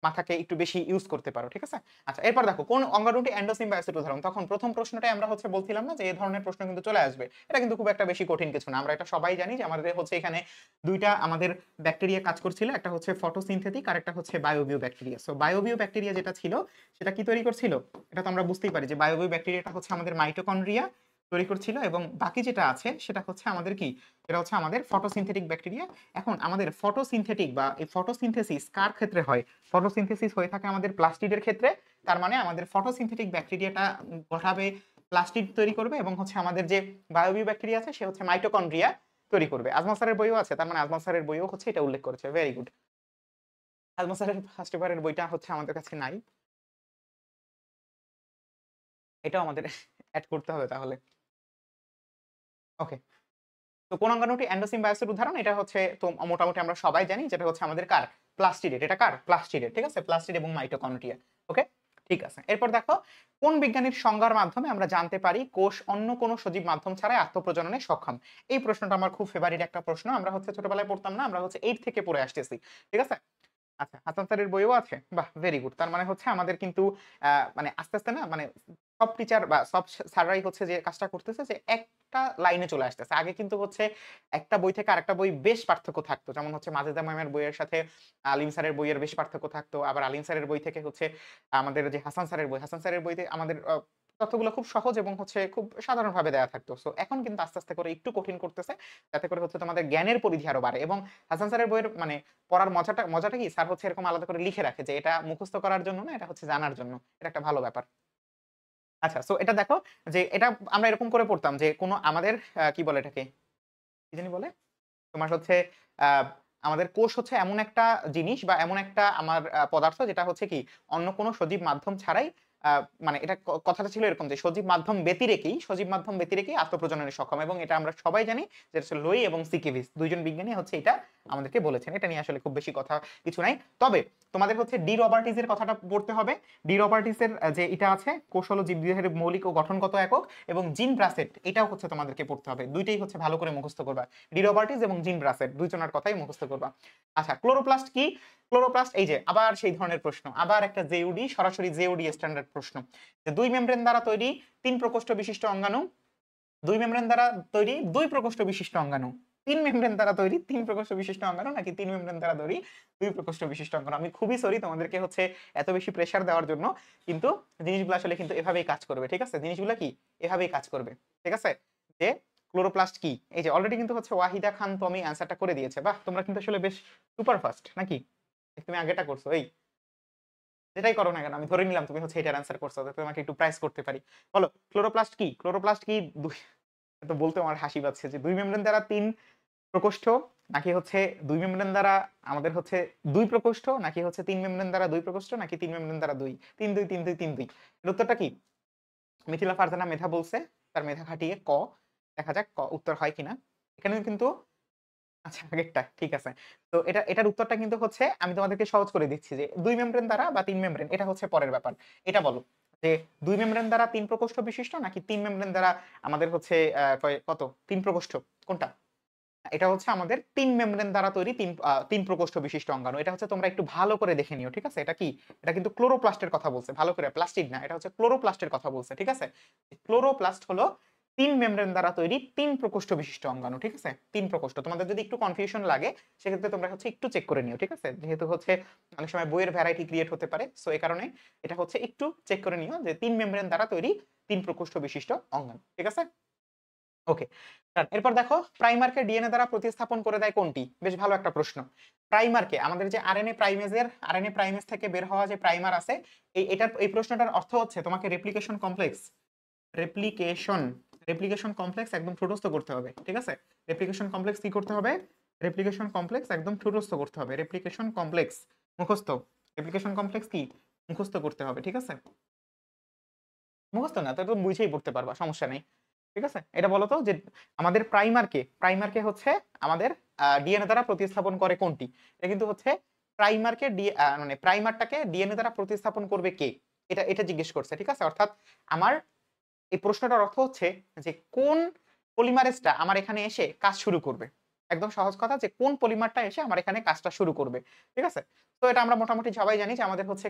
মাথাকে একটু বেশি ইউজ করতে পারো। ঠিক আছে? আচ্ছা, এরপর দেখো কোন অঙ্গাণুটি এন্ডোসিম্বায়োসিস উদাহরণ? তখন ১ম প্রশ্নটাই আমরা হচ্ছে বলছিলাম না যে এই ধরনের প্রশ্ন কিন্তু চলে আসবে। এটা কিন্তু খুব একটা বেশি কঠিন কিছু না। আমরা এটা সবাই জানি যে আমাদের হচ্ছে এখানে ২ টা আমাদের ব্যাকটেরিয়া কাজ করছিল। একটা হচ্ছে ফটোসিনথেটিক আর একটা হচ্ছে বায়োবিও ব্যাকটেরিয়া। সো বায়োবিও ব্যাকটেরিয়া যেটা ছিল সেটা কি তৈরি করছিল? এটা তো আমরা বুঝতেই পারি যে বায়োবিও ব্যাকটেরিয়াটা হচ্ছে আমাদের মাইটোকন্ড্রিয়া তৈরি করছিল, এবং বাকি যেটা আছে সেটা হচ্ছে আমাদের কি? এটা হচ্ছে আমাদের ফটোসিনথেটিক ব্যাকটেরিয়া। এখন আমাদের ফটোসিনথেটিক বা এই ফটোসিনথেসিস কার ক্ষেত্রে হয়? ফটোসিনথেসিস হয়ে থাকে আমাদের প্লাস্টিডের ক্ষেত্রে। তার মানে আমাদের ফটোসিনথেটিক ব্যাকটেরিয়াটা ঘটাবে, প্লাস্টিড তৈরি করবে, এবং হচ্ছে আমাদের যে বায়োবিও ব্যাকটেরিয়া আছে সে হচ্ছে মাইটোকন্ড্রিয়া তৈরি করবে। আজমল স্যারের বইও আছে, তার মানে আজমল স্যারের বইও হচ্ছে এটা উল্লেখ করেছে। Very good. আজমল স্যারের ফার্স্ট পেপারের বইটা হচ্ছে আমাদের কাছে নাই। এটাও আমাদের এড করতে হবে তাহলে। ওকে। তো কোন অঙ্গাণুটি এন্ডোসিম্বায়োসিসের উদাহরণ? এটা হচ্ছে তো মোটামুটি আমরা সবাই জানি যেটা হচ্ছে আমাদের কার? প্লাস্টিডেট। এটা কার? প্লাস্টিডেট। ঠিক আছে? প্লাস্টিড এবং মাইটোকন্ড্রিয়া। ওকে? ঠিক আছে। এরপর দেখো কোন বিজ্ঞানীর সংজ্ঞার মাধ্যমে আমরা জানতে পারি কোষ অন্য কোন সজীব মাধ্যম ছাড়াই আত্মপ্রজননে সক্ষম? এই প্রশ্নটা আমার খুব ফেভারিট একটা প্রশ্ন। আমরা হচ্ছে ছোটবেলায় পড়তাম না, আমরা হচ্ছে 8 থেকে পড়ে আসতেছি। ঠিক আছে? আচ্ছা, হাসান স্যারের বইও আছে? বাহ! Very good. তার মানে হচ্ছে আমাদের কিন্তু মানে আস্তে, আস্তে না মানে সব টিচার বা সব স্যাররাই হচ্ছে যে কাজটা করতেছে যে একটা লাইনে চলে আসতেছে। আগে কিন্তু হচ্ছে একটা বই থেকে আরেকটা বই বেশ পার্থক্য থাকতো। যেমন হচ্ছে মাজেদা ম্যামের বইয়ের সাথে আলিম স্যারের বইয়ের বেশ পার্থক্য থাকতো। আবার আলিম স্যারের বই থেকে হচ্ছে আমাদের যে হাসান স্যারের বই, হাসান স্যারের বইতে আমাদের তথ্যগুলো খুব সহজ এবং হচ্ছে খুব সাধারণভাবে দেয়া থাকতো। সো এখন কিন্তু আস্তে, আস্তে করে একটু কঠিন করতেছে। যাতে করে হচ্ছে তোমাদের জ্ঞানের পরিধি আরো বাড়ে, এবং হাসান স্যারের বইয়ের মানে পড়ার মজাটা কি? স্যার হচ্ছে এরকম আলাদা করে লিখে রাখে যে এটা মুখস্থ করার জন্য না, এটা হচ্ছে জানার জন্য। এটা একটা ভালো ব্যাপার। আচ্ছা, সো এটা দেখো যে এটা আমরা এরকম করে পড়তাম যে কোন আমাদের কি বলে এটাকে? কি জানি বলে? তোমার হচ্ছে আ আমাদের কোষ হচ্ছে এমন একটা জিনিস বা এমন একটা আমার পদার্থ যেটা হচ্ছে কি অন্য কোন সজীব মাধ্যম ছাড়াই আ মানে এটা কথাটা ছিল এরকম যে সজীব মাধ্যম ব্যতিরেকেই আত্মপ্রজননে সক্ষম, এবং এটা আমরা সবাই জানি যে হচ্ছে লোই এবং সিকিভিস ২ জন বিজ্ঞানী হচ্ছে এটা আমাদেরকে বলেছেন। এটা নিয়ে আসলে খুব বেশি কথা কিছু নাই। তবে তোমাদের হচ্ছে ডি রবার্টিস এর কথাটা পড়তে হবে। ডি রবার্টিস এর যে এটা আছে কোষ হলো জীবদেহের মৌলিক ও গঠনগত একক, এবং জিন ব্রাসেট এটাও হচ্ছে তোমাদেরকে পড়তে হবে। দুইটাই হচ্ছে ভালো করে মুখস্থ করবা। ডি রবার্টিস এবং জিন ব্রাসেট দুইজনের কথাই মুখস্থ করবা। আচ্ছা, ক্লোরোপ্লাস্ট কি? ক্লোরোপ্লাস্ট এই যে আবার সেই ধরনের প্রশ্ন। আবার একটা জেইউডি, সরাসরি জেইউডি স্ট্যান্ডার্ড প্রশ্ন। যে ২ মেমব্রেন দ্বারা তৈরি ৩ প্রকোষ্ঠ বিশিষ্ট অঙ্গাণু, ২ মেমব্রেন দ্বারা তৈরি ২ প্রকোষ্ঠ বিশিষ্ট অঙ্গাণু। ৩ মেমব্রেন দ্বারা তৈরি ৩ প্রকোষ্ঠ বিশিষ্ট অঙ্গাণু নাকি ৩ মেমব্রেন দ্বারা তৈরি ২ প্রকোষ্ঠ বিশিষ্ট অঙ্গাণু? আমি খুবই সরি তোমাদেরকে হচ্ছে এত বেশি প্রেশার দেওয়ার জন্য। কিন্তু জিনিসগুলো আসলে কিন্তু এভাবেই কাজ করবে। ঠিক আছে? জিনিসগুলা কি? এভাবেই কাজ করবে। ঠিক আছে? যে ক্লোরোপ্লাস্ট কি? এই যে অলরেডি কিন্তু হচ্ছে ওয়াহিদা খান তমি অ্যান্সারটা করে দিয়েছে। বাহ! তোমরা কিন্তু আসলে বেশ সুপার ফাস্ট নাকি? তুমি আগেটা করছো। এই যেটাই করো না কেন আমি ধরে নিলাম তুমি হচ্ছে এটার অ্যান্সার করছো যাতে তোমাকে একটু প্রাইস করতে পারি। বলো ক্লোরোপ্লাস্ট কি? ক্লোরোপ্লাস্ট কি? তো বলতে আমার হাসি পাচ্ছে যে ২ মেমব্রেন দ্বারা ৩ প্রকোষ্ঠ নাকি হচ্ছে ২ মেমব্রেন দ্বারা আমাদের হচ্ছে ২ প্রকোষ্ঠ নাকি হচ্ছে ৩ মেমব্রেন দ্বারা ২ প্রকোষ্ঠ নাকি ৩ মেমব্রেন দ্বারা ২? ৩, ২, ৩, ২, ৩, ২। এর উত্তরটা কি? মিথিলা ফারজানা মেধা বলছে। তার মেধা খাটিয়ে ক। দেখা যাক উত্তর হয় কিনা। এখানেও কিন্তু আচ্ছা, আগেরটা ঠিক আছে। তো এটার উত্তরটা কিন্তু হচ্ছে আমি তোমাদেরকে সহজ করে দিচ্ছি যে ২ মেমব্রেন দ্বারা বা ৩ মেমব্রেন এটা হচ্ছে পরের ব্যাপার। এটা বলো যে ২ মেমব্রেন দ্বারা ৩ প্রকোষ্ঠ বিশিষ্ট নাকি ৩ মেমব্রেন দ্বারা আমাদের হচ্ছে কত ৩ প্রকোষ্ঠ কোনটা? এটা হচ্ছে আমাদের ৩ মেমব্রেন দ্বারা তৈরি ৩ প্রকোষ্ঠ বিশিষ্ট অঙ্গাণু। এটা হচ্ছে তোমরা একটু ভালো করে দেখে নিও, ঠিক আছে? এটা কি? এটা কিন্তু ক্লোরোপ্লাস্টের কথা বলছে। ভালো করে প্লাস্টিড না। এটা হচ্ছে ক্লোরোপ্লাস্টের কথা বলছে, ঠিক আছে? ক্লোরোপ্লাস্ট হলো ৩ মেমব্রেন দ্বারা তৈরি ৩ প্রকোষ্ঠ বিশিষ্ট অঙ্গাণু, ঠিক আছে? ৩ প্রকোষ্ঠ। তোমাদের যদি একটু কনফিউশন লাগে সেক্ষেত্রে তোমরা হচ্ছে একটু চেক করে নিও, ঠিক আছে? যেহেতু হচ্ছে অনেক সময় বইয়ের ভ্যারাইটি ক্রিয়েট হতে পারে। সো এই কারণে এটা হচ্ছে একটু চেক করে নিও যে ৩ মেমব্রেন দ্বারা তৈরি ৩ প্রকোষ্ঠ বিশিষ্ট অঙ্গাণু, ঠিক আছে? ওকে। এরপর দেখো প্রাইমারকে ডিএনএ দ্বারা প্রতিস্থাপন করে দেয় কোনটি? বেশ ভালো একটা প্রশ্ন। প্রাইমারকে আমাদের যে আরএনএ প্রাইমেজ থেকে বের হওয়া যে প্রাইমার আছে এই প্রশ্নটার অর্থ হচ্ছে তোমাকে রেপ্লিকেশন কমপ্লেক্স একদম ঠোঁটস্থ করতে হবে, ঠিক আছে? রেপ্লিকেশন কমপ্লেক্স কি করতে হবে? রেপ্লিকেশন কমপ্লেক্স একদম ঠোঁটস্থ করতে হবে। রেপ্লিকেশন কমপ্লেক্স মুখস্থ। রেপ্লিকেশন কমপ্লেক্স কি মুখস্থ করতে হবে, ঠিক আছে? মুখস্থ না তো তুমি বুঝেই পড়তে পারবা, সমস্যা নেই। ঠিক আছে? এটা বলো তো যে আমাদের প্রাইমারকে হচ্ছে আমাদের ডিএনএ দ্বারা প্রতিস্থাপন করে কোনটি? এটা কিন্তু হচ্ছে মানে প্রাইমারটাকে ডিএনএ দ্বারা প্রতিস্থাপন করবে কে? এটা জিজ্ঞেস করছে, ঠিক আছে? অর্থাৎ আমার এই প্রশ্নটার অর্থ হচ্ছে যে কোন পলিমারেজটা আমার এখানে এসে কাজ শুরু করবে? একদম সহজ কথা যে কোন পলিমারটা এসে আমার এখানে কাজটা শুরু করবে। ঠিক আছে? তো এটা আমরা মোটামুটি সবাই জানি যে আমাদের হচ্ছে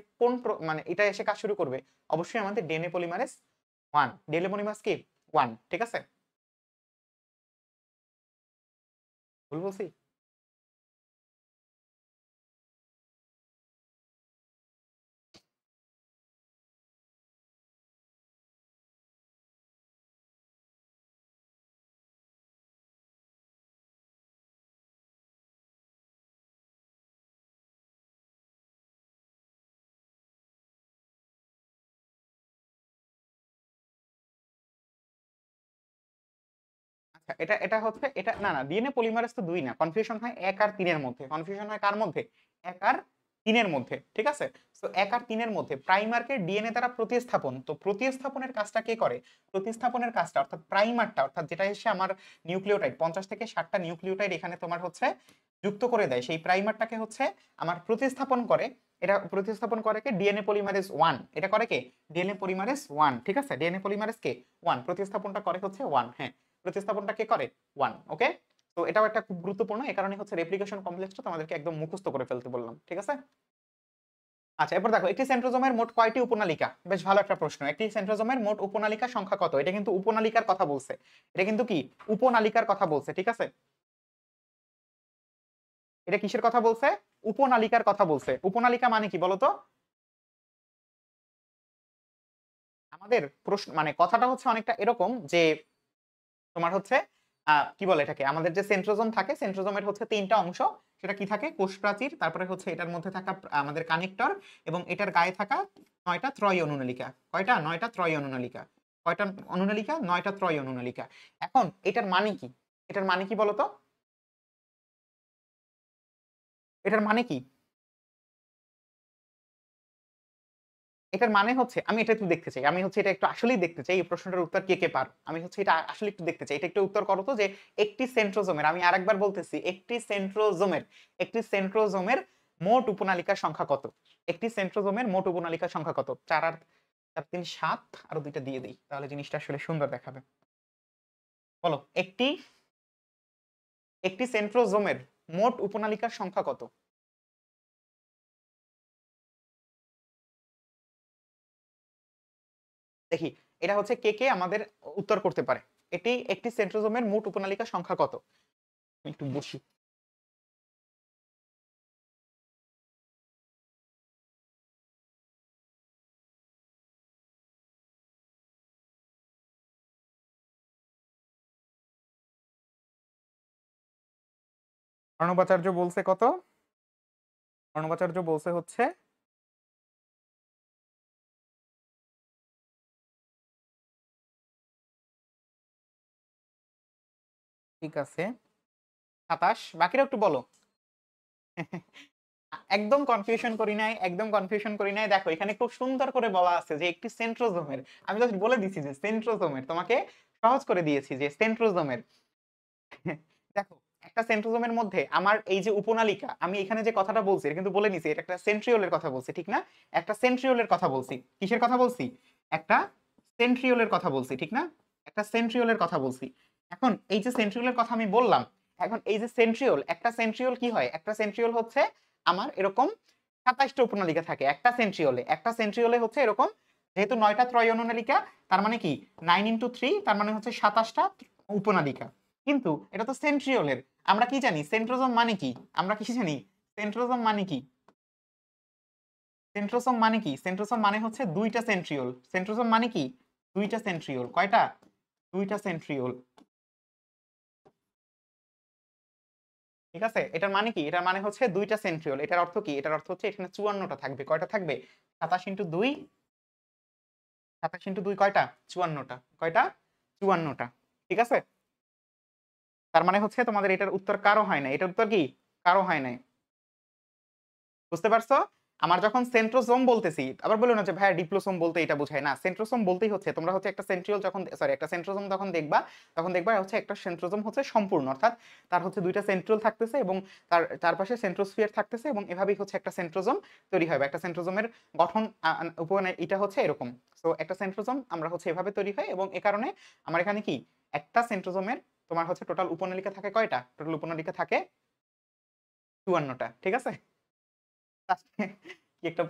মানে এটা এসে কাজ শুরু করবে। অবশ্যই আমাদের ডিএনএ পলিমারেজ 1। ডিএনএ পলিমারেজ কি? 1, ঠিক আছে? ভুল বলছি? আচ্ছা, এটা হচ্ছে এটা না, না, ডিএনএ পলিমারেজ তো ২ না। কনফিউশন হয় ১ আর ৩ এর মধ্যে। কনফিউশন হয় কার মধ্যে? ১ আর ৩ এর মধ্যে। ঠিক আছে? সো ১ আর ৩ এর মধ্যে প্রাইমারকে ডিএনএ দ্বারা প্রতিস্থাপন। তো প্রতিস্থাপনের কাজটা কে করে? প্রতিস্থাপনের কাজটা অর্থাৎ প্রাইমারটা অর্থাৎ যেটা এসে আমার নিউক্লিওটাইড ৫০ থেকে ৬০ টা নিউক্লিওটাইড এখানে তোমার হচ্ছে যুক্ত করে দেয়। সেই প্রাইমারটাকে হচ্ছে আমার প্রতিস্থাপন করে। এটা প্রতিস্থাপন করে কে? DNA polymerase 1। এটা করে কে? DNA polymerase 1। ঠিক আছে? ডিএনএ পলিমারেজ কে? 1। প্রতিস্থাপনটা করে হচ্ছে 1। হ্যাঁ। প্রতিস্থাপনটা কে করে? 1। ওকে? তো এটাও একটা খুব গুরুত্বপূর্ণ। এই কারণে হচ্ছে রেপ্লিকেশন কমপ্লেক্সটা তোমাদেরকে একদম মুখস্থ করে ফেলতে বললাম। ঠিক আছে? আচ্ছা, এরপর দেখো একটি সেন্ট্রোজোমের মোট কয়টি উপনালিকা? বেশ ভালো একটা প্রশ্ন। একটি সেন্ট্রোজোমের মোট উপনালিকা সংখ্যা কত? এটা কিন্তু উপনালিকার কথা বলছে। এটা কিন্তু কি? উপনালিকার কথা বলছে। ঠিক আছে? এটা কিসের কথা বলছে? উপনালিকার কথা বলছে। উপনালিকা মানে কি বলো তো? আমাদের প্রশ্ন মানে কথাটা হচ্ছে অনেকটা এরকম যে তোমার হচ্ছে কি বলে এটাকে? আমাদের যে সেন্ট্রোজোম থাকে, সেন্ট্রোজোমের হচ্ছে ৩ টা অংশ। সেটা কি থাকে? কোষ প্রাচীর, তারপরে হচ্ছে এটার মধ্যে থাকা আমাদের কানেক্টর এবং এটার গায়ে থাকা ৯ টা ত্রয়ী অনুনালিকা। কয়টা? ৯ টা ত্রয়ী অনুনালিকা। কয়টা অনুনালিকা? ৯ টা ত্রয়ী অনুনালিকা। এখন এটার মানে কি? এটার মানে কি বলো তো? এটার মানে কি? এটার মানে হচ্ছে আমি এটা একটু দেখতে চাই। আমি হচ্ছে এটা একটু আসলেই দেখতে চাই। এই প্রশ্নটার উত্তর কে পারো? আমি হচ্ছে এটা আসলে একটু দেখতে চাই। এটা একটু উত্তর করো তো যে একটি সেন্ট্রোজোমের আমি আরেকবার বলতেছি, একটি সেন্ট্রোজোমের মোট উপনালিকার সংখ্যা কত? একটি সেন্ট্রোজোমের মোট উপনালিকার সংখ্যা কত? ৪ আর ৪ ৩ ৭ আরো ২ টা দিয়ে দেই। তাহলে জিনিসটা আসলে সুন্দর দেখাবে। বলো একটি সেন্ট্রোজোমের মোট উপনালিকার সংখ্যা কত? দেখি এটা হচ্ছে কে আমাদের উত্তর করতে পারে। একটি সেন্ট্রোজোমের মোট উপনালিকার সংখ্যা কত? আমি একটু বসি। অর্ণবাচার্য বলছে কত? অর্ণবাচার্য বলছে হচ্ছে ঠিক আছে ২৭। বাকিরা একটু বলো। একদম কনফিউশন করি নাই। দেখো এখানে খুব সুন্দর করে বলা আছে যে একটি সেন্ট্রোজোমের, আমি জাস্ট বলে দিছি যে সেন্ট্রোজোমের, তোমাকে সহজ করে দিয়েছি যে সেন্ট্রোজোমের। দেখো একটা সেন্ট্রোজোমের মধ্যে আমার এই যে উপনালিকা, আমি এখানে যে কথাটা বলছি এটা কিন্তু বলে নিছি এটা একটা সেন্ট্রিওলের কথা বলছি, ঠিক না? একটা সেন্ট্রিওলের কথা বলছি। কিসের কথা বলছি? একটা সেন্ট্রিওলের কথা বলছি, ঠিক না? একটা সেন্ট্রিওলের কথা বলছি। এখন এই যে সেন্ট্রিওলের কথা আমি বললাম, এখন এই যে সেন্ট্রিওল, একটা সেন্ট্রিওল কি হয়? একটা সেন্ট্রিওল হচ্ছে আমার এরকম ২৭ টা উপনালিকা থাকে একটা সেন্ট্রিওলে। একটা সেন্ট্রিওলে হচ্ছে এরকম, যেহেতু ৯ টা ত্রয় অনুনালিকা, তার মানে কি 9 ইনটু 3, তার মানে হচ্ছে ২৭ টা উপনালিকা। কিন্তু এটা তো সেন্ট্রিওলের। আমরা কি জানি সেন্ট্রোজোম মানে কি? আমরা কি জানি সেন্ট্রোজোম মানে কি? সেন্ট্রোসোম মানে কি? সেন্ট্রোসোম মানে হচ্ছে ২ টা সেন্ট্রিওল। সেন্ট্রোসোম মানে কি? ২ টা সেন্ট্রিওল। কয়টা? ২ টা সেন্ট্রিওল। ঠিক আছে? এটার মানে কি? এটার মানে হচ্ছে ২ টা সেন্ট্রিওল। এটার অর্থ কি? এটার অর্থ হচ্ছে এখানে ৫৪ টা থাকবে। কয়টা থাকবে? ২৭ ইনটু ২, ২৭ ইনটু ২ কয়টা? ৫৪ টা। কয়টা? ৫৪ টা। ঠিক আছে? তার মানে হচ্ছে তোমাদের এটার উত্তর কারো হয় নাই। এটার উত্তর কি? কারো হয় নাই। বুঝতে পারছো? আমার যখন সেন্ট্রোসোম বলতেছি, আবার বলো না যে ভাইয়া ডিপ্লোসোম বলতে এটা বোঝায় না। সেন্ট্রোসোম বলতেই হচ্ছে তোমরা হচ্ছে একটা সেন্ট্রিওল যখন সরি একটা সেন্ট্রোসোম যখন দেখবা, তখন দেখবা হচ্ছে একটা সেন্ট্রোসোম হচ্ছে সম্পূর্ণ। অর্থাৎ তার হচ্ছে ২ টা সেন্ট্রিওল থাকতেছে এবং তার চারপাশে সেন্ট্রোস্ফিয়ার থাকতেছে এবং এভাবেই হচ্ছে একটা সেন্ট্রোসোম তৈরি হয়। একটা সেন্ট্রোসোমের গঠন এটা হচ্ছে এরকম। সো একটা সেন্ট্রোসোম আমরা হচ্ছে এভাবে তৈরি হয় এবং এ কারণে আমার এখানে কি একটা সেন্ট্রোসোমের তোমার হচ্ছে টোটাল উপনালিকা থাকে কয়টা? টোটাল উপনালিকা থাকে ৫৪ টা। ঠিক আছে? কি একটা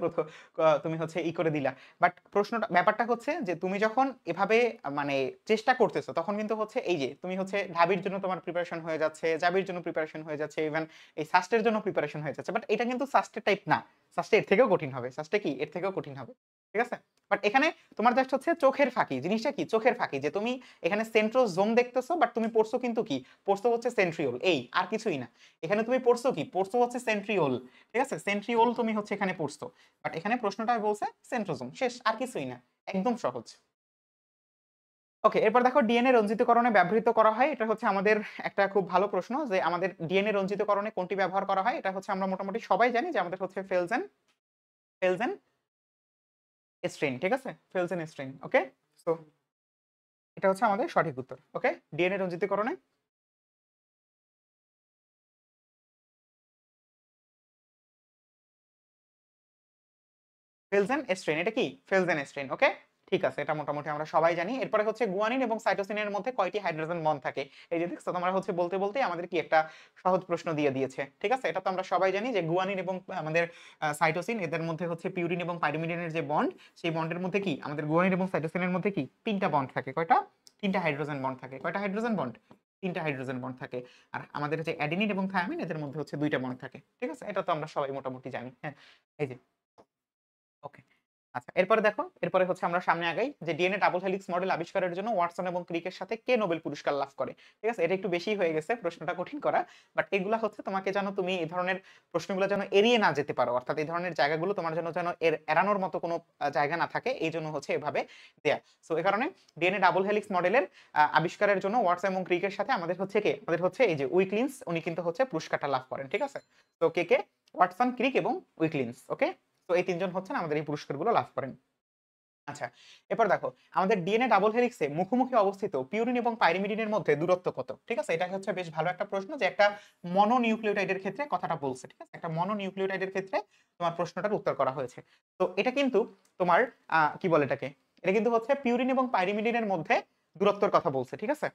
তুমি হচ্ছে করে দিলা। বাট প্রশ্নটা ব্যাপারটা হচ্ছে যে তুমি যখন এভাবে মানে চেষ্টা করতেছো তখন কিন্তু হচ্ছে এই যে তুমি হচ্ছে ঢাবির জন্য তোমার প্রিপারেশন হয়ে যাচ্ছে, জাবির জন্য প্রিপারেশন হয়ে যাচ্ছে, ইভেন এই সাস্টের জন্য প্রিপারেশন হয়ে যাচ্ছে। বাট এটা কিন্তু সাস্টের টাইপ না। সাস্টে এর থেকেও কঠিন হবে। সাস্টে কি এর থেকেও কঠিন হবে। ঠিক আছে? বাট এখানে তোমার জাস্ট হচ্ছে চোখের ফাঁকি। জিনিসটা কি? চোখের ফাঁকি যে তুমি এখানে সেন্ট্রোজোম দেখতেছো বাট তুমি পড়ছো কিন্তু কি? পড়ছো হচ্ছে সেন্ট্রিওল। এই আর কিছুই না। এখানে তুমি পড়ছো কি? পড়ছো হচ্ছে সেন্ট্রিওল। ঠিক আছে? সেন্ট্রিওল তুমি হচ্ছে এখানে পড়ছো। বাট এখানে প্রশ্নটা বলছে সেন্ট্রোজোম। শেষ, আর কিছুই না। একদম সহজ। ওকে, এরপর দেখো ডিএনএ রঞ্জিতকরণে ব্যবহৃত করা হয়। এটা হচ্ছে আমাদের একটা খুব ভালো প্রশ্ন যে আমাদের ডিএনএ রঞ্জিতকরণে কোনটি ব্যবহার করা হয়? এটা হচ্ছে আমরা মোটামুটি সবাই জানি যে আমাদের হচ্ছে ফেলজেন ফেলজেন স্ট্রেইন। ঠিক আছে? ফেলজেন স্ট্রেইন। ওকে? সো এটা হচ্ছে আমাদের সঠিক উত্তর। ওকে? ডিএনএ রঞ্জিতকরণে ফেলজেন এস্ট্রেন। এটা কি? ফেলজেন এস্ট্রেন। ওকে? ঠিক আছে, এটা মোটামুটি আমরা সবাই জানি। এরপরে হচ্ছে গুয়ানিন এবং সাইটোসিনের মধ্যে কয়টি হাইড্রোজেন বন্ড থাকে? এই যে দেখছো তোমরা হচ্ছে বলতে বলতেই আমাদের কি একটা সহজ প্রশ্ন দিয়ে দিয়েছে। ঠিক আছে? এটা তো আমরা সবাই জানি যে গুয়ানিন এবং আমাদের সাইটোসিন এদের মধ্যে হচ্ছে পিউরিন এবং পাইরিমিডিনের যে বন্ড, সেই বন্ডের মধ্যে কি আমাদের গুয়ানিন এবং সাইটোসিনের মধ্যে কি 3টা বন্ড থাকে। কয়টা? 3টা হাইড্রোজেন বন্ড থাকে। কয়টা হাইড্রোজেন বন্ড? 3টা হাইড্রোজেন বন্ড থাকে। আর আমাদের হচ্ছে অ্যাডেনিন এবং থায়ামিন এদের মধ্যে হচ্ছে 2টা বন্ড থাকে। ঠিক আছে? এটা তো আমরা সবাই মোটামুটি জানি। হ্যাঁ, এই যে ওকে। আচ্ছা, এরপরে দেখো, এরপরে হচ্ছে আমরা সামনে আগাই যে ডিএনএ ডাবল হেলিক্স মডেল আবিষ্কারের জন্য ওয়াটসন এবং ক্রিকের সাথে কে নোবেল পুরস্কার লাভ করে? ঠিক আছে? এটা একটু বেশি হয়ে গেছে, প্রশ্নটা কঠিন করা। বাট এগুলা হচ্ছে তোমাকে যেন তুমি এই ধরনের প্রশ্নগুলো যেন এড়িয়ে না যেতে পারো। অর্থাৎ এই ধরনের জায়গাগুলো তোমার জন্য যেন এড়ানোর মতো কোনো জায়গা না থাকে। এইজন্য হচ্ছে এভাবে দেয়া। সো এই কারণে ডিএনএ ডাবল হেলিক্স মডেলের আবিষ্কারের জন্য ওয়াটসন এবং ক্রিকের সাথে আমাদের হচ্ছে কে? আমাদের হচ্ছে এই যে উইকলিন্স, উনি কিন্তু হচ্ছে পুরস্কারটা লাভ করেন। ঠিক আছে? তো কে? ওয়াটসন, ক্রিক এবং উইকলিন্স। ওকে? তো এই ৩ জন হচ্ছেন আমাদের এই পুরস্কারগুলো লাভ করেন। আচ্ছা, এরপর দেখো আমাদের ডিএনএ ডাবল হেলিক্সে মুখোমুখি অবস্থিত পিউরিন এবং পাইরিমিডিনের মধ্যে দূরত্ব কত? ঠিক আছে? এটা হচ্ছে বেশ ভালো একটা প্রশ্ন যে একটা মনোনিউক্লিওটাইডের ক্ষেত্রে কথাটা বলছে। ঠিক আছে? একটা মনোনিউক্লিওটাইডের ক্ষেত্রে তোমার প্রশ্নটার উত্তর করা হয়েছে। তো এটা কিন্তু তোমার কি বলে এটাকে? এটা কিন্তু হচ্ছে পিউরিন এবং পাইরিমিডিনের মধ্যে দূরত্বের কথা বলছে। ঠিক আছে?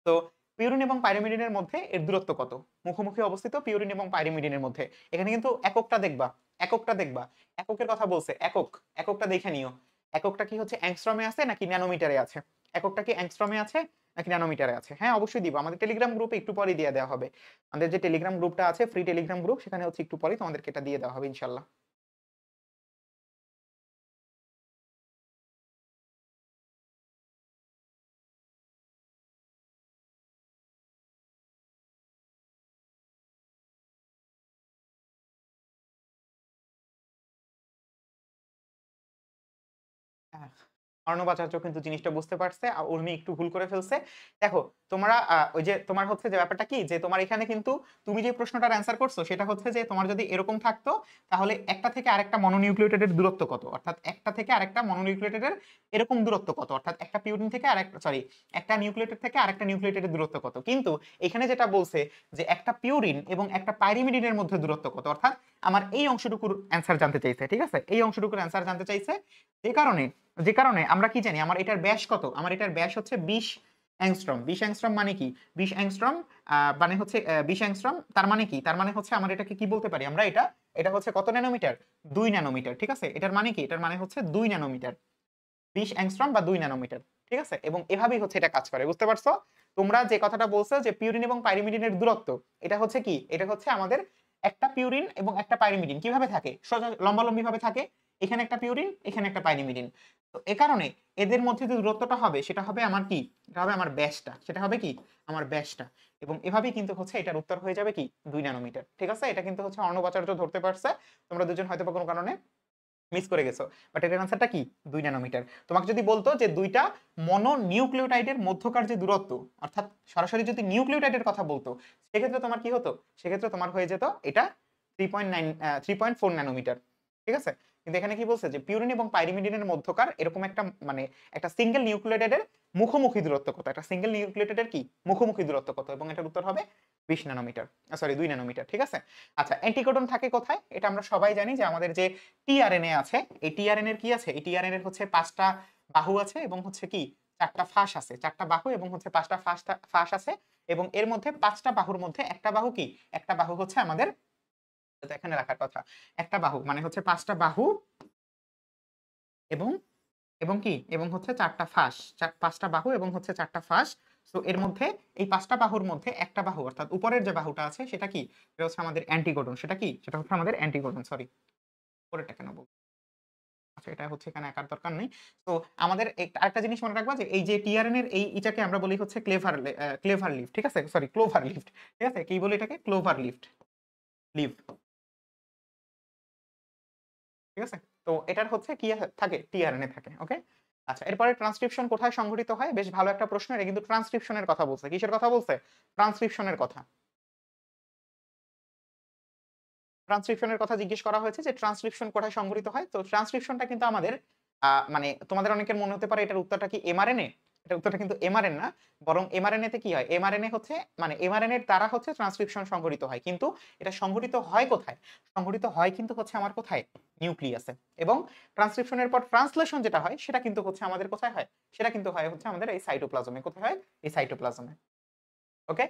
তো পিউরিন এবং পাইরিমিডিনের মধ্যে এর দূরত্ব কত? মুখোমুখি অবস্থিত পিউরিন এবং পাইরিমিডিনের মধ্যে। এখানে কিন্তু এককটা দেখবা, এককটা দেখবা। এককের কথা বলছে, একক। এককটা দেখে নিও। এককটা কি হচ্ছে অ্যাংস্ট্রমে আছে নাকি ন্যানোমিটারে আছে? এককটা কি অ্যাংস্ট্রমে আছে নাকি ন্যানোমিটারে আছে? হ্যাঁ, অবশ্যই দিব। আমাদের টেলিগ্রাম গ্রুপে একটু পরেই দিয়ে দেওয়া হবে। আমাদের যে টেলিগ্রাম গ্রুপটা আছে, ফ্রি টেলিগ্রাম গ্রুপ, সেখানে হচ্ছে একটু পরেই তোমাদেরকে এটা দিয়ে দেওয়া হবে ইনশাআল্লাহ। হ্যাঁ, অর্ণব আচার্য কিন্তু জিনিসটা বুঝতে পারছে। উর্মি একটু ভুল করে ফেলছে। দেখো, তোমরা ওই যে তোমার হচ্ছে যে ব্যাপারটা কি যে তোমার এখানে কিন্তু তুমি যে প্রশ্নটার অ্যান্সার করছো সেটা হচ্ছে যে তোমার যদি এরকম থাকতো তাহলে একটা থেকে আরেকটা মনোনিউক্লিওটাইডের দূরত্ব কত? অর্থাৎ একটা থেকে আরেকটা মনোনিউক্লিওটাইডের এরকম দূরত্ব কত? অর্থাৎ একটা পিউরিন থেকে আরেকটা একটা নিউক্লিওটাইড থেকে আরেকটা নিউক্লিওটাইডের দূরত্ব কত? কিন্তু এখানে যেটা বলছে যে একটা পিউরিন এবং একটা পাইরিমিডিনের মধ্যে দূরত্ব কত? অর্থাৎ আমার এই অংশটুকুর অ্যান্সার জানতে চাইছে। ঠিক আছে? এই অংশটুকুর অ্যান্সার জানতে চাইছে যে কারণে আমরা কি জানি আমার এটার ব্যাস কত? আমার এটার ব্যাস হচ্ছে 20 অ্যাংস্ট্রম। 20 অ্যাংস্ট্রম মানে কি? 20 অ্যাংস্ট্রম মানে হচ্ছে 20 অ্যাংস্ট্রম তার মানে কি? তার মানে হচ্ছে আমরা এটাকে কি বলতে পারি? আমরা এটা হচ্ছে কত ন্যানোমিটার? 2 ন্যানোমিটার। ঠিক আছে? এটার মানে কি? এটার মানে হচ্ছে 2 ন্যানোমিটার। 20 অ্যাংস্ট্রম বা 2 ন্যানোমিটার। ঠিক আছে? এবং এভাবেই হচ্ছে এটা কাজ করে। বুঝতে পারছো? তোমরা যে কথাটা বলছো যে পিউরিন এবং পাইরিমিডিনের দূরত্ব, এটা হচ্ছে কি? এটা হচ্ছে আমাদের একটা পিউরিন এবং একটা পাইরিমিডিন কিভাবে থাকে? সোজা লম্বালম্বি ভাবে থাকে। এখানে একটা পিউরিন, এখানে একটা পাইরিমিডিন। তো এ কারণে এদের মধ্যে যে দূরত্বটা হবে সেটা হবে আমার কি? এটা হবে আমার ব্যাসটা। সেটা হবে কি? আমার ব্যাসটা। এবং এভাবেই কিন্তু হচ্ছে এটার উত্তর হয়ে যাবে কি? 2 ন্যানোমিটার। ঠিক আছে? এটা কিন্তু হচ্ছে অর্ণব আচার্য ধরতে পারছে। তোমরা দুজন হয়তো বা কোনো কারণে মিস করে গেছো, বাট এটার আনসারটা কি? 2 ন্যানোমিটার। তোমাকে যদি বলতো যে দুইটা মনো নিউক্লিওটাইডের মধ্যকার যে দূরত্ব, অর্থাৎ সরাসরি যদি নিউক্লিওটাইডের কথা বলতো, সেক্ষেত্রে তোমার কি হতো? সেক্ষেত্রে তোমার হয়ে যেত এটা 3.4 ন্যানোমিটার। ঠিক আছে? কিন্তু এখানে কি বলছে যে পিউরিন এবং পাইরিমিডিনের মধ্যকার এরকম একটা মানে একটা সিঙ্গেল নিউক্লিওটাইডের মুখোমুখি দূরত্ব কত? একটা সিঙ্গেল নিউক্লিওটাইডের কি মুখোমুখি দূরত্ব কত? এবং এটার উত্তর হবে 20 ন্যানোমিটার, সরি 2 ন্যানোমিটার। ঠিক আছে? আচ্ছা, অ্যান্টিকোডন থাকে কোথায়? এটা আমরা সবাই জানি যে আমাদের যে টিআরএনএ আছে, এই টিআরএনএ এর কি আছে? এই টিআরএনএ এর হচ্ছে 5টা বাহু আছে এবং হচ্ছে কি 4টা ফাঁস আছে। 4টা বাহু এবং হচ্ছে 5টা ফাঁস আছে এবং এর মধ্যে 5টা বাহুর মধ্যে একটা বাহু কি? একটা বাহু হচ্ছে আমাদের, এটা এখানে রাখার কথা। একটা বাহু মানে হচ্ছে 5টা বাহু এবং এবং কি? এবং হচ্ছে 4টা ফাঁস। 5টা বাহু এবং হচ্ছে 4টা ফাঁস। সো এর মধ্যে এই 5টা বাহুর মধ্যে একটা বাহু অর্থাৎ উপরের যে বাহুটা আছে সেটা কি? এটা হচ্ছে আমাদের অ্যান্টিকোডন। সেটা কি? সেটা হচ্ছে আমাদের অ্যান্টিকোডন, সরি। পরেরটা কেন বলব? আচ্ছা, এটা হচ্ছে এখানে আঁকার দরকার নেই। তো আমাদের আরেকটা জিনিস মনে রাখবা যে এই যে টিআরএন এর এই ইটাকে আমরা বলি হচ্ছে ক্লেভার লিফট। ঠিক আছে? Sorry, clover lift. ঠিক আছে? কি বলি এটাকে? Clover lift. লিফট। ঠিক আছে? তো এটার হচ্ছে কি থাকে? টিআরএনএ থাকে। ওকে? আচ্ছা, এরপরে ট্রান্সক্রিপশন কোথায় সংঘটিত হয়? বেশ ভালো একটা প্রশ্ন। এটা কিন্তু ট্রান্সক্রিপশনের কথা বলছে। কিসের কথা বলছে? ট্রান্সক্রিপশনের কথা। ট্রান্সক্রিপশনের কথা জিজ্ঞেস করা হয়েছে যে ট্রান্সক্রিপশন কোথায় সংঘটিত হয়। তো ট্রান্সক্রিপশনটা কিন্তু আমাদের মানে তোমাদের অনেকের মনে হতে পারে এটার উত্তরটা কি এমআরএনএ? এটার উত্তরটা কিন্তু এমআরএন না, বরং এমআরএনএ তে কি হয়? এমআরএনএ হচ্ছে মানে এমআরএনএ এর দ্বারা হচ্ছে ট্রান্সক্রিপশন সংঘটিত হয়। কিন্তু এটা সংঘটিত হয় কোথায়? সংঘটিত হয় কিন্তু হচ্ছে আমার কোথায়? নিউক্লিয়াসে। এবং ট্রান্সক্রিপশনের পর ট্রান্সলেশন যেটা হয় সেটা কিন্তু হচ্ছে আমাদের কোথায় হয়? সেটা কিন্তু হয় হচ্ছে আমাদের এই সাইটোপ্লাজমে। কোথায় হয়? এই সাইটোপ্লাজমে। ওকে?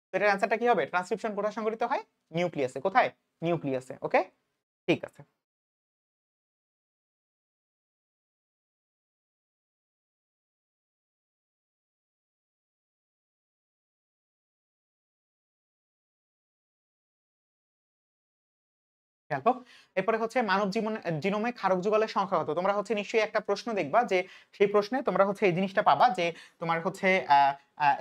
তো এটার অ্যান্সারটা কি হবে? ট্রান্সক্রিপশন কোথায় সংঘটিত হয়? নিউক্লিয়াসে। কোথায়? নিউক্লিয়াসে। ওকে? ঠিক আছে। গেল। এরপরে হচ্ছে মানব জিনোমে ক্ষারক যুগলের সংখ্যা কত? তোমরা হচ্ছে নিশ্চয়ই একটা প্রশ্ন দেখবা যে সেই প্রশ্নে তোমরা হচ্ছে এই জিনিসটা পাবা যে তোমার হচ্ছে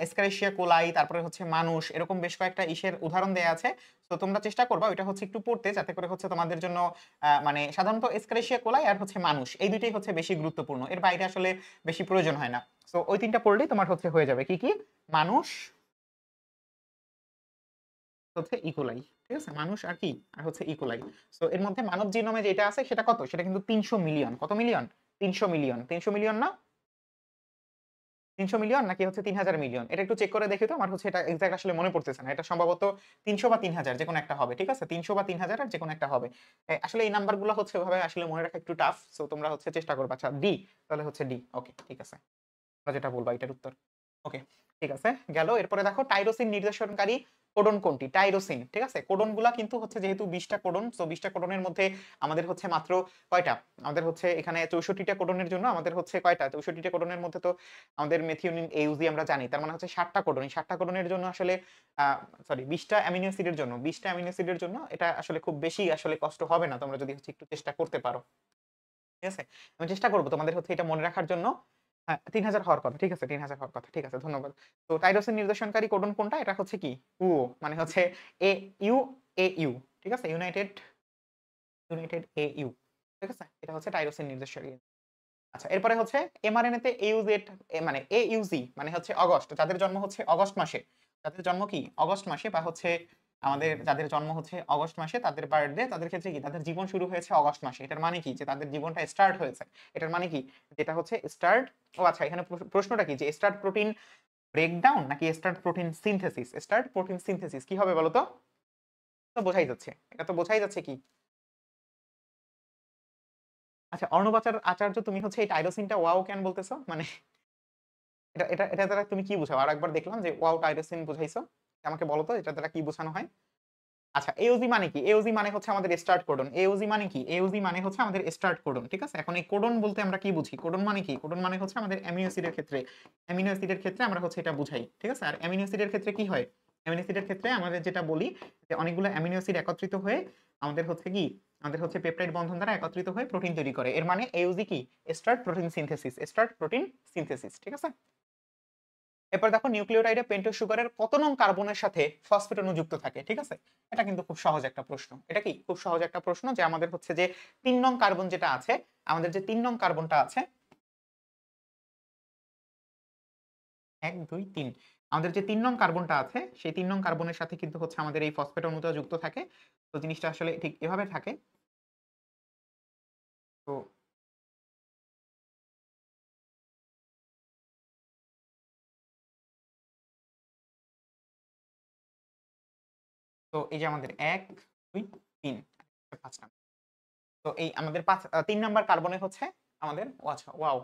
এসকারেশিয়া কোলাই, তারপরে হচ্ছে মানুষ, এরকম বেশ কয়েকটা ইসের উদাহরণ দেয়া আছে। তো তোমরা চেষ্টা করবা ওইটা হচ্ছে একটু পড়তে, যাতে করে হচ্ছে তোমাদের জন্য মানে সাধারণত এসকারেশিয়া কোলাই আর হচ্ছে মানুষ এই দুইটাই হচ্ছে বেশি গুরুত্বপূর্ণ। এর বাইরে আসলে বেশি প্রয়োজন হয় না। সো ওই তিনটা পড়লেই তোমার হচ্ছে হয়ে যাবে। কি কি? মানুষ হচ্ছে ইকোলাই। ঠিক আছে? মানুষ আর কি? আর হচ্ছে ইকোলাই। সো এর মধ্যে মানব জিনোমে যেটা আছে সেটা কত? সেটা কিন্তু ৩০০ মিলিয়ন। কত মিলিয়ন? ৩০০ মিলিয়ন। ৩০০ মিলিয়ন না? ৩০০ মিলিয়ন নাকি হচ্ছে ৩০০০ মিলিয়ন? এটা একটু চেক করে দেখি তো। আমার হচ্ছে এটা এক্সাক্ট আসলে মনে পড়তেছে না। এটা সম্ভবত ৩০০ বা ৩০০০ যেকোনো একটা হবে। ঠিক আছে? ৩০০ বা ৩০০০ এর যেকোনো একটা হবে। আসলে এই নাম্বারগুলো হচ্ছে ওভাবে আসলে মনে রাখা একটু টাফ। সো তোমরা হচ্ছে চেষ্টা করবা। আচ্ছা, ডি। তাহলে হচ্ছে ডি। ওকে, ঠিক আছে। তোমরা যেটা বলবা এটার উত্তর। ওকে, ঠিক আছে, গেল। এরপরে দেখো টাইরোসিন নির্দেশনকারী কোডন কোনটি? টাইরোসিন। ঠিক আছে? কোডনগুলা কিন্তু হচ্ছে যেহেতু 20টা কোডন, সো 20টা কোডনের মধ্যে আমাদের হচ্ছে মাত্র কয়টা? আমাদের হচ্ছে এখানে 64টা কোডনের জন্য আমাদের হচ্ছে কয়টা? 64টা কোডনের মধ্যে তো আমাদের মেথিওনিন, এউজি আমরা জানি। তার মানে হচ্ছে 60টা কোডন। এই 60টা কোডনের জন্য আসলে সরি 20টা অ্যামিনো অ্যাসিডের জন্য 20টা অ্যামিনো অ্যাসিডের জন্য এটা আসলে খুব বেশি আসলে কষ্ট হবে না, তোমরা যদি হচ্ছে একটু চেষ্টা করতে পারো। ঠিক আছে? আমি চেষ্টা করব তোমাদের হচ্ছে এটা মনে রাখার জন্য। হ্যাঁ, ৩০০০ হওয়ার কথা। ঠিক আছে? ৩০০০ হওয়ার কথা। ঠিক আছে, ধন্যবাদ। তো টাইরোসিন নির্দেশনকারী কোডন কোনটা? এটা হচ্ছে কি? UO মানে হচ্ছে এ ইউ এ ইউ। ঠিক আছে? United A you. ঠিক আছে? এটা হচ্ছে টাইরোসিন নির্দেশকারী। আচ্ছা, এরপরে হচ্ছে এমআরএনএ তে এউজেড মানে AUG মানে হচ্ছে অগস্ট। যাদের জন্ম হচ্ছে অগস্ট মাসে। যাদের জন্ম কি? অগস্ট মাসে বা হচ্ছে আমাদের যাদের জন্ম হচ্ছে অগস্ট মাসে তাদের বার্থডে, তাদের ক্ষেত্রে কি? তাদের জীবন শুরু হয়েছে অগস্ট মাসে। এটার মানে কি? যে তাদের জীবনটা স্টার্ট হয়েছে। এটার মানে কি? যেটা হচ্ছে স্টার্ট। ও আচ্ছা, এখানে প্রশ্নটা কি? যে স্টার্ট প্রোটিন ব্রেকডাউন নাকি start protein synthesis? Start protein synthesis কি হবে বলো তো? তো বোঝাই যাচ্ছে। এটা তো বোঝাই যাচ্ছে কি? আচ্ছা অর্ণব আচার্য তুমি হচ্ছে এই টাইরোসিনটা ওয়াও কেন বলতেছো? মানে এটা দ্বারা তুমি কি বুঝাও? আরেকবার দেখলাম যে ওয়াও টাইরোসিন বুঝাইছো। আমাকে বলো তো এটা দ্বারা কি বোঝানো হয়? আচ্ছা এওজি মানে কি? এওজি মানে হচ্ছে আমাদের স্টার্ট কোডন। এওজি মানে কি? এওজি মানে হচ্ছে আমাদের স্টার্ট কোডন। ঠিক আছে? এখন এই কোডন বলতে আমরা কি বুঝি? কোডন মানে কি? কোডন মানে হচ্ছে আমাদের অ্যামিনো অ্যাসিডের ক্ষেত্রে আমরা হচ্ছে এটা বুঝাই। ঠিক আছে? আর অ্যামিনো অ্যাসিডের ক্ষেত্রে কি হয়? অ্যামিনো অ্যাসিডের ক্ষেত্রে আমাদের যেটা বলি যে অনেকগুলো অ্যামিনো অ্যাসিড একত্রিত হয়ে আমাদের হচ্ছে কি? আমাদের হচ্ছে পেপটাইড বন্ধন দ্বারা একত্রিত হয়ে প্রোটিন তৈরি করে। এর মানে এওজি কি? Start protein synthesis. Start protein synthesis. ঠিক আছে? এরপর দেখো নিউক্লিওটাইডে পেন্টোজ সুগারের কত নং কার্বনের সাথে ফসফেট অণু যুক্ত থাকে? ঠিক আছে? এটা কিন্তু খুব সহজ একটা প্রশ্ন। এটা কি? খুব সহজ একটা প্রশ্ন যে আমাদের হচ্ছে যে ৩ নং কার্বন যেটা আছে, আমাদের যে ৩ নং কার্বনটা আছে ১, ২, ৩ আমাদের যে ৩ নং কার্বনটা আছে, সেই ৩ নং কার্বনের সাথে কিন্তু হচ্ছে আমাদের এই ফসফেট অণুটা যুক্ত থাকে। তো জিনিসটা আসলে ঠিক এভাবে থাকে। তো তো এই যে আমাদের ১, ২, ৩ ৫ নাম্বার। তো এই আমাদের ৩ নাম্বার কার্বনে হচ্ছে আমাদের ও আচ্ছা ওয়াও!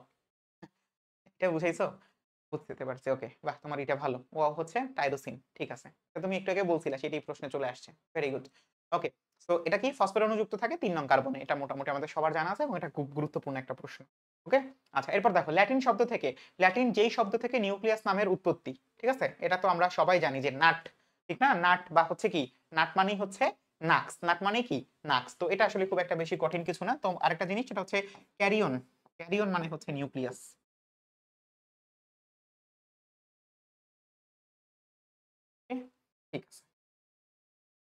এটা বুঝাইছো? বুঝতে পারছি। ওকে। বাহ! তোমার এটা ভালো। ওয়াও হচ্ছে টাইরোসিন। ঠিক আছে। তো তুমি একটু আগে বলছিলা সেটাই প্রশ্নে চলে আসছে। Very good. ওকে। সো এটা কি ফসফেট অণু যুক্ত থাকে ৩ নং কার্বনে। এটা মোটামুটি আমাদের সবার জানা আছে এবং এটা খুব গুরুত্বপূর্ণ একটা প্রশ্ন। ওকে? আচ্ছা এরপর দেখো ল্যাটিন যেই শব্দ থেকে নিউক্লিয়াস নামের উৎপত্তি। ঠিক আছে? এটা তো আমরা সবাই জানি যে নাট। ঠিক না? নাট বা হচ্ছে কি? নাট মানেই হচ্ছে নাক্স। নাট মানে কি? নাক্স। তো এটা আসলে খুব একটা বেশি কঠিন কিছু না। তো আরেকটা জিনিস সেটা হচ্ছে ক্যারিয়ন। ক্যারিয়ন মানে হচ্ছে নিউক্লিয়াস। ওকে? ঠিক আছে।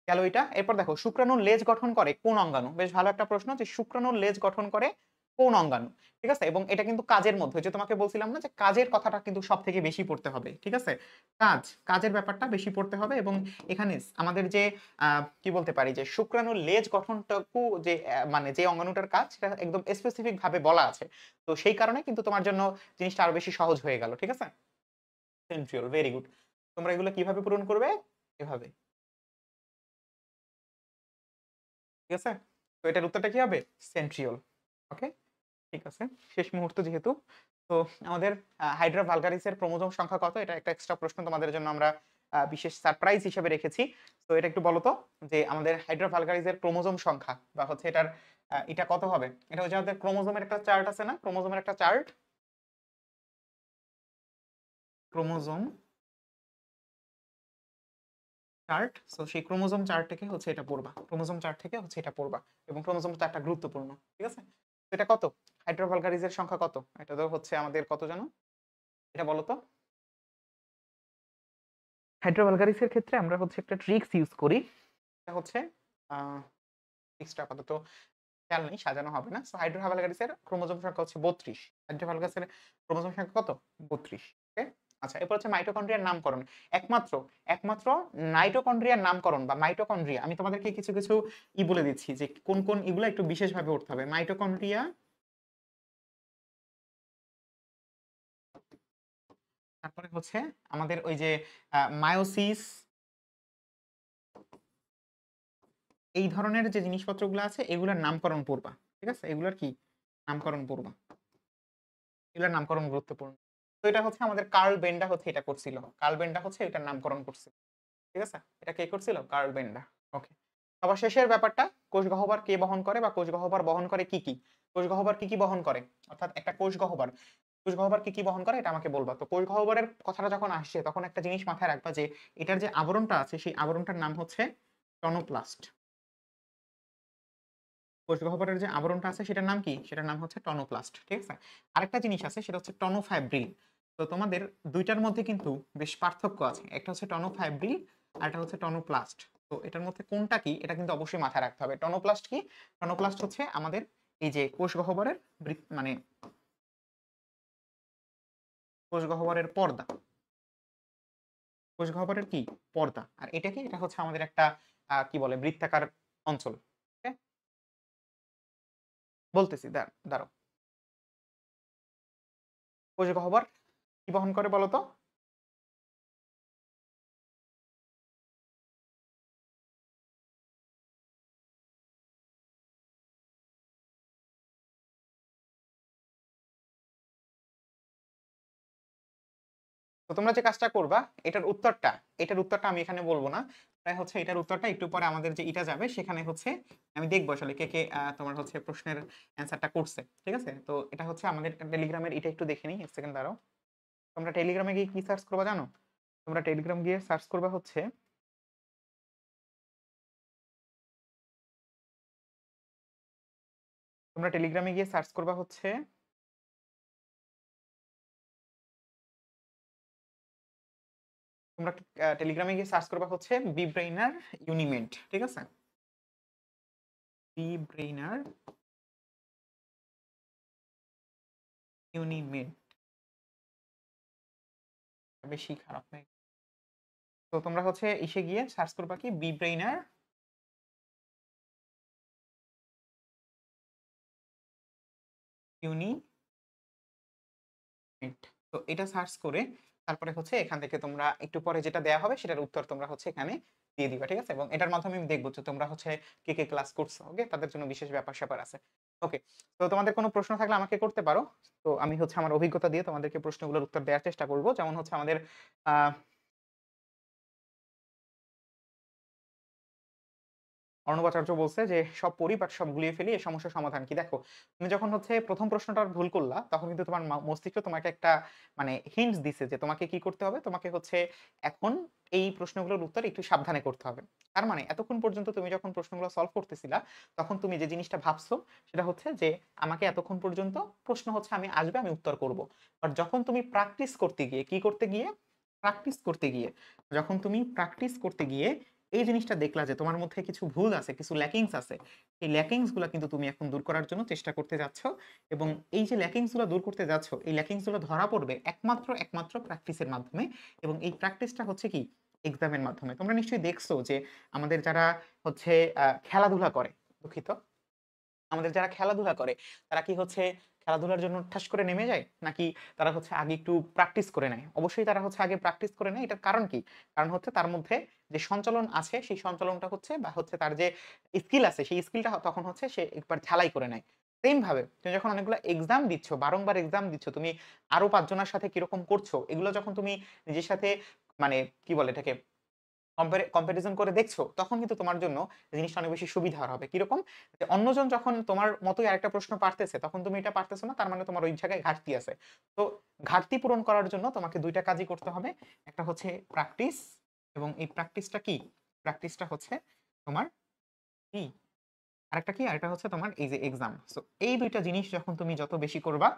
গেল এটা। এরপর দেখো শুক্রাণুর লেজ গঠন করে কোন অঙ্গাণু? বেশ ভালো একটা প্রশ্ন যে শুক্রাণুর লেজ গঠন করে কোন অঙ্গাণু? ঠিক আছে? এবং এটা কিন্তু কাজের মধ্যে ওই যে তোমাকে বলছিলাম না যে কাজের কথাটা কিন্তু সবথেকে বেশি পড়তে হবে। ঠিক আছে? কাজের ব্যাপারটা বেশি পড়তে হবে এবং এখানে আমাদের যে কি বলতে পারি যে শুক্রাণুর লেজ গঠনটুকু যে মানে যে অঙ্গাণুটার কাজ সেটা একদম স্পেসিফিক ভাবে বলা আছে। তো সেই কারণে কিন্তু তোমার জন্য জিনিসটা আরো বেশি সহজ হয়ে গেল। ঠিক আছে? Centriole very good. তোমরা এগুলো কিভাবে পূরণ করবে? এভাবে। ঠিক আছে? তো এটার উত্তরটা কি হবে? সেন্ট্রিওল। ওকে? ঠিক আছে। শেষ মুহূর্ত যেহেতু। তো আমাদের হাইড্রা ভালগারিস এর ক্রোমোজোম সংখ্যা কত? এটা একটা এক্সট্রা প্রশ্ন তোমাদের জন্য আমরা বিশেষ সারপ্রাইজ হিসেবে রেখেছি। তো এটা একটু বলো তো যে আমাদের হাইড্রা ভালগারিস এর ক্রোমোজোম সংখ্যা বা হচ্ছে এটার এটা কত হবে? এটা হচ্ছে আমাদের ক্রোমোজোমের একটা চার্ট আছে না? ক্রোমোজোমের একটা চার্ট। Chromosome chart. সো সেই ক্রোমোজোম চার্ট থেকে হচ্ছে এটা পড়বা। ক্রোমোজোম চার্ট থেকে হচ্ছে এটা পড়বা। এবং ক্রোমোজোম চার্টটা গুরুত্বপূর্ণ। ঠিক আছে? তো এটা কত? হাইড্রা ভালগারিস এর সংখ্যা কত? এটা তো হচ্ছে আমাদের কত জানো? এটা বলো তো? হাইড্রা ভালগারিস এর ক্ষেত্রে আমরা হচ্ছে একটা ট্রিক্স ইউজ করি। এটা হচ্ছে আ এক্সট্রা আপাতত খেয়াল নেই, সাজানো হবে না। সো হাইড্রা ভালগারিস এর ক্রোমোজোম সংখ্যা হচ্ছে ৩২। হাইড্রা ভালগারিস এর ক্রোমোজোম সংখ্যা কত? ৩২। ওকে? আচ্ছা এরপর হচ্ছে মাইটোকন্ড্রিয়ার নামকরণ। একমাত্র নাইটোকন্ড্রিয়ার নামকরণ বা মাইটোকন্ড্রিয়া আমি তোমাদেরকে কিছু বলে দিচ্ছি যে কোন এগুলা একটু বিশেষভাবে উঠতে হবে। মাইটোকন্ড্রিয়া তারপরে হচ্ছে আমাদের ওই যে মায়োসিস এই ধরনের যে জিনিসপত্রগুলো আছে এগুলার নামকরণ পড়বা। ঠিক আছে? এগুলার কি? নামকরণ পড়বা। এগুলার নামকরণ গুরুত্বপূর্ণ। তো এটা হচ্ছে আমাদের কার্ল বেন্ডা হচ্ছে এটা করছিল। কার্ল বেন্ডা হচ্ছে এটার নামকরণ করছিল। ঠিক আছে? এটা কে করছিল? কার্ল বেন্ডা। ওকে। সবার শেষের ব্যাপারটা কোষ গহ্বর কে বহন করে বা কোষ গহ্বর বহন করে কি, কি? কোষ গহ্বর কি, কি বহন করে? অর্থাৎ একটা কোষ গহ্বর কি, কি বহন করে এটা আমাকে বলবা। তো কোষ গহ্বরের কথাটা যখন আসছে তখন একটা জিনিস মাথায় রাখবা যে এটার যে আবরণটা আছে সেই আবরণটার নাম হচ্ছে টনোপ্লাস্ট। কোষ গহ্বরের যে আবরণটা আছে সেটার নাম কি? সেটার নাম হচ্ছে টনোপ্লাস্ট। ঠিক আছে? আরেকটা জিনিস আছে সেটা হচ্ছে টনোফাইব্রিল। তো তোমাদের ২ টার মধ্যে কিন্তু বেশ পার্থক্য আছে। একটা হচ্ছে টনোফাইব্রিল আর একটা হচ্ছে টনোপ্লাস্ট। তো এটার মধ্যে কোনটা কি? এটা কিন্তু অবশ্যই মাথায় রাখতে হবে। টনোপ্লাস্ট কি? টনোপ্লাস্ট হচ্ছে আমাদের এই যে কোষ গহ্বরের মানে কোষ গহ্বরের পর্দা। কোষ গহ্বরের কি? পর্দা। আর এটা কি? এটা হচ্ছে আমাদের একটা কি বলে বৃত্তাকার অঞ্চল। ওকে? বলতেছি দাঁড়াও। কোষ গহ্বর কি বহন করে বলো তো? তো তোমরা যে কাজটা করবা এটার উত্তরটা আমি এখানে বলব না। তাই হচ্ছে এটার উত্তরটা একটু পরে আমাদের যে এটা যাবে সেখানে হচ্ছে আমি দেখব আসলে কে তোমার হচ্ছে প্রশ্নের অ্যান্সারটা করছে। ঠিক আছে? তো এটা হচ্ছে আমাদের টেলিগ্রামের এটা একটু দেখে নিই। 1 সেকেন্ড দাঁড়াও। তোমরা টেলিগ্রামে গিয়ে কি সার্চ করবা জানো? তোমরা টেলিগ্রাম গিয়ে সার্চ করবা হচ্ছে তোমরা টেলিগ্রামে গিয়ে সার্চ করবা হচ্ছে তোমরা টেলিগ্রামে গিয়ে সার্চ করবা হচ্ছে বিব্রেইনার ইউনিমেড। ঠিক আছে? বিব্রেইনার ইউনিমেড বেশি খারাপ নাই। তো তোমরা হচ্ছে ইসে গিয়ে সার্চ করবা কি বিব্রেইনার ইউনিমেড। তো এটা সার্চ করে তারপরে হচ্ছে এখান থেকে তোমরা একটু পরে যেটা দেয়া হবে সেটার উত্তর তোমরা হচ্ছে এখানে দিয়ে দিবা। ঠিক আছে? এবং এটার মাধ্যমে আমি দেখব যে তোমরা হচ্ছে কে ক্লাস করছো। ওকে? তাদের জন্য বিশেষ ব্যাপার-স্যাপার আছে। ওকে। তো তোমাদের কোনো প্রশ্ন থাকলে আমাকে করতে পারো। তো আমি হচ্ছে আমার অভিজ্ঞতা দিয়ে তোমাদেরকে প্রশ্নগুলোর উত্তর দেওয়ার চেষ্টা করব। যেমন হচ্ছে আমাদের আ অর্ণব আচার্য বলছে যে, "সব পড়ি বাট সব গুলিয়ে ফেলি। এই সমস্যার সমাধান কি?" দেখো, তুমি যখন হচ্ছে ১ম প্রশ্নটার ভুল করলা, তখন কিন্তু তোমার মস্তিষ্ক তোমাকে একটা মানে হিন্টস দিছে যে তোমাকে কি করতে হবে? তোমাকে হচ্ছে এখন এই প্রশ্নগুলোর উত্তর একটু সাবধানে করতে হবে। তার মানে এতক্ষণ পর্যন্ত তুমি যখন প্রশ্নগুলো সলভ করতেছিলা, তখন তুমি যে জিনিসটা ভাবছো সেটা হচ্ছে যে, আমাকে এতক্ষণ পর্যন্ত প্রশ্ন হচ্ছে আমি আসবে, আমি উত্তর করব। বাট যখন তুমি প্র্যাকটিস করতে গিয়ে, কি করতে গিয়ে? প্র্যাকটিস করতে গিয়ে, যখন তুমি প্র্যাকটিস করতে গিয়ে এই জিনিসটা দেখলা যে তোমার মধ্যে কিছু ভুল আছে, কিছু ল্যাকিংস আছে। এই ল্যাকিংস গুলা কিন্তু তুমি এখন দূর করার জন্য চেষ্টা করতে যাচ্ছ এবং এই যে ল্যাকিংস গুলা দূর করতে যাচ্ছ, এই ল্যাকিংস গুলো ধরা পড়বে একমাত্র প্র্যাকটিসের মাধ্যমে এবং এই প্র্যাকটিসটা হচ্ছে কি? এক্সামের মাধ্যমে। তোমরা নিশ্চয়ই দেখছো যে আমাদের যারা হচ্ছে খেলাধুলা করে, দুঃখিত। আমাদের যারা খেলাধুলা করে তারা কি হচ্ছে খেলাধুলার জন্য ঠাস করে নেমে যায়? নাকি তারা হচ্ছে আগে একটু প্র্যাকটিস করে নেয়? অবশ্যই তারা হচ্ছে আগে প্র্যাকটিস করে নেয়। এটার কারণ কি? কারণ হচ্ছে তার মধ্যে যে সঞ্চালন আছে সেই সঞ্চালনটা হচ্ছে বা হচ্ছে তার যে স্কিল আছে সেই স্কিলটা তখন হচ্ছে সে একবার ঝালাই করে নেয়। সেম ভাবে তুমি যখন অনেকগুলো এক্সাম দিচ্ছ, বারংবার এক্সাম দিচ্ছ, তুমি আরো ৫ জনের সাথে কিরকম করছো, এগুলো যখন তুমি নিজের সাথে মানে কি বলে এটাকে কম্পারিজন করে দেখছো, তখন কিন্তু তোমার জন্য জিনিসটা অনেক বেশি সুবিধার হবে। কিরকম? যে অন্যজন যখন তোমার মতোই আরেকটা প্রশ্ন পারতেছে, তখন তুমি এটা পারতেছো না, তার মানে তোমার ওই জায়গায় ঘাটতি আছে। তো ঘাটতি পূরণ করার জন্য তোমাকে ২ টা কাজই করতে হবে। একটা হচ্ছে প্র্যাকটিস এবং এই প্র্যাকটিসটা কি? প্র্যাকটিসটা হচ্ছে তোমার কি? আরেকটা কি? আরেকটা হচ্ছে তোমার এই যে এক্সাম। সো এই ২ টা জিনিস যখন তুমি যত বেশি করবা,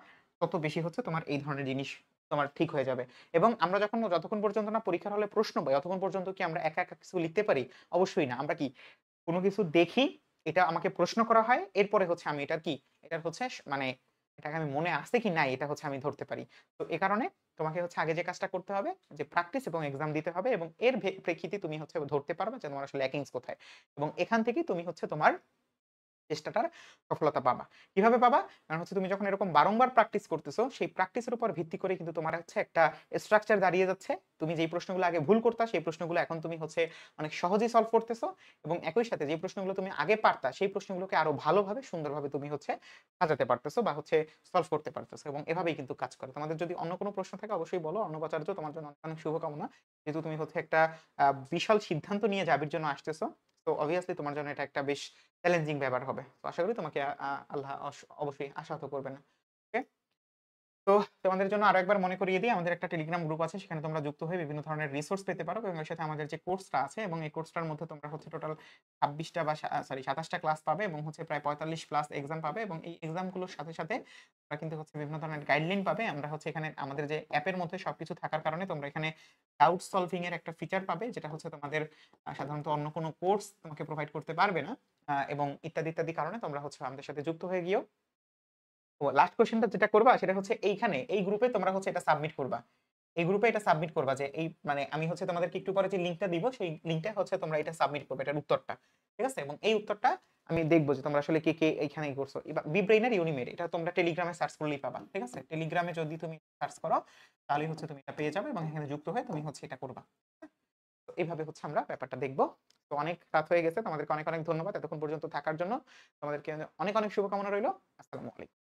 তত বেশি হচ্ছে তোমার এই ধরনের জিনিস তোমার ঠিক হয়ে যাবে। এবং আমরা যতক্ষণ পর্যন্ত না পরীক্ষার হলে প্রশ্ন পাই, ততক্ষণ পর্যন্ত কি আমরা একা কিছু লিখতে পারি? অবশ্যই না। আমরা কি কোন কিছু দেখি, এটা আমাকে প্রশ্ন করা হয়, এরপরে হচ্ছে আমি এটার কি? এটার হচ্ছে মানে এটাকে আমি মনে আছে কি নাই এটা হচ্ছে আমি ধরতে পারি। তো এ কারণে তোমাকে হচ্ছে আগে যে কাজটা করতে হবে যে প্র্যাকটিস এবং এক্সাম দিতে হবে এবং এর প্রেক্ষিতে তুমি হচ্ছে ধরতে পারবা যে তোমার আসলে ল্যাকিংস কোথায়। এবং এখান থেকেই তুমি হচ্ছে তোমার চেষ্টাটার সফলতা পাবা। কিভাবে পাবা? কারণ হচ্ছে তুমি যখন এরকম বারংবার প্র্যাকটিস করতেছো, সেই প্র্যাকটিসের উপর ভিত্তি করে কিন্তু তোমার হচ্ছে একটা স্ট্রাকচার দাঁড়িয়ে যাচ্ছে। তুমি যেই প্রশ্নগুলো আগে ভুল করতা, সেই প্রশ্নগুলো এখন তুমি হচ্ছে অনেক সহজেই সলভ করতেছো এবং একই সাথে যে প্রশ্নগুলো তুমি আগে পারতা, সেই প্রশ্নগুলোকে আরো ভালোভাবে সুন্দরভাবে তুমি হচ্ছে সাজাতে পারতেছো বা হচ্ছে সলভ করতে পারতেছো এবং এভাবেই কিন্তু কাজ করে। তোমাদের যদি অন্য কোনো প্রশ্ন থাকে অবশ্যই বলো। অর্ণব আচার্য তোমার জন্য অনেক শুভকামনা। যেহেতু তুমি হচ্ছে একটা বিশাল সিদ্ধান্ত নিয়ে জাবির জন্য আসতেছো। তো obviously তোমার জন্য এটা একটা বেশ চ্যালেঞ্জিং ব্যাপার হবে। তো আশা করি তোমাকে আল্লাহ অবশ্যই আশাহত করবে না। ওকে? তো তোমাদের জন্য আরো একবার মনে করিয়ে দিই আমাদের একটা টেলিগ্রাম গ্রুপ আছে। সেখানে তোমরা যুক্ত হয়ে বিভিন্ন ধরনের রিসোর্স পেতে পারো এবং এর সাথে আমাদের যে কোর্সটা আছে এবং এই কোর্সটার মধ্যে তোমরা হচ্ছে টোটাল ২৬ টা বা ২৭ টা ক্লাস পাবে এবং হচ্ছে প্রায় ৪৫ প্লাস এক্সাম পাবে এবং এই এক্সাম গুলোর সাথে তোমরা কিন্তু হচ্ছে বিভিন্ন ধরনের গাইডলাইন পাবে। আমরা হচ্ছে এখানে আমাদের যে অ্যাপের মধ্যে সবকিছু থাকার কারণে তোমরা এখানে ডাউট সলভিং এর একটা ফিচার পাবে যেটা হচ্ছে তোমাদের সাধারণত অন্য কোনো কোর্স তোমাকে প্রোভাইড করতে পারবে না। এবং ইত্যাদি কারণে তোমরা হচ্ছে আমাদের সাথে যুক্ত হয়ে গিয়েও ও লাস্ট কোয়েশ্চেনটা যেটা করবা সেটা হচ্ছে এইখানে এই গ্রুপে তোমরা হচ্ছে এটা সাবমিট করবা। এই গ্রুপে এটা সাবমিট করবা যে এই মানে আমি হচ্ছে তোমাদেরকে একটু পরে যে লিংকটা দিব সেই লিংকটা হচ্ছে তোমরা এটা সাবমিট করবে এটার উত্তরটা। ঠিক আছে? এবং এই উত্তরটা আমি দেখব যে তোমরা আসলে কে এইখানে করছো। এবার বিব্রেইনার ইউনিমেড এটা তোমরা টেলিগ্রামে সার্চ করলেই পাবা। ঠিক আছে? টেলিগ্রামে যদি তুমি সার্চ করো তাহলেই হচ্ছে তুমি এটা পেয়ে যাবে এবং এখানে যুক্ত হয়ে তুমি হচ্ছে এটা করবা। তো এভাবে হচ্ছে আমরা ব্যাপারটা দেখব। তো অনেক রাত হয়ে গেছে। তোমাদেরকে অনেক ধন্যবাদ এতক্ষণ পর্যন্ত থাকার জন্য। তোমাদেরকে অনেক শুভকামনা রইলো। আসসালামু আলাইকুম।